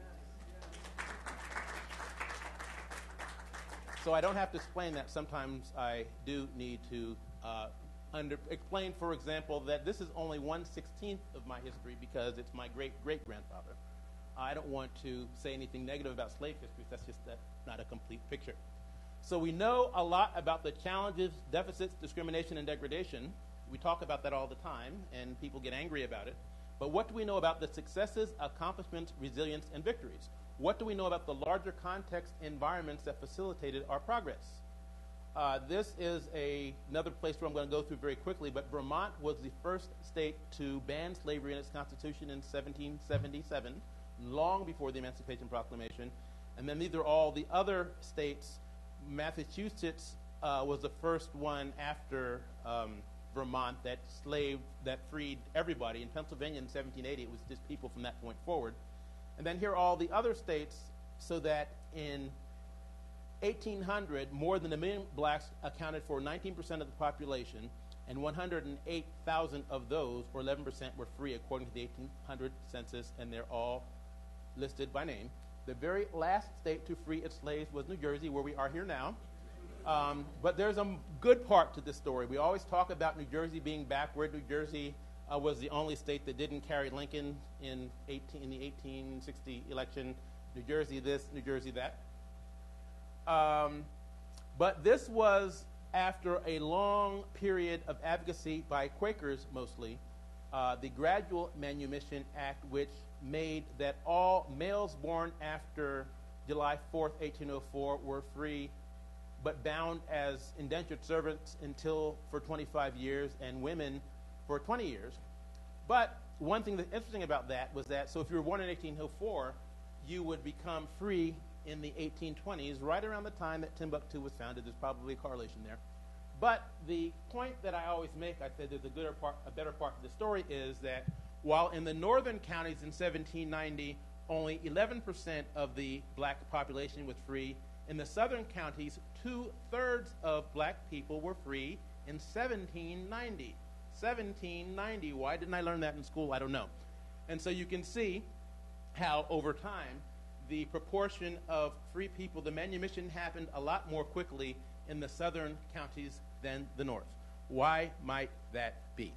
So I don't have to explain that. Sometimes I do need to explain, for example, that this is only 1/16 of my history because it's my great-great-grandfather. I don't want to say anything negative about slave history. That's just not a complete picture. So we know a lot about the challenges, deficits, discrimination, and degradation. We talk about that all the time, and people get angry about it. But what do we know about the successes, accomplishments, resilience, and victories? What do we know about the larger context environments that facilitated our progress? This is another place where I'm going to go through very quickly, but Vermont was the first state to ban slavery in its constitution in 1777, long before the Emancipation Proclamation. And then these are all the other states. Massachusetts was the first one after Vermont that freed everybody. In Pennsylvania in 1780, it was just people from that point forward. And then here are all the other states, so that in 1800, more than 1 million blacks accounted for 19% of the population, and 108,000 of those, or 11%, were free according to the 1800 census, and they're all listed by name. The very last state to free its slaves was New Jersey, where we are here now. But there's a good part to this story. We always talk about New Jersey being backward. New Jersey was the only state that didn't carry Lincoln in the 1860 election. New Jersey this, New Jersey that. But this was after a long period of advocacy by Quakers mostly, the Gradual Manumission Act, which made that all males born after July 4th, 1804 were free, but bound as indentured servants for 25 years, and women for 20 years. But one thing that's interesting about that was that, so if you were born in 1804, you would become free in the 1820s, right around the time that Timbuktu was founded. There's probably a correlation there. But the point that I always make, I said there's a better part of the story, is that while in the northern counties in 1790, only 11% of the black population was free, in the southern counties, 2/3 of black people were free in 1790. 1790. Why didn't I learn that in school? I don't know. And so you can see how over time the proportion of free people, the manumission happened a lot more quickly in the southern counties than the north. Why might that be?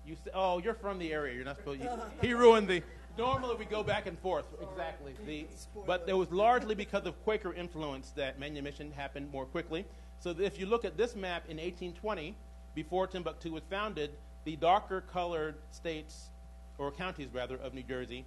You say, oh, you're from the area. You're not supposed to. He ruined the. Normally we go back and forth. Exactly. But it was largely because of Quaker influence that manumission happened more quickly. So if you look at this map in 1820, before Timbuktu was founded, the darker colored states, or counties rather, of New Jersey,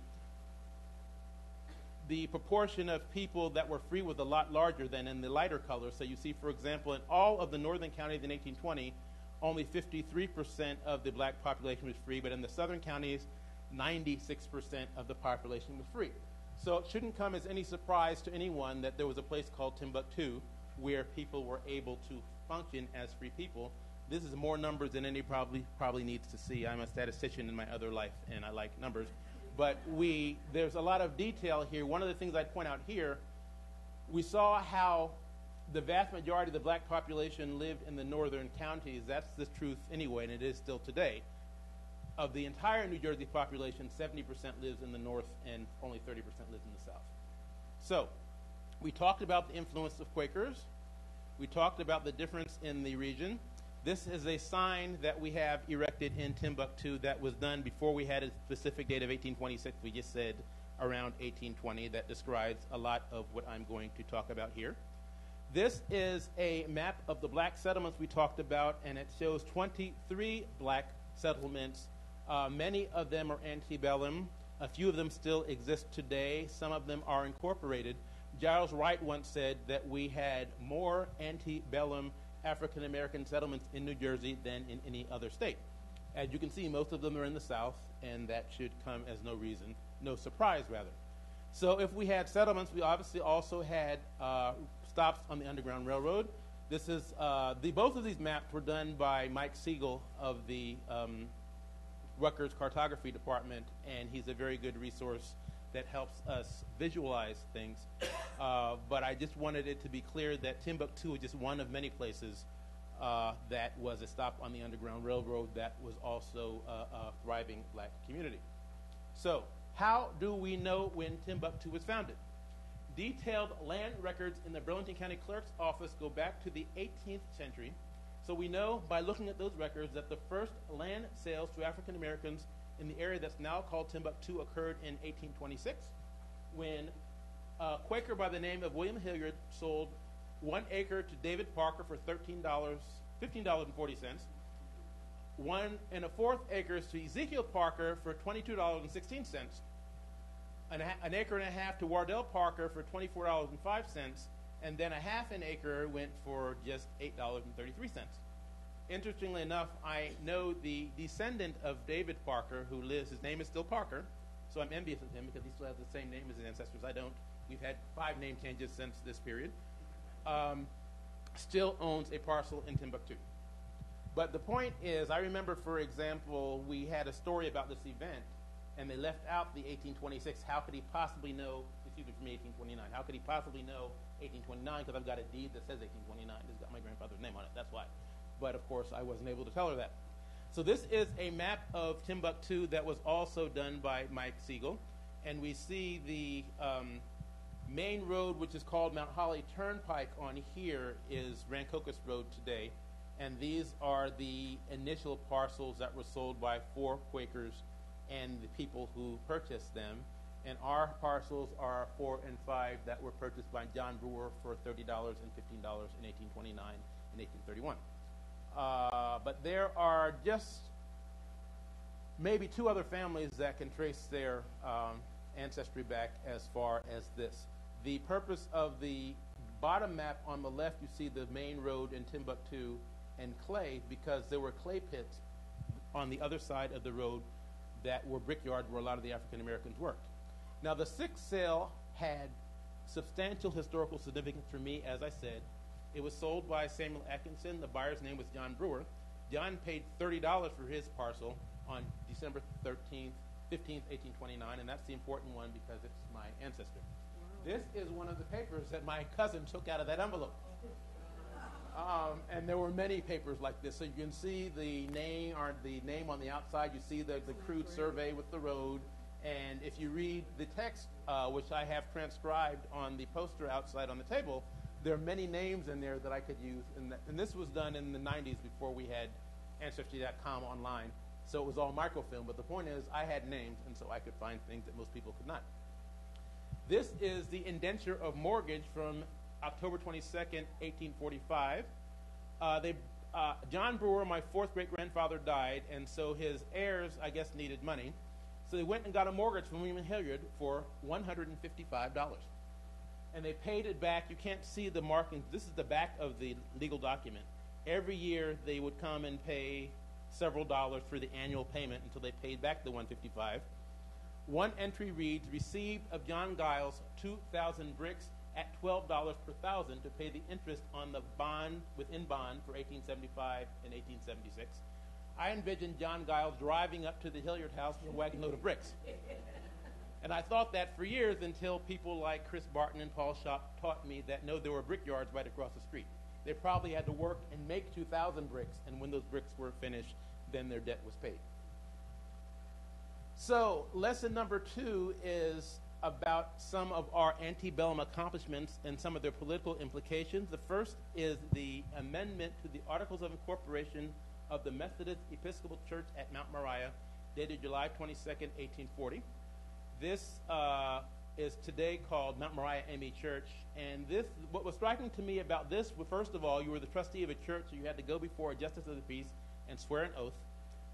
the proportion of people that were free was a lot larger than in the lighter colors. So you see, for example, in all of the northern counties in 1820, only 53% of the black population was free, but in the southern counties, 96% of the population was free. So it shouldn't come as any surprise to anyone that there was a place called Timbuktu where people were able to function as free people. This is more numbers than any probably needs to see. I'm a statistician in my other life, and I like numbers. But there's a lot of detail here. One of the things I'd point out here, we saw how the vast majority of the black population lived in the northern counties. That's the truth anyway, and it is still today. Of the entire New Jersey population, 70% lives in the north and only 30% lives in the south. So we talked about the influence of Quakers. We talked about the difference in the region. This is a sign that we have erected in Timbuktu that was done before we had a specific date of 1826. We just said around 1820. That describes a lot of what I'm going to talk about here. This is a map of the black settlements we talked about, and it shows 23 black settlements. Many of them are antebellum. A few of them still exist today. Some of them are incorporated. Giles Wright once said that we had more antebellum African-American settlements in New Jersey than in any other state. As you can see, most of them are in the South, and that should come as no surprise, rather. So if we had settlements, we obviously also had stops on the Underground Railroad. This is both of these maps were done by Mike Siegel of the Rutgers Cartography Department, and he's a very good resource that helps us visualize things. But I just wanted it to be clear that Timbuktu is just one of many places that was a stop on the Underground Railroad that was also a thriving black community. So how do we know when Timbuktu was founded? Detailed land records in the Burlington County Clerk's office go back to the 18th century. So we know by looking at those records that the first land sales to African Americans in the area that's now called Timbuktu occurred in 1826, when a Quaker by the name of William Hilliard sold 1 acre to David Parker for $15.40, 1 1/4 acres to Ezekiel Parker for $22.16, an acre and a half to Wardell Parker for $24.05, and then a half an acre went for just $8.33. Interestingly enough, I know the descendant of David Parker who lives, his name is still Parker, so I'm envious of him because he still has the same name as his ancestors. I don't. We've had 5 name changes since this period. Still owns a parcel in Timbuktu. But the point is, I remember, for example, we had a story about this event, and they left out the 1826. How could he possibly know, excuse me, from 1829, how could he possibly know 1829? Because I've got a deed that says 1829. It's got my grandfather's name on it, that's why. But, of course, I wasn't able to tell her that. So this is a map of Timbuktu that was also done by Mike Siegel. And we see the main road, which is called Mount Holly Turnpike on here, is Rancocas Road today. And these are the initial parcels that were sold by 4 Quakers and the people who purchased them. And our parcels are 4 and 5 that were purchased by John Brewer for $30 and $15 in 1829 and 1831. But there are just maybe 2 other families that can trace their ancestry back as far as this. The purpose of the bottom map on the left, you see the main road in Timbuktu and clay, because there were clay pits on the other side of the road that were brickyards where a lot of the African Americans worked. Now, the 6th sale had substantial historical significance for me, as I said. It was sold by Samuel Atkinson. The buyer's name was John Brewer. John paid $30 for his parcel on December 15th, 1829, and that's the important one because it's my ancestor. Wow. This is one of the papers that my cousin took out of that envelope. And there were many papers like this. So you can see the name on the outside. You see the crude survey with the road. And if you read the text, which I have transcribed on the poster outside on the table, there are many names in there that I could use. And this was done in the 90s before we had Ancestry.com online. So it was all microfilm. But the point is, I had names, and so I could find things that most people could not. This is the indenture of mortgage from October 22nd, 1845. John Brewer, my 4th great-grandfather, died, and so his heirs, I guess, needed money. So they went and got a mortgage from William Hilliard for $155. And they paid it back. You can't see the markings. This is the back of the legal document. Every year they would come and pay several dollars for the annual payment until they paid back the $155. One entry reads, received of John Giles 2,000 bricks at $12 per thousand to pay the interest on the bond within bond for 1875 and 1876. I envisioned John Giles driving up to the Hilliard house with a wagon load of bricks. And I thought that for years until people like Chris Barton and Paul Shop taught me that no, there were brickyards right across the street. They probably had to work and make 2,000 bricks, and when those bricks were finished, then their debt was paid. So lesson number 2 is about some of our antebellum accomplishments and some of their political implications. The first is the amendment to the Articles of Incorporation of the Methodist Episcopal Church at Mount Moriah, dated July 22nd, 1840. This is today called Mount Moriah AME Church. And this, what was striking to me about this, well, first of all, you were the trustee of a church, so you had to go before a justice of the peace and swear an oath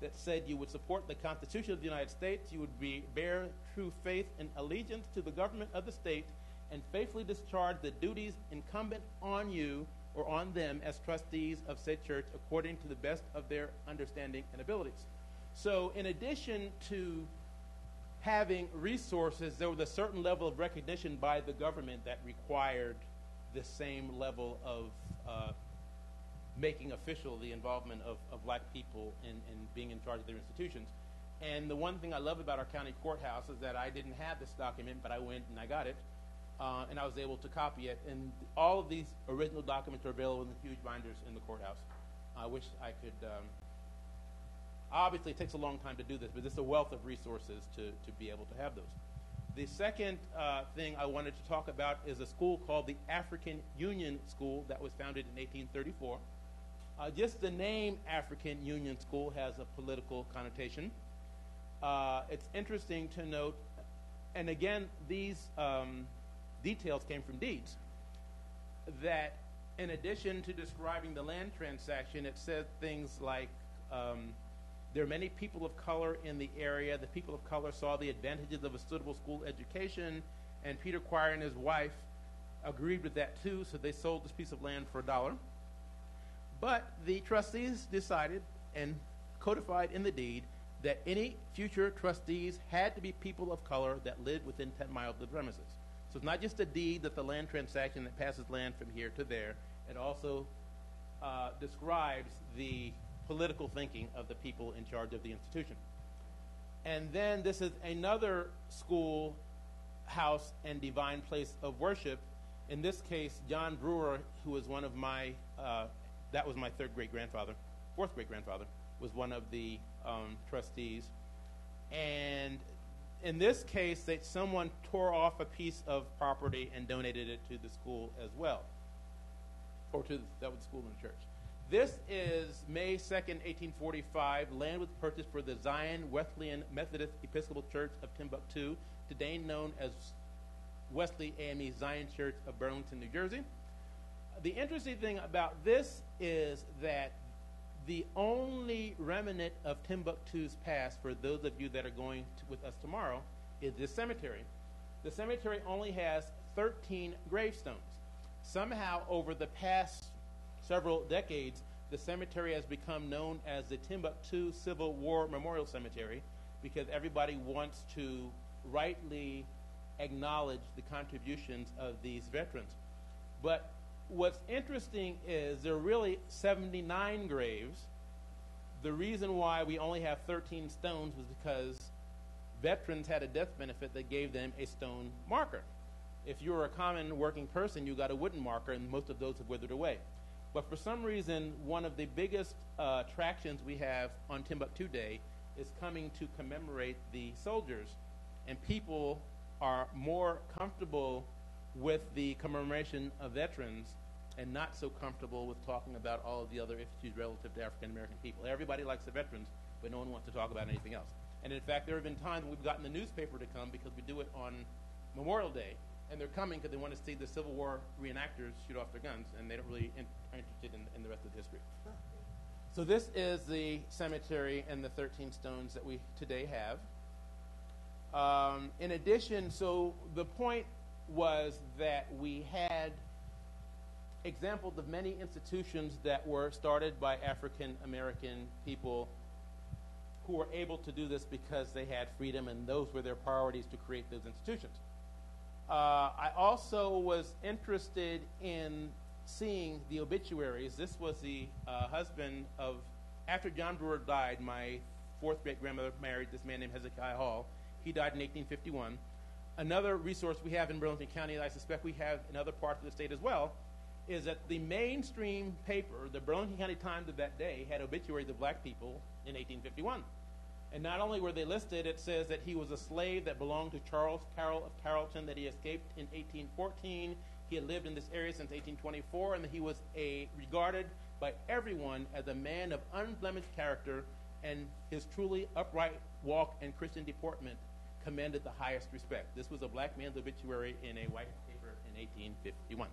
that said you would support the Constitution of the United States, you would bear true faith and allegiance to the government of the state, and faithfully discharge the duties incumbent on you or on them as trustees of said church according to the best of their understanding and abilities. So in addition to having resources, there was a certain level of recognition by the government that required the same level of making official the involvement of black people in being in charge of their institutions. And the one thing I love about our county courthouse is that I didn't have this document, but I went and I got it, and I was able to copy it. And all of these original documents are available in the huge binders in the courthouse. I wish I could... obviously, it takes a long time to do this, but it's a wealth of resources to be able to have those. The second thing I wanted to talk about is a school called the African Union School that was founded in 1834. Just the name African Union School has a political connotation. It's interesting to note, and again, these details came from deeds, that in addition to describing the land transaction, it said things like, there are many people of color in the area. The people of color saw the advantages of a suitable school education, and Peter Quire and his wife agreed with that too, so they sold this piece of land for $1. But the trustees decided and codified in the deed that any future trustees had to be people of color that lived within 10 miles of the premises. So it's not just a deed that the land transaction that passes land from here to there. It also describes the political thinking of the people in charge of the institution. And then this is another school, house, and divine place of worship. In this case, John Brewer, who was one of my, that was my fourth great grandfather, was one of the trustees. And in this case, someone tore off a piece of property and donated it to the school as well, or that was the school and the church. This is May 2nd, 1845. Land was purchased for the Zion Wesleyan Methodist Episcopal Church of Timbuktu, today known as Wesley AME Zion Church of Burlington, New Jersey. The interesting thing about this is that the only remnant of Timbuktu's past, for those of you that are going with us tomorrow, is this cemetery. The cemetery only has 13 gravestones. Somehow, over the past several decades, the cemetery has become known as the Timbuktu Civil War Memorial Cemetery because everybody wants to rightly acknowledge the contributions of these veterans. But what's interesting is there are really 79 graves. The reason why we only have 13 stones was because veterans had a death benefit that gave them a stone marker. If you were a common working person, you got a wooden marker, and most of those have withered away. But for some reason, one of the biggest attractions we have on Timbuktu Day is coming to commemorate the soldiers. And people are more comfortable with the commemoration of veterans and not so comfortable with talking about all of the other issues relative to African American people. Everybody likes the veterans, but no one wants to talk about anything else. And in fact, there have been times when we've gotten the newspaper to come because we do it on Memorial Day, and they're coming because they want to see the Civil War reenactors shoot off their guns, and they don't really are interested in the rest of the history. So this is the cemetery and the 13 stones that we today have. In addition, so the point was that we had examples of many institutions that were started by African American people who were able to do this because they had freedom, and those were their priorities to create those institutions. I also was interested in seeing the obituaries. This was the husband of, after John Brewer died, my fourth great-grandmother married this man named Hezekiah Hall. He died in 1851. Another resource we have in Burlington County, and I suspect we have in other parts of the state as well, is that the mainstream paper, the Burlington County Times of that day, had obituaries of black people in 1851. And not only were they listed, it says that he was a slave that belonged to Charles Carroll of Carrollton, that he escaped in 1814. He had lived in this area since 1824, and that he was regarded by everyone as a man of unblemished character, and his truly upright walk and Christian deportment commanded the highest respect. This was a black man's obituary in a white paper in 1851.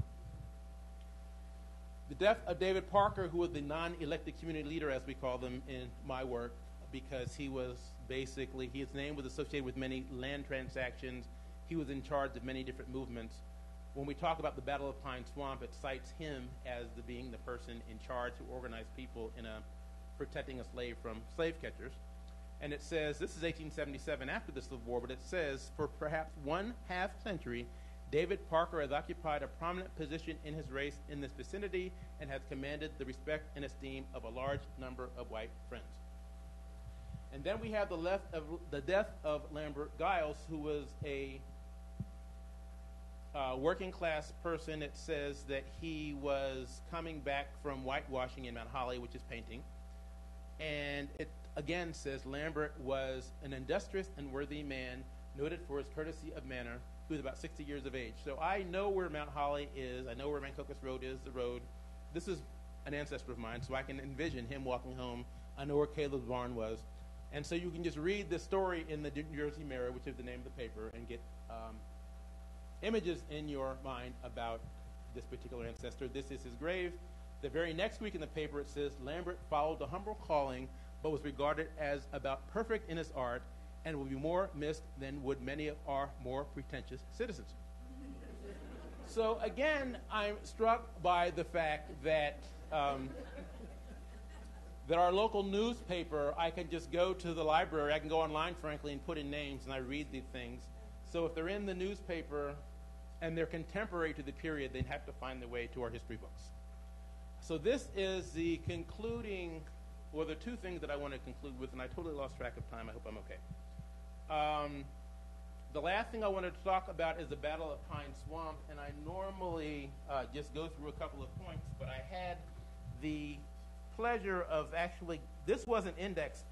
The death of David Parker, who was the non-elected community leader, as we call them in my work, because he was basically, his name was associated with many land transactions. He was in charge of many different movements. When we talk about the Battle of Pine Swamp, it cites him as being the person in charge who organized people in protecting a slave from slave catchers. And it says, this is 1877 after the Civil War, but it says, for perhaps 1/2 century, David Parker has occupied a prominent position in his race in this vicinity and has commanded the respect and esteem of a large number of white friends. And then we have the death of Lambert Giles, who was a working class person. It says that he was coming back from whitewashing in Mount Holly, which is painting. And it again says Lambert was an industrious and worthy man, noted for his courtesy of manner. He was about 60 years of age. So I know where Mount Holly is. I know where Mancocas Road is, the road. This is an ancestor of mine, so I can envision him walking home. I know where Caleb's barn was. And so you can just read the story in the New Jersey Mirror, which is the name of the paper, and get images in your mind about this particular ancestor. This is his grave. The very next week in the paper, it says, Lambert followed a humble calling, but was regarded as about perfect in his art, and will be more missed than would many of our more pretentious citizens. So again, I'm struck by the fact that that our local newspaper, I can just go to the library, I can go online, frankly, and put in names, and I read these things. So if they're in the newspaper and they're contemporary to the period, they'd have to find their way to our history books. So this is the concluding, or the two things that I want to conclude with, and I totally lost track of time. I hope I'm okay. The last thing I wanted to talk about is the Battle of Pine Swamp, and I normally just go through a couple of points, but I had the pleasure of actually, this wasn't indexed,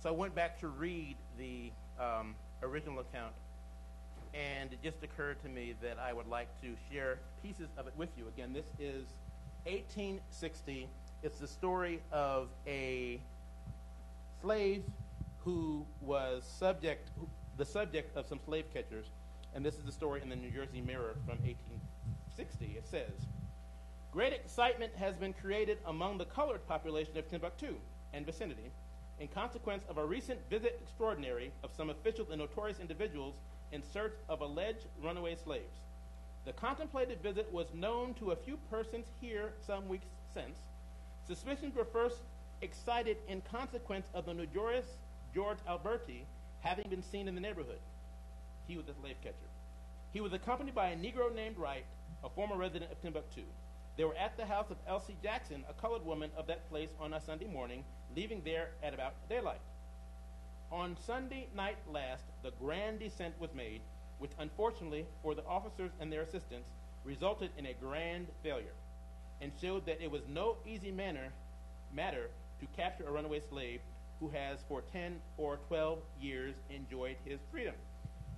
so I went back to read the original account, and it just occurred to me that I would like to share pieces of it with you. Again, this is 1860. It's the story of a slave who was the subject of some slave catchers, and this is the story in the New Jersey Mirror from 1860. It says, "Great excitement has been created among the colored population of Timbuktu and vicinity in consequence of a recent visit extraordinary of some officials and notorious individuals in search of alleged runaway slaves. The contemplated visit was known to a few persons here some weeks since. Suspicions were first excited in consequence of the notorious George Alberti having been seen in the neighborhood. He was a slave catcher. He was accompanied by a Negro named Wright, a former resident of Timbuktu. They were at the house of Elsie Jackson, a colored woman of that place, on a Sunday morning, leaving there at about daylight. On Sunday night last, the grand descent was made, which unfortunately for the officers and their assistants resulted in a grand failure, and showed that it was no easy matter to capture a runaway slave who has for 10 or 12 years enjoyed his freedom."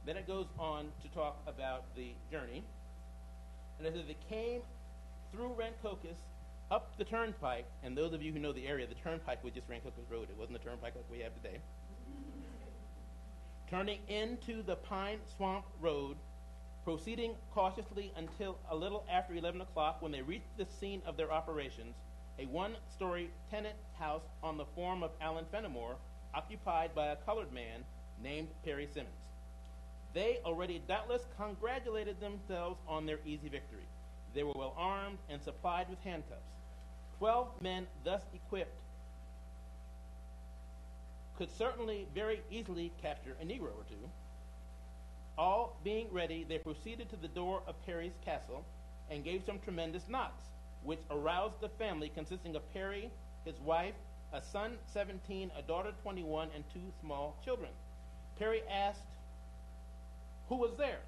Then it goes on to talk about the journey, and as they came through Rancocas, up the turnpike, and those of you who know the area, the turnpike was just Rancocas Road. It wasn't a turnpike like we have today. Turning into the Pine Swamp Road, proceeding cautiously until a little after 11 o'clock when they reached the scene of their operations, a one-story tenant house on the farm of Allen Fenimore, occupied by a colored man named Perry Simmons. They already doubtless congratulated themselves on their easy victory. They were well armed and supplied with handcuffs. 12 men thus equipped could certainly very easily capture a Negro or two. All being ready, they proceeded to the door of Perry's castle and gave some tremendous knocks, which aroused the family consisting of Perry, his wife, a son 17, a daughter 21, and 2 small children. Perry asked who was there,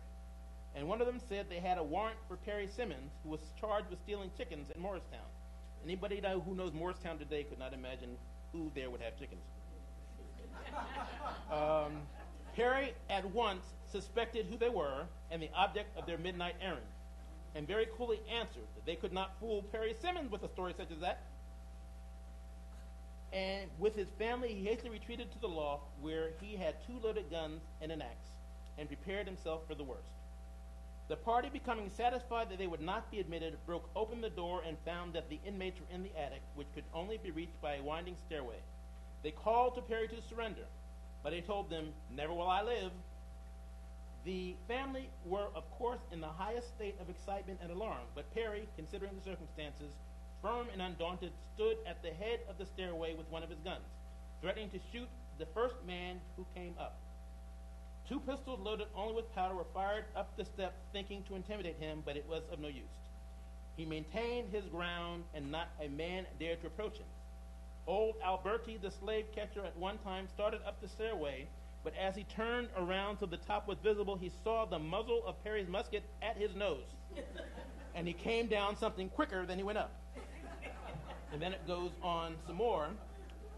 and one of them said they had a warrant for Perry Simmons, who was charged with stealing chickens in Morristown. Anybody who knows Morristown today could not imagine who there would have chickens. Perry at once suspected who they were and the object of their midnight errand, and very coolly answered that they could not fool Perry Simmons with a story such as that. And with his family, he hastily retreated to the loft where he had 2 loaded guns and an axe, and prepared himself for the worst. The party, becoming satisfied that they would not be admitted, broke open the door and found that the inmates were in the attic, which could only be reached by a winding stairway. They called to Perry to surrender, but he told them, "Never will I live." The family were, of course, in the highest state of excitement and alarm, but Perry, considering the circumstances, firm and undaunted, stood at the head of the stairway with one of his guns, threatening to shoot the first man who came up. 2 pistols loaded only with powder were fired up the steps, thinking to intimidate him, but it was of no use. He maintained his ground, and not a man dared to approach him. Old Alberti, the slave catcher, at one time started up the stairway, but as he turned around till the top was visible, he saw the muzzle of Perry's musket at his nose, and he came down something quicker than he went up. And then it goes on some more.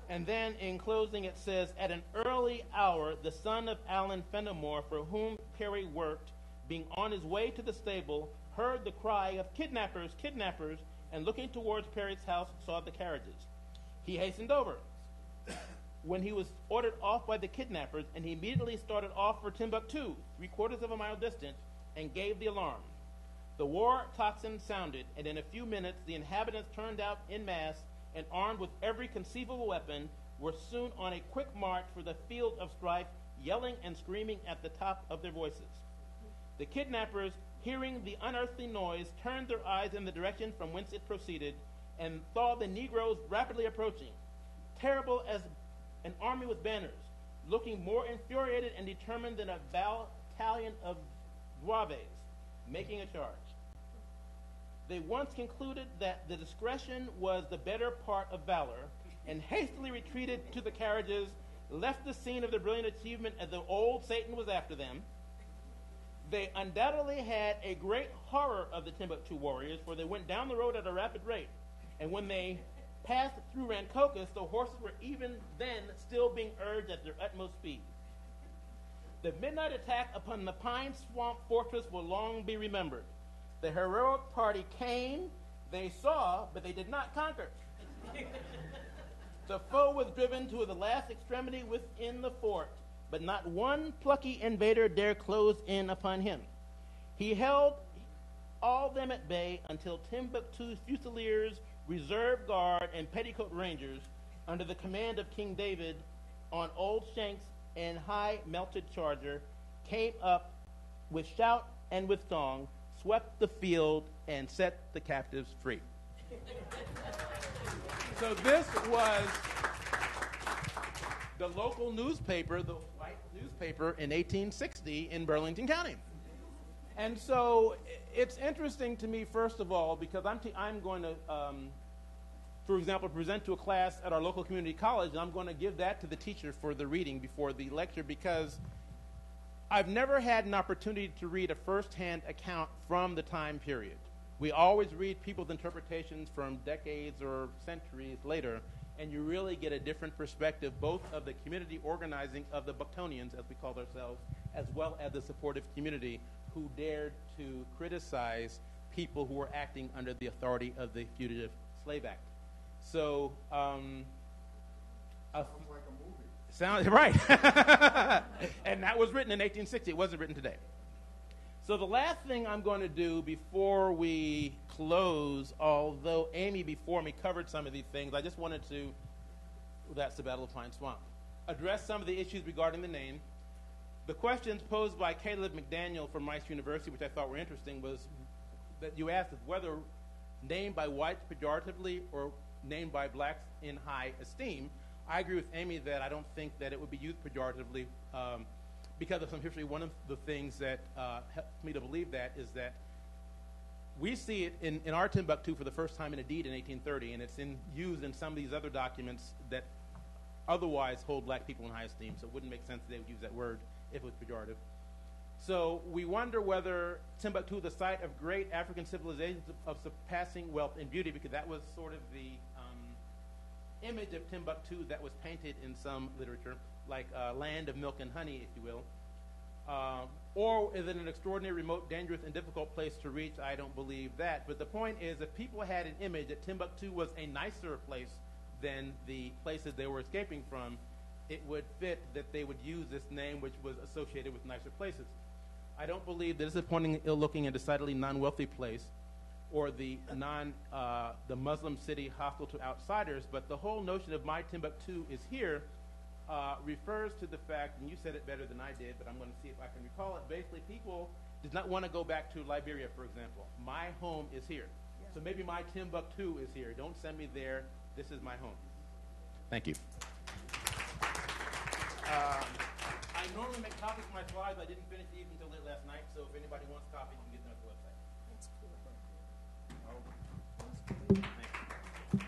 And then in closing it says, "At an early hour, the son of Allen Fenimore, for whom Perry worked, being on his way to the stable, heard the cry of 'Kidnappers, kidnappers,' and looking towards Perry's house, saw the carriages. He hastened over, when he was ordered off by the kidnappers, and he immediately started off for Timbuktu, 3/4 of a mile distant, and gave the alarm. The war tocsin sounded, and in a few minutes the inhabitants turned out en masse, and armed with every conceivable weapon, were soon on a quick march for the field of strife, yelling and screaming at the top of their voices. The kidnappers hearing the unearthly noise, turned their eyes in the direction from whence it proceeded, and saw the Negroes rapidly approaching, terrible as an army with banners, looking more infuriated and determined than a battalion of Zouaves, making a charge. They once concluded that the discretion was the better part of valor, and hastily retreated to the carriages, left the scene of their brilliant achievement as the old Satan was after them. They undoubtedly had a great horror of the Timbuktu warriors, for they went down the road at a rapid rate. And when they passed through Rancocas, the horses were even then still being urged at their utmost speed. The midnight attack upon the Pine Swamp Fortress will long be remembered. The heroic party came, they saw, but they did not conquer. The foe was driven to the last extremity within the fort, but not one plucky invader dared close in upon him. He held all them at bay until Timbuktu's Fusiliers, reserve guard, and petticoat rangers, under the command of King David, on Old Shanks and high melted charger, came up with shout and with song, swept the field, and set the captives free. So this was the local newspaper, the white newspaper in 1860 in Burlington County. And so it's interesting to me, first of all, because I'm going to, for example, present to a class at our local community college, and I'm going to give that to the teacher for the reading before the lecture, because I've never had an opportunity to read a first-hand account from the time period. We always read people's interpretations from decades or centuries later, and you really get a different perspective, both of the community organizing of the Bucktonians, as we called ourselves, as well as the supportive community who dared to criticize people who were acting under the authority of the Fugitive Slave Act. So, sounds like a movie. Sounds right. And that was written in 1860. It wasn't written today. So the last thing I'm going to do before we close, although Amy before me covered some of these things, I just wanted to, that's the Battle of Pine Swamp, address some of the issues regarding the name. The questions posed by Caleb McDaniel from Rice University, which I thought were interesting, was that you asked whether named by whites pejoratively or named by blacks in high esteem. I agree with Amy that I don't think that it would be used pejoratively because of some history. One of the things that helps me to believe that is that we see it in our Timbuktu for the first time in a deed in 1830, and it's used in some of these other documents that otherwise hold black people in high esteem, so it wouldn't make sense that they would use that word if it was pejorative. So we wonder whether Timbuktu is the site of great African civilizations of surpassing wealth and beauty, because that was sort of the image of Timbuktu that was painted in some literature, like land of milk and honey, if you will. Or is it an extraordinary, remote, dangerous, and difficult place to reach? I don't believe that. But the point is, if people had an image that Timbuktu was a nicer place than the places they were escaping from, it would fit that they would use this name, which was associated with nicer places. I don't believe that disappointing, ill-looking, and decidedly non-wealthy place, or the Muslim city hostile to outsiders, but the whole notion of my Timbuktu is here refers to the fact, and you said it better than I did, but I'm going to see if I can recall it. Basically, people did not want to go back to Liberia, for example. My home is here. Yeah. So maybe my Timbuktu is here. Don't send me there. This is my home. Thank you. I normally make copies of my slides. I didn't finish these until late last night, so if anybody wants copies, you can get them at the website. That's cool. Thank you.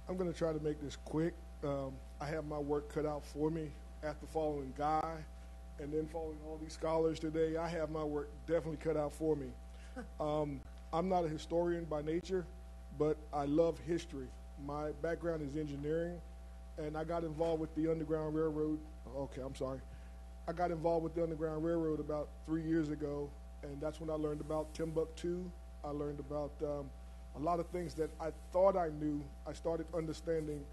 I'm going to try to make this quick. I have my work cut out for me after following Guy and then following all these scholars today. I have my work definitely cut out for me. I'm not a historian by nature, but I love history. My background is engineering, and I got involved with the Underground Railroad. Okay, I'm sorry. I got involved with the Underground Railroad about 3 years ago, and that's when I learned about Timbuktu. I learned about a lot of things that I thought I knew. I started understanding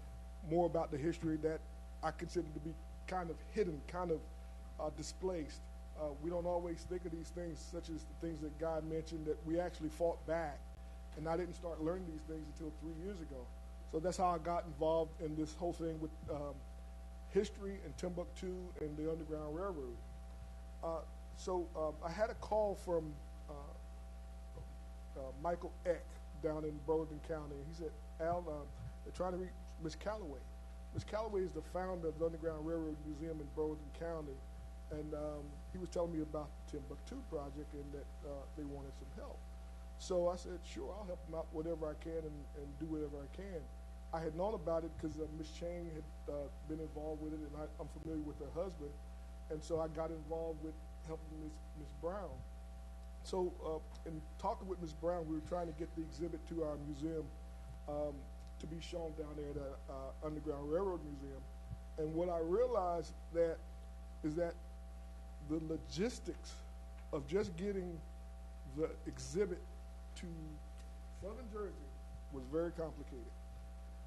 more about the history that I consider to be kind of hidden, kind of displaced. We don't always think of these things, such as the things that Guy mentioned, that we actually fought back. And I didn't start learning these things until 3 years ago. So that's how I got involved in this whole thing with history in Timbuktu and the Underground Railroad. So I had a call from Michael Eck down in Burlington County. He said, Al, they're trying to reach Miss Calloway. Miss Calloway is the founder of the Underground Railroad Museum in Burlington County, and he was telling me about the Timbuktu project and that they wanted some help. So I said, sure, I'll help them out whatever I can and do whatever I can. I had known about it because Miss Chang had been involved with it, and I'm familiar with her husband, and so I got involved with helping Miss Brown. So in talking with Miss Brown, we were trying to get the exhibit to our museum to be shown down there at the Underground Railroad Museum. And what I realized is that the logistics of just getting the exhibit to Southern Jersey was very complicated.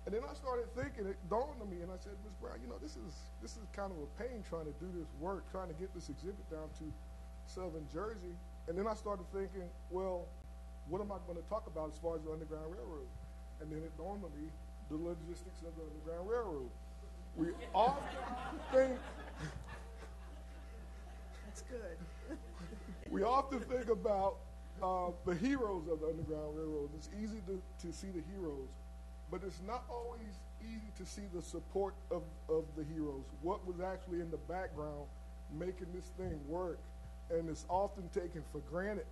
And then I started thinking, it dawned on me, and I said, Ms. Brown, you know, this is kind of a pain trying to do this work, trying to get this exhibit down to Southern Jersey. And then I started thinking, well, what am I going to talk about as far as the Underground Railroad? And then it dawned on me, the logistics of the Underground Railroad. We often think... That's good. We often think about the heroes of the Underground Railroad. It's easy to see the heroes, but it's not always easy to see the support of the heroes, what was actually in the background making this thing work, and it's often taken for granted.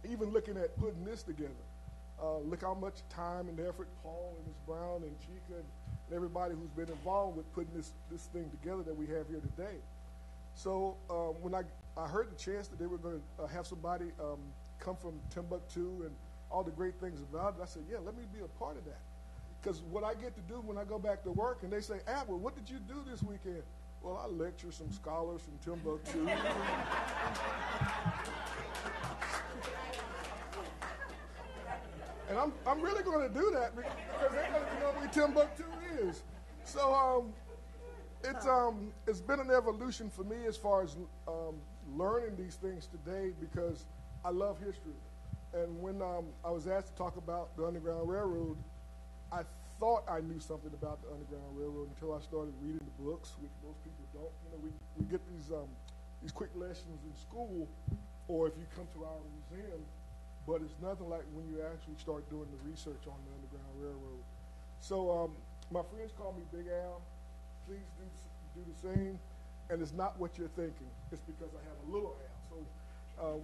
Even looking at putting this together, look how much time and effort Paul and Ms. Brown and Chica and everybody who's been involved with putting this thing together that we have here today. So when I heard the chance that they were going to have somebody come from Timbuktu and all the great things about it, I said, yeah, let me be a part of that. Because what I get to do when I go back to work and they say, Albert, what did you do this weekend? Well, I lecture some scholars from Timbuktu. And I'm really going to do that because they're going to know where Timbuktu is. So it's been an evolution for me as far as learning these things today because I love history. And when I was asked to talk about the Underground Railroad, I thought I knew something about the Underground Railroad until I started reading the books, which most people don't. You know, we get these quick lessons in school, or if you come to our museum, but it's nothing like when you actually start doing the research on the Underground Railroad. So my friends call me Big Al. Please do the same. And it's not what you're thinking. It's because I have a little Al. So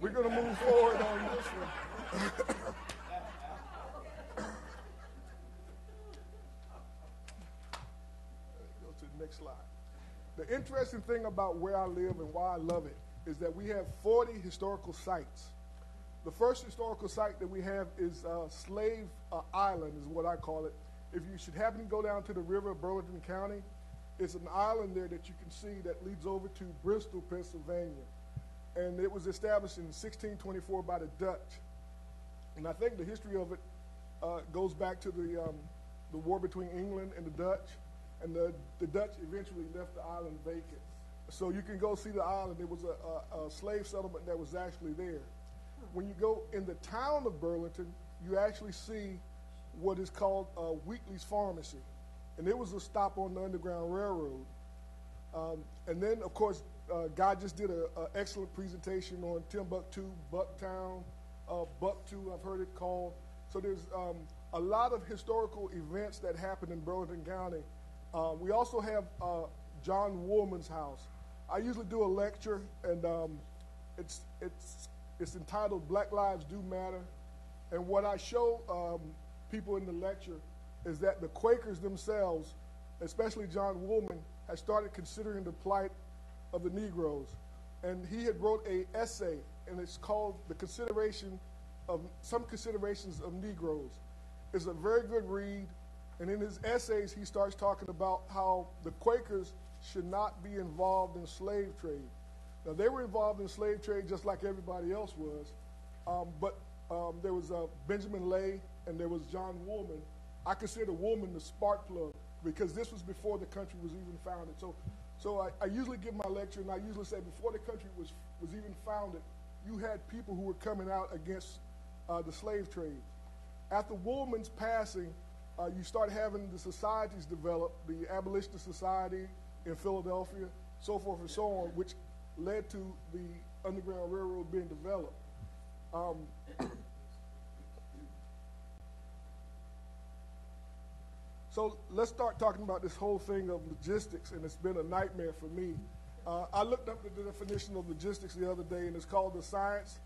we're going to move forward on this one. Go to the next slide. The interesting thing about where I live and why I love it is that we have 40 historical sites. The first historical site that we have is Slave Island is what I call it. If you should happen to go down to the river of Burlington County, it's an island there that you can see that leads over to Bristol, Pennsylvania. And it was established in 1624 by the Dutch. And I think the history of it goes back to the war between England and the Dutch. And the Dutch eventually left the island vacant. So you can go see the island. There was a slave settlement that was actually there. When you go in the town of Burlington, you actually see what is called Wheatley's Pharmacy. And it was a stop on the Underground Railroad. And then, of course, Guy just did an excellent presentation on Timbuktu, Bucktown, Bucktu, I've heard it called. So there's a lot of historical events that happened in Burlington County. We also have John Woolman's house. I usually do a lecture, and it's entitled Black Lives Do Matter. And what I show people in the lecture is that the Quakers themselves, especially John Woolman, has started considering the plight of the Negroes. And he had wrote an essay, and it's called Some Considerations of Negroes. It's a very good read. And in his essays, he starts talking about how the Quakers should not be involved in slave trade. Now, they were involved in slave trade just like everybody else was, but there was Benjamin Lay and there was John Woolman. I consider Woolman the spark plug because this was before the country was even founded. So I usually give my lecture, and I usually say before the country was even founded, you had people who were coming out against the slave trade. After Woolman's passing, you start having the societies develop, the Abolitionist Society, in Philadelphia, so forth and so on, which led to the Underground Railroad being developed. So let's start talking about this whole thing of logistics, and it's been a nightmare for me. I looked up the definition of logistics the other day, and it's called the science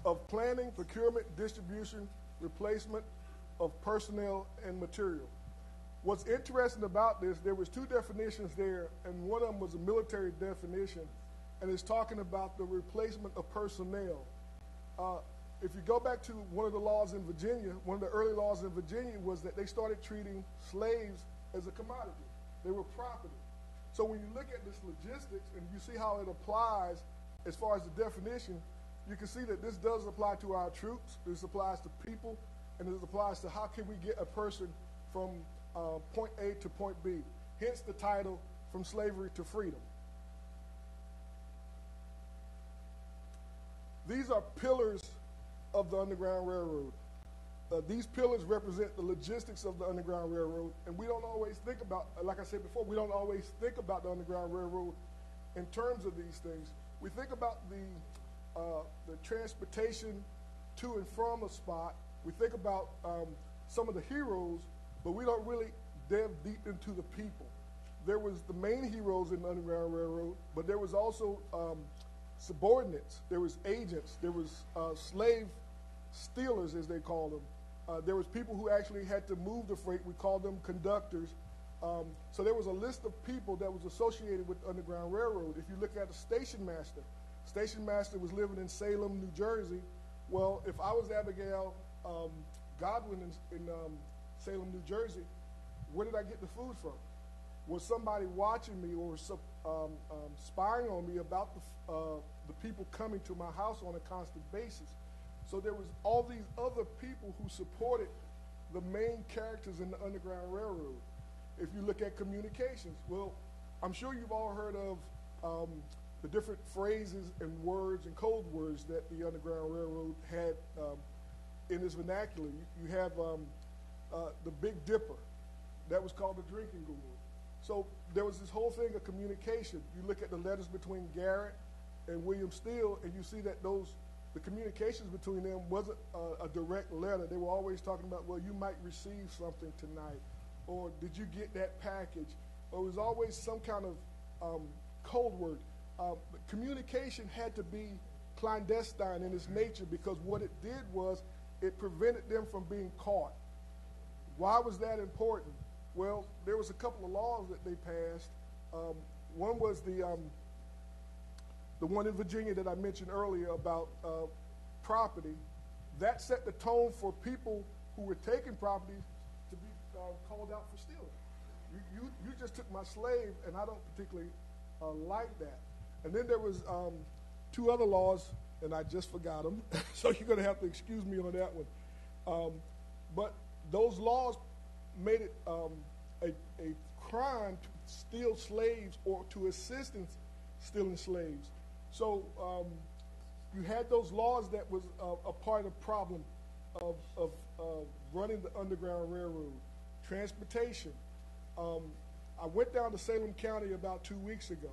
of planning, procurement, distribution, replacement of personnel and material. What's interesting about this, there was two definitions there, and one of them was a military definition, and it's talking about the replacement of personnel. If you go back to one of the laws in Virginia, one of the early laws in Virginia was that they started treating slaves as a commodity. They were property. So when you look at this logistics and you see how it applies as far as the definition, you can see that this does apply to our troops, this applies to people, and this applies to how can we get a person from point A to point B. Hence the title, From Slavery to Freedom. These are pillars of the Underground Railroad. These pillars represent the logistics of the Underground Railroad, and we don't always think about, like I said before, we don't always think about the Underground Railroad in terms of these things. We think about the transportation to and from a spot. We think about some of the heroes, but we don't really delve deep into the people. There was the main heroes in the Underground Railroad, but there was also subordinates, there was agents, there was slave stealers, as they call them. There was people who actually had to move the freight. We called them conductors. So there was a list of people that was associated with the Underground Railroad. If you look at a station master was living in Salem, New Jersey. Well, if I was Abigail Godwin in Salem, New Jersey, where did I get the food from? Was somebody watching me or spying on me about the people coming to my house on a constant basis? So there was all these other people who supported the main characters in the Underground Railroad. If you look at communications, well, I'm sure you've all heard of the different phrases and words and code words that the Underground Railroad had in its vernacular. You have the Big Dipper. That was called the drinking gourd. So there was this whole thing of communication. You look at the letters between Garrett and William Steele, and you see that the communications between them wasn't a direct letter. They were always talking about, well, you might receive something tonight, or did you get that package? Or it was always some kind of code word. Communication had to be clandestine in its nature because what it did was it prevented them from being caught. Why was that important? Well, there was a couple of laws that they passed. One was the one in Virginia that I mentioned earlier about property. That set the tone for people who were taking property to be called out for stealing. You just took my slave, and I don't particularly like that. And then there was two other laws, and I just forgot them, so you're going to have to excuse me on that one. But those laws made it a crime to steal slaves or to assist in stealing slaves. So you had those laws that was a part of the problem of running the Underground Railroad. Transportation. I went down to Salem County about 2 weeks ago,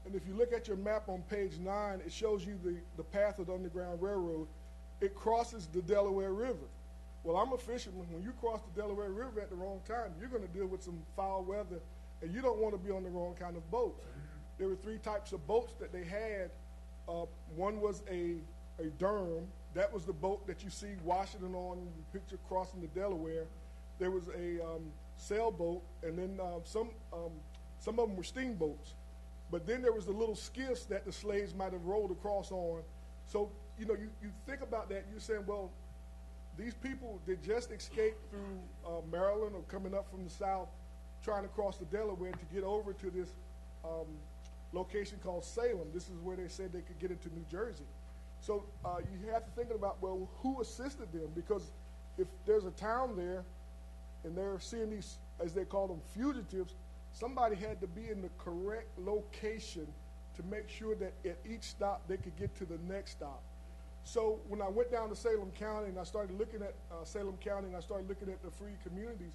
and if you look at your map on page 9, it shows you the path of the Underground Railroad. It crosses the Delaware River. Well, I'm a fisherman. When you cross the Delaware River at the wrong time, you're going to deal with some foul weather, and you don't want to be on the wrong kind of boats. There were 3 types of boats that they had. One was a Durham. That was the boat that you see Washington on the picture crossing the Delaware. There was a sailboat, and then some of them were steamboats. But then there was the little skiffs that the slaves might have rolled across on. So, you think about that, you're saying, well, these people did just escape through Maryland or coming up from the south, trying to cross the Delaware to get over to this location called Salem. This is where they said they could get into New Jersey. So you have to think about, well, who assisted them? Because if there's a town there and they're seeing these, as they call them, fugitives, somebody had to be in the correct location to make sure that at each stop they could get to the next stop. So when I went down to Salem County and I started looking at Salem County and I started looking at the free communities,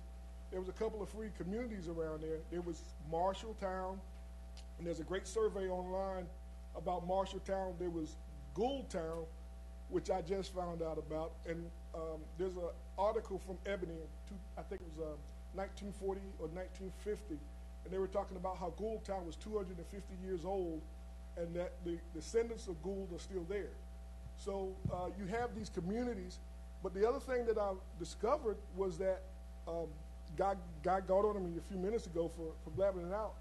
there was a couple of free communities around there. There was Marshalltown, and there's a great survey online about Marshalltown. There was Gouldtown, which I just found out about, and there's an article from Ebony, I think it was 1940 or 1950, and they were talking about how Gouldtown was 250 years old, and that the descendants of Gould are still there. So you have these communities, but the other thing that I discovered was that God got on me a few minutes ago for blabbing it out,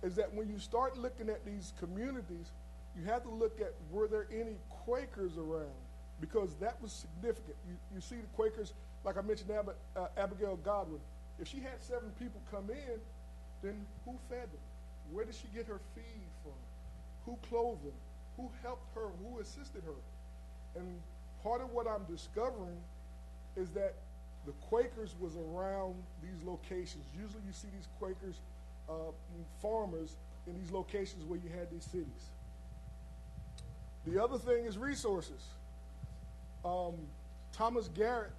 is that when you start looking at these communities, you have to look at were there any Quakers around, because that was significant. You see the Quakers, like I mentioned, Abigail Godwin. If she had 7 people come in, then who fed them? Where did she get her feed from? Who clothed them? Who helped her? Who assisted her? And part of what I'm discovering is that the Quakers was around these locations. Usually you see these Quakers, farmers, in these locations where you had these cities. The other thing is resources. Thomas Garrett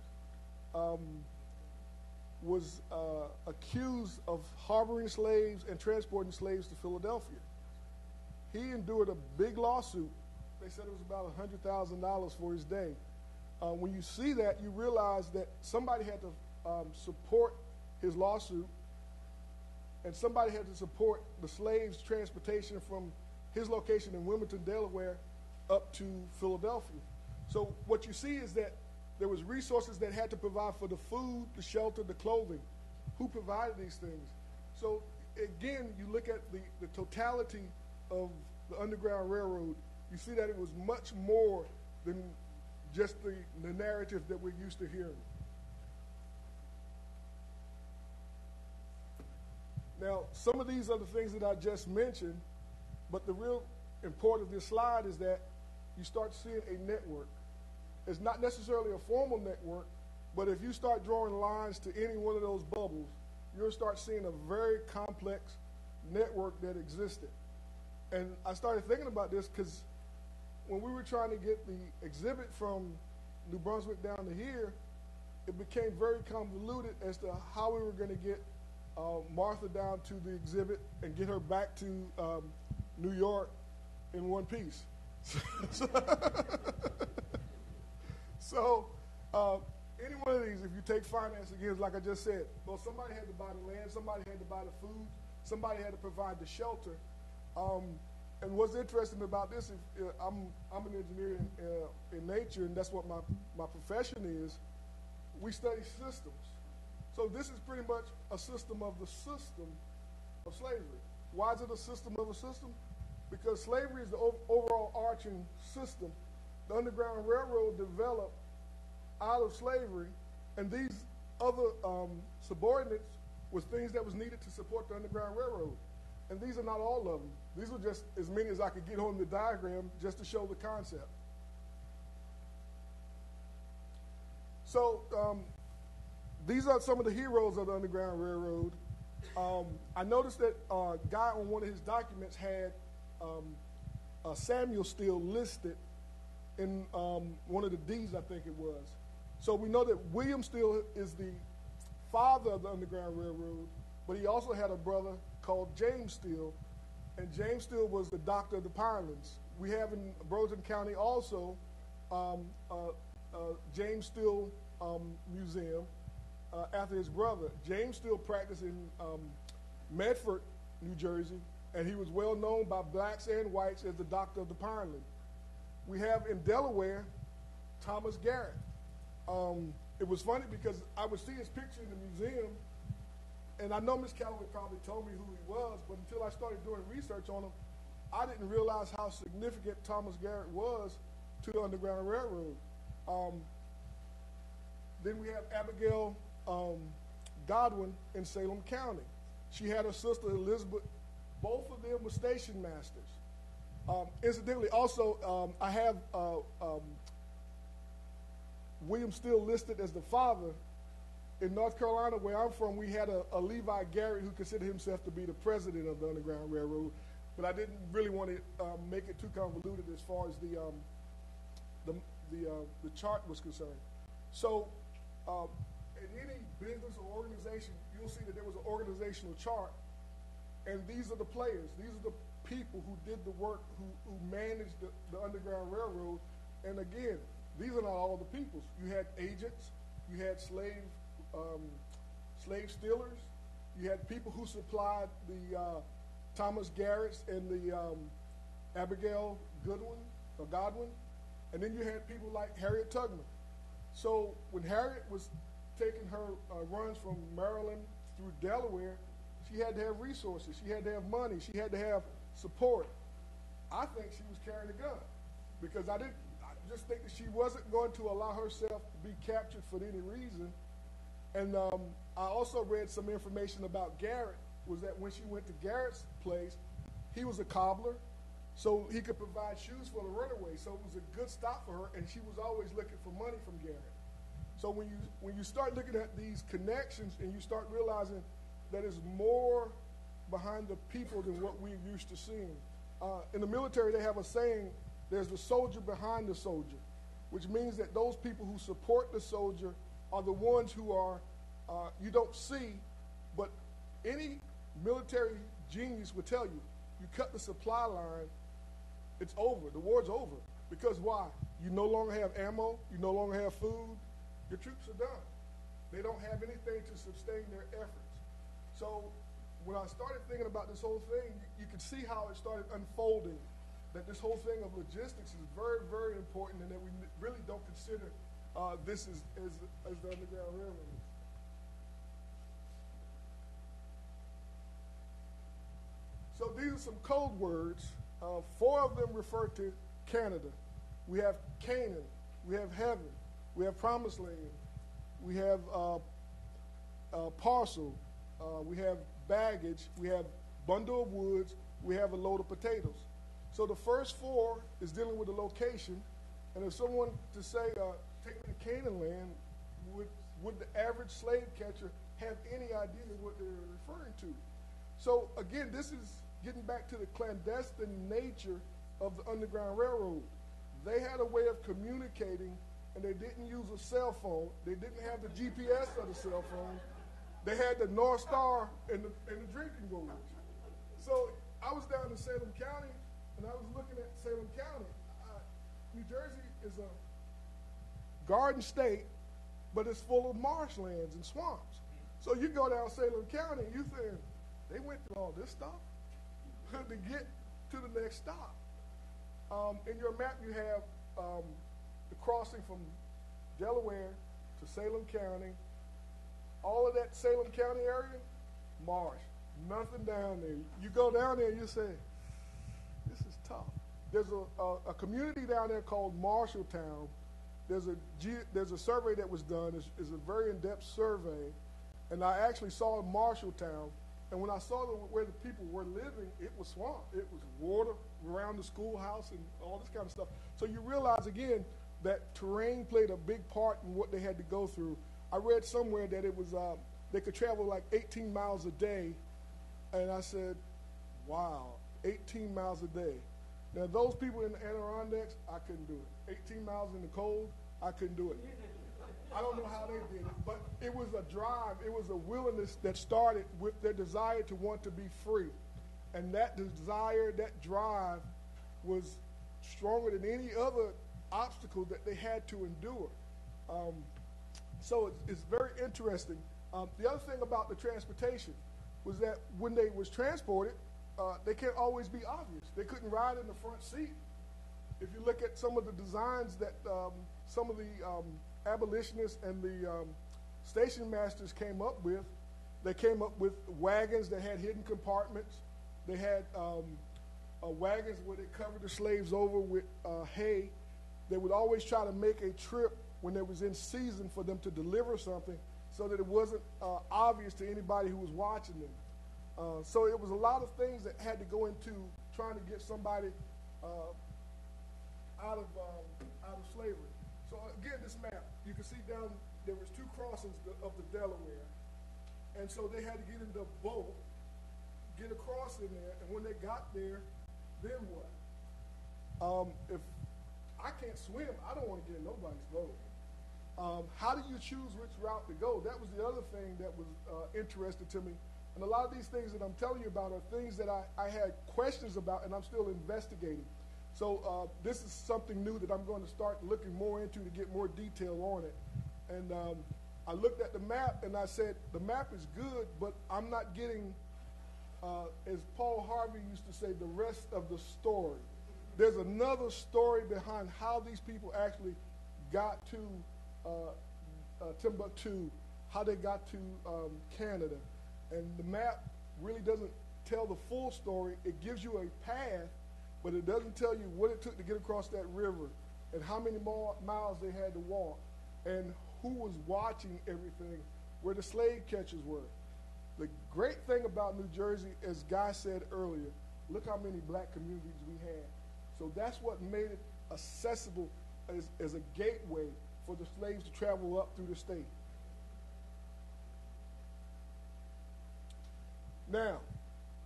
was accused of harboring slaves and transporting slaves to Philadelphia. He endured a big lawsuit. They said it was about $100,000 for his day. When you see that, you realize that somebody had to support his lawsuit, and somebody had to support the slaves' transportation from his location in Wilmington, Delaware, up to Philadelphia. So what you see is that there was resources that had to provide for the food, the shelter, the clothing. Who provided these things? So again, you look at the totality of the Underground Railroad, you see that it was much more than just the narrative that we're used to hearing. Now, some of these are the things that I just mentioned, but the real important of this slide is that you start seeing a network. It's not necessarily a formal network, but if you start drawing lines to any one of those bubbles, you'll start seeing a very complex network that existed. And I started thinking about this because when we were trying to get the exhibit from New Brunswick down to here, it became very convoluted as to how we were going to get Martha down to the exhibit and get her back to New York in one piece. So any one of these, if you take finance again, like I just said, well, somebody had to buy the land, somebody had to buy the food, somebody had to provide the shelter. And what's interesting about this, I'm an engineer in nature, and that's what my profession is. We study systems. So this is pretty much a system of the system of slavery. Why is it a system of a system? Because slavery is the overall arching system. The Underground Railroad developed out of slavery, and these other subordinates was things that was needed to support the Underground Railroad. And these are not all of them. These were just as many as I could get on the diagram just to show the concept. So these are some of the heroes of the Underground Railroad. I noticed that a guy on one of his documents had Samuel Steele listed in one of the deeds, I think it was. So we know that William Steele is the father of the Underground Railroad, but he also had a brother called James Steele, and James Steele was the doctor of the Pinelands. We have in Burlington County also James Steele Museum after his brother. James Steele practiced in Medford, New Jersey, and he was well known by blacks and whites as the doctor of the Pineland. We have in Delaware Thomas Garrett. It was funny because I would see his picture in the museum, and I know Miss Calloway probably told me who he was, but until I started doing research on him, I didn't realize how significant Thomas Garrett was to the Underground Railroad. Then we have Abigail Godwin in Salem County. She had her sister Elizabeth. Both of them were station masters. Incidentally, also, I have William Steele listed as the father. In North Carolina, where I'm from, we had a Levi Garrett who considered himself to be the president of the Underground Railroad, but I didn't really want to make it too convoluted as far as the chart was concerned. So in any business or organization, you'll see that there was an organizational chart, and these are the players. These are the people who did the work, who managed the Underground Railroad. And again, these are not all the peoples. You had agents, you had slave stealers, you had people who supplied the Thomas Garrett's and the Abigail Godwin, and then you had people like Harriet Tubman. So when Harriet was taking her runs from Maryland through Delaware, she had to have resources, she had to have money, she had to have support. I think she was carrying a gun because I just think that she wasn't going to allow herself to be captured for any reason. And I also read some information about Garrett, was that when she went to Garrett's place, he was a cobbler, so he could provide shoes for the runaway. So it was a good stop for her, and she was always looking for money from Garrett. So when you start looking at these connections and you start realizing that there's more behind the people than what we're used to seeing. In the military, they have a saying, there's the soldier behind the soldier, which means that those people who support the soldier are the ones who are, you don't see, but any military genius would tell you, you cut the supply line, it's over, the war's over. Because why? You no longer have ammo, you no longer have food, your troops are done. They don't have anything to sustain their efforts. So when I started thinking about this whole thing, you could see how it started unfolding, that this whole thing of logistics is very, very important, and that we really don't consider this as the Underground Railroad. So these are some code words. 4 of them refer to Canada. We have Canaan, we have heaven, we have promised land, we have parcel, we have baggage, we have bundle of woods, we have a load of potatoes. So the first 4 is dealing with the location, and if someone to say, take me to Canaan land, would the average slave catcher have any idea what they're referring to? So again, this is getting back to the clandestine nature of the Underground Railroad. They had a way of communicating, and they didn't use a cell phone. They didn't have the GPS of the cell phone. They had the North Star and the drinking gauge. So I was down in Salem County, and I was looking at Salem County. New Jersey is a garden state, but it's full of marshlands and swamps. So you go down Salem County, and you think, they went through all this stuff to get to the next stop. In your map, you have the crossing from Delaware to Salem County. All of that Salem County area, marsh, nothing down there. You go down there, you say, this is tough. There's a community down there called Marshalltown. There's a survey that was done. It's a very in-depth survey, and I actually saw Marshalltown. And when I saw where the people were living, it was swamp. It was water around the schoolhouse and all this kind of stuff. So you realize, again, that terrain played a big part in what they had to go through. I read somewhere that it was they could travel like 18 miles a day. And I said, wow, 18 miles a day. Now, those people in the Adirondacks, I couldn't do it. 18 miles in the cold, I couldn't do it. I don't know how they did it, but it was a drive, it was a willingness that started with their desire to want to be free. And that desire, that drive was stronger than any other obstacle that they had to endure. So it's very interesting. The other thing about the transportation was that when they was transported, they can't always be obvious. They couldn't ride in the front seat. If you look at some of the designs that some of the abolitionists and the station masters came up with, they came up with wagons that had hidden compartments. They had wagons where they covered the slaves over with hay. They would always try to make a trip when they was in season for them to deliver something so that it wasn't obvious to anybody who was watching them. So it was a lot of things that had to go into trying to get somebody out of slavery. So again, this map, you can see down, there was 2 crossings of the Delaware. And so they had to get in the boat, get across in there, and when they got there, then what? If I can't swim, I don't want to get in nobody's boat. How do you choose which route to go? That was the other thing that was interesting to me. And a lot of these things that I'm telling you about are things that I had questions about, and I'm still investigating. So this is something new that I'm going to start looking more into to get more detail on it. And I looked at the map, and I said, the map is good, but I'm not getting, as Paul Harvey used to say, the rest of the story. There's another story behind how these people actually got to Timbuktu, how they got to Canada. And the map really doesn't tell the full story. It gives you a path, but it doesn't tell you what it took to get across that river and how many more miles they had to walk and who was watching everything, where the slave catchers were. The great thing about New Jersey, as Guy said earlier, look how many black communities we had. So that's what made it accessible as a gateway for the slaves to travel up through the state. Now,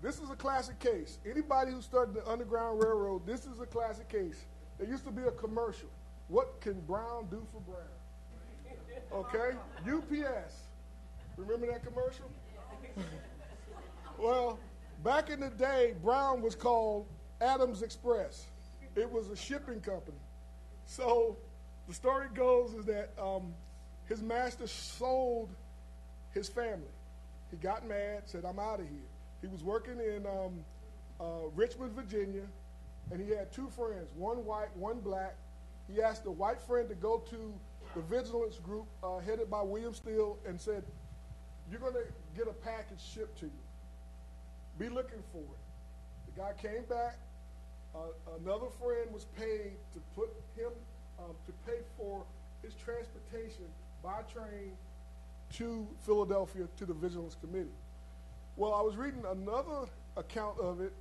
this is a classic case. Anybody who studied the Underground Railroad, this is a classic case. There used to be a commercial. What can Brown do for Brown? Okay? UPS. Remember that commercial? Well, back in the day, Brown was called Adams Express. It was a shipping company. So the story goes is that his master sold his family. He got mad, said, I'm out of here. He was working in Richmond, Virginia, and he had two friends, one white, one black. He asked the white friend to go to the vigilance group headed by William Steele and said, you're going to get a package shipped to you. Be looking for it. The guy came back. Another friend was paid to put him, to pay for his transportation by train to Philadelphia to the Vigilance Committee. Well, I was reading another account of it,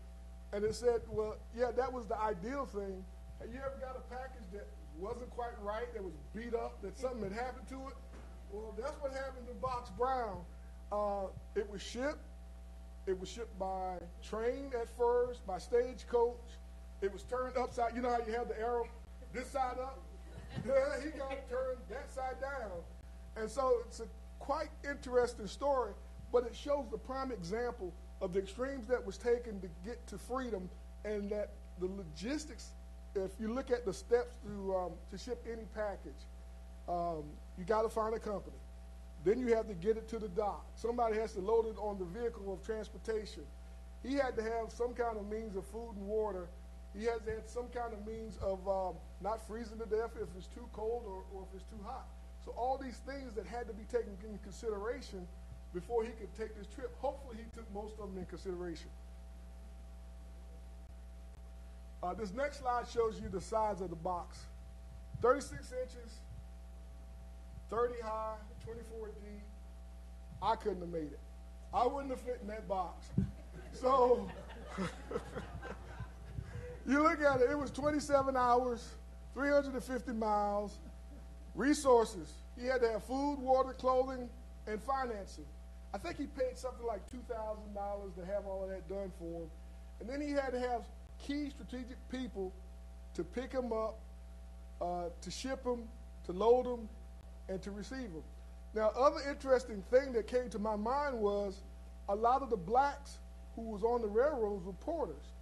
and it said, well, yeah, that was the ideal thing. Have you ever got a package that wasn't quite right, that was beat up, that something had happened to it? Well, that's what happened to Box Brown. It was shipped. It was shipped by train at first, by stagecoach. It was turned upside. You know how you have the arrow this side up? Yeah, he got turned that side down. And so it's a quite interesting story, but it shows the prime example of the extremes that was taken to get to freedom, and that the logistics, if you look at the steps to ship any package, you got to find a company. Then you have to get it to the dock. Somebody has to load it on the vehicle of transportation. He had to have some kind of means of food and water. He has to have some kind of means of not freezing to death if it's too cold or if it's too hot. So all these things that had to be taken into consideration before he could take this trip. Hopefully he took most of them in consideration. This next slide shows you the size of the box. 36 inches, 30 high, 24 deep. I couldn't have made it. I wouldn't have fit in that box. So you look at it, it was 27 hours, 350 miles, resources. He had to have food, water, clothing, and financing. I think he paid something like $2,000 to have all of that done for him. And then he had to have key strategic people to pick him up, to ship him, to load him, and to receive him. Now, other interesting thing that came to my mind was a lot of the blacks who was on the railroads were porters.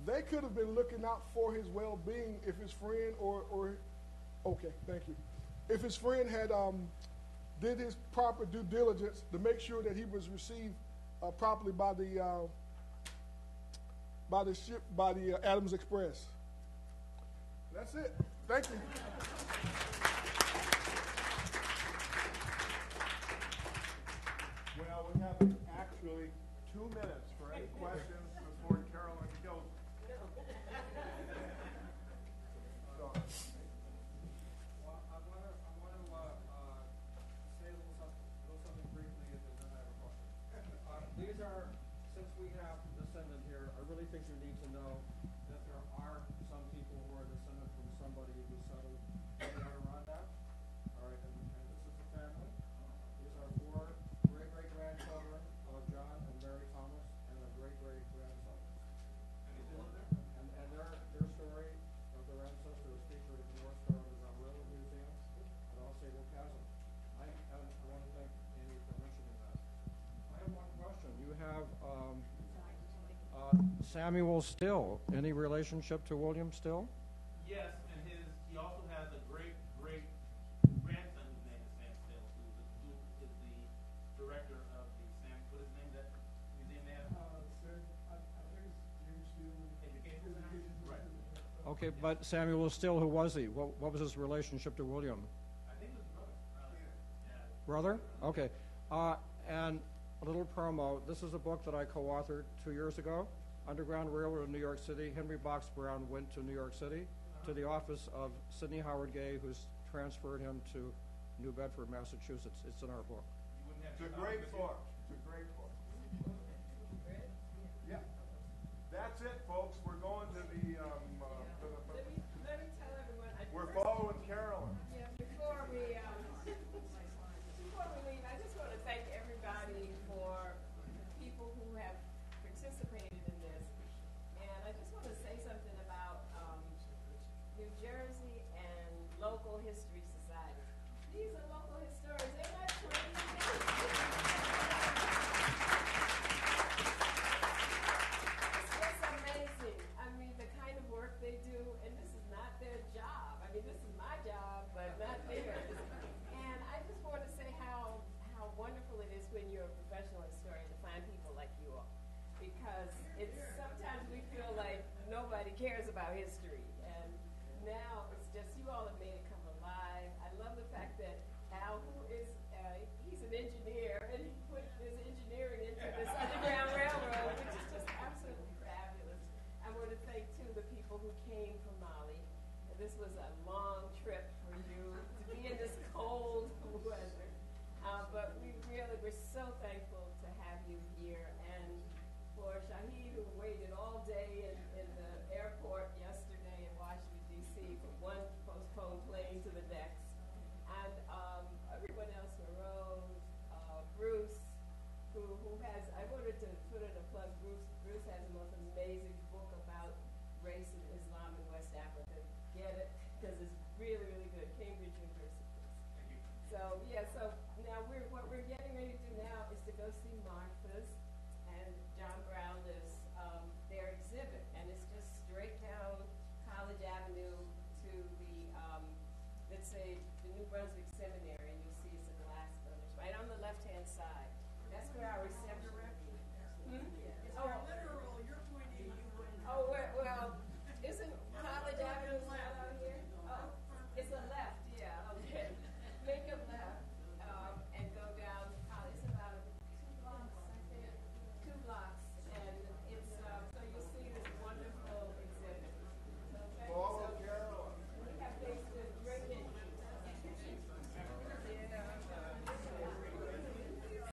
They could have been looking out for his well-being if his friend okay, thank you. If his friend had did his proper due diligence to make sure that he was received properly by the Adams Express. That's it. Thank you. Well, we have actually 2 minutes for any questions before Carolyn goes. Well, I want to say a little something briefly, and then I have a question. These are, since we have descendant here, I really think you need to know that there are some people who are descended from somebody who settled in the Adirondack. All right, and this is the family. These are 4 great-great-grandchildren of John and Mary Thomas, and a great-great-grandson. And their story of their ancestors is featured in the North Star of the Railroad Museum, and also will Samuel Still, any relationship to William Still? Yes, and he also has a great grandson whose name is Sam Still, who is the director of the Sam. What is the name of that museum they have? Educational Center. Right. Okay, but Samuel Still, who was he? What was his relationship to William? I think it was brother. Brother? Okay. And a little promo. This is a book that I co-authored 2 years ago. Underground Railroad in New York City. Henry Box Brown went to New York City to the office of Sidney Howard Gay, who's transferred him to New Bedford, Massachusetts. It's in our book. It's a great book. It's a great book. Yeah. That's it, folks. We're going to the. Let me tell everyone. We're following Carolyn. Yeah, before we leave, I just want to thank everybody for people who have participated in this. And I just want to say something about New Jersey and local history society. These are local historians. They're not trained. It's just amazing. I mean, the kind of work they do, and this is not their job. I mean, this is my job, but not theirs. And I just want to say how wonderful it is when you're a professional historian to find people like you all. Because it's sometimes we feel like nobody cares about history. And now it's just you all have made it come alive. I love the fact that Al, who is, he's an engineer, and he put his engineering into this Underground Railroad, which is just absolutely fabulous. I want to thank, too, the people who came from Mali. And this was a long trip for you to be in this cold weather. But we're so thankful to have you here. And for Shahid, who waited all day in the airport yesterday in Washington, D.C. for one postponed plane to the next. And everyone else, Rose, Bruce, who has, I wanted to put in a plug, Bruce has the most amazing book about race and Islam in West Africa. Get it? Because it's really, really good. Cambridge University. So, yeah, so now what we're getting ready to do now is to go see Martha's and John Brown lives their exhibit, and it's just straight down College Avenue to the, let's say, the New Brunswick Seminary.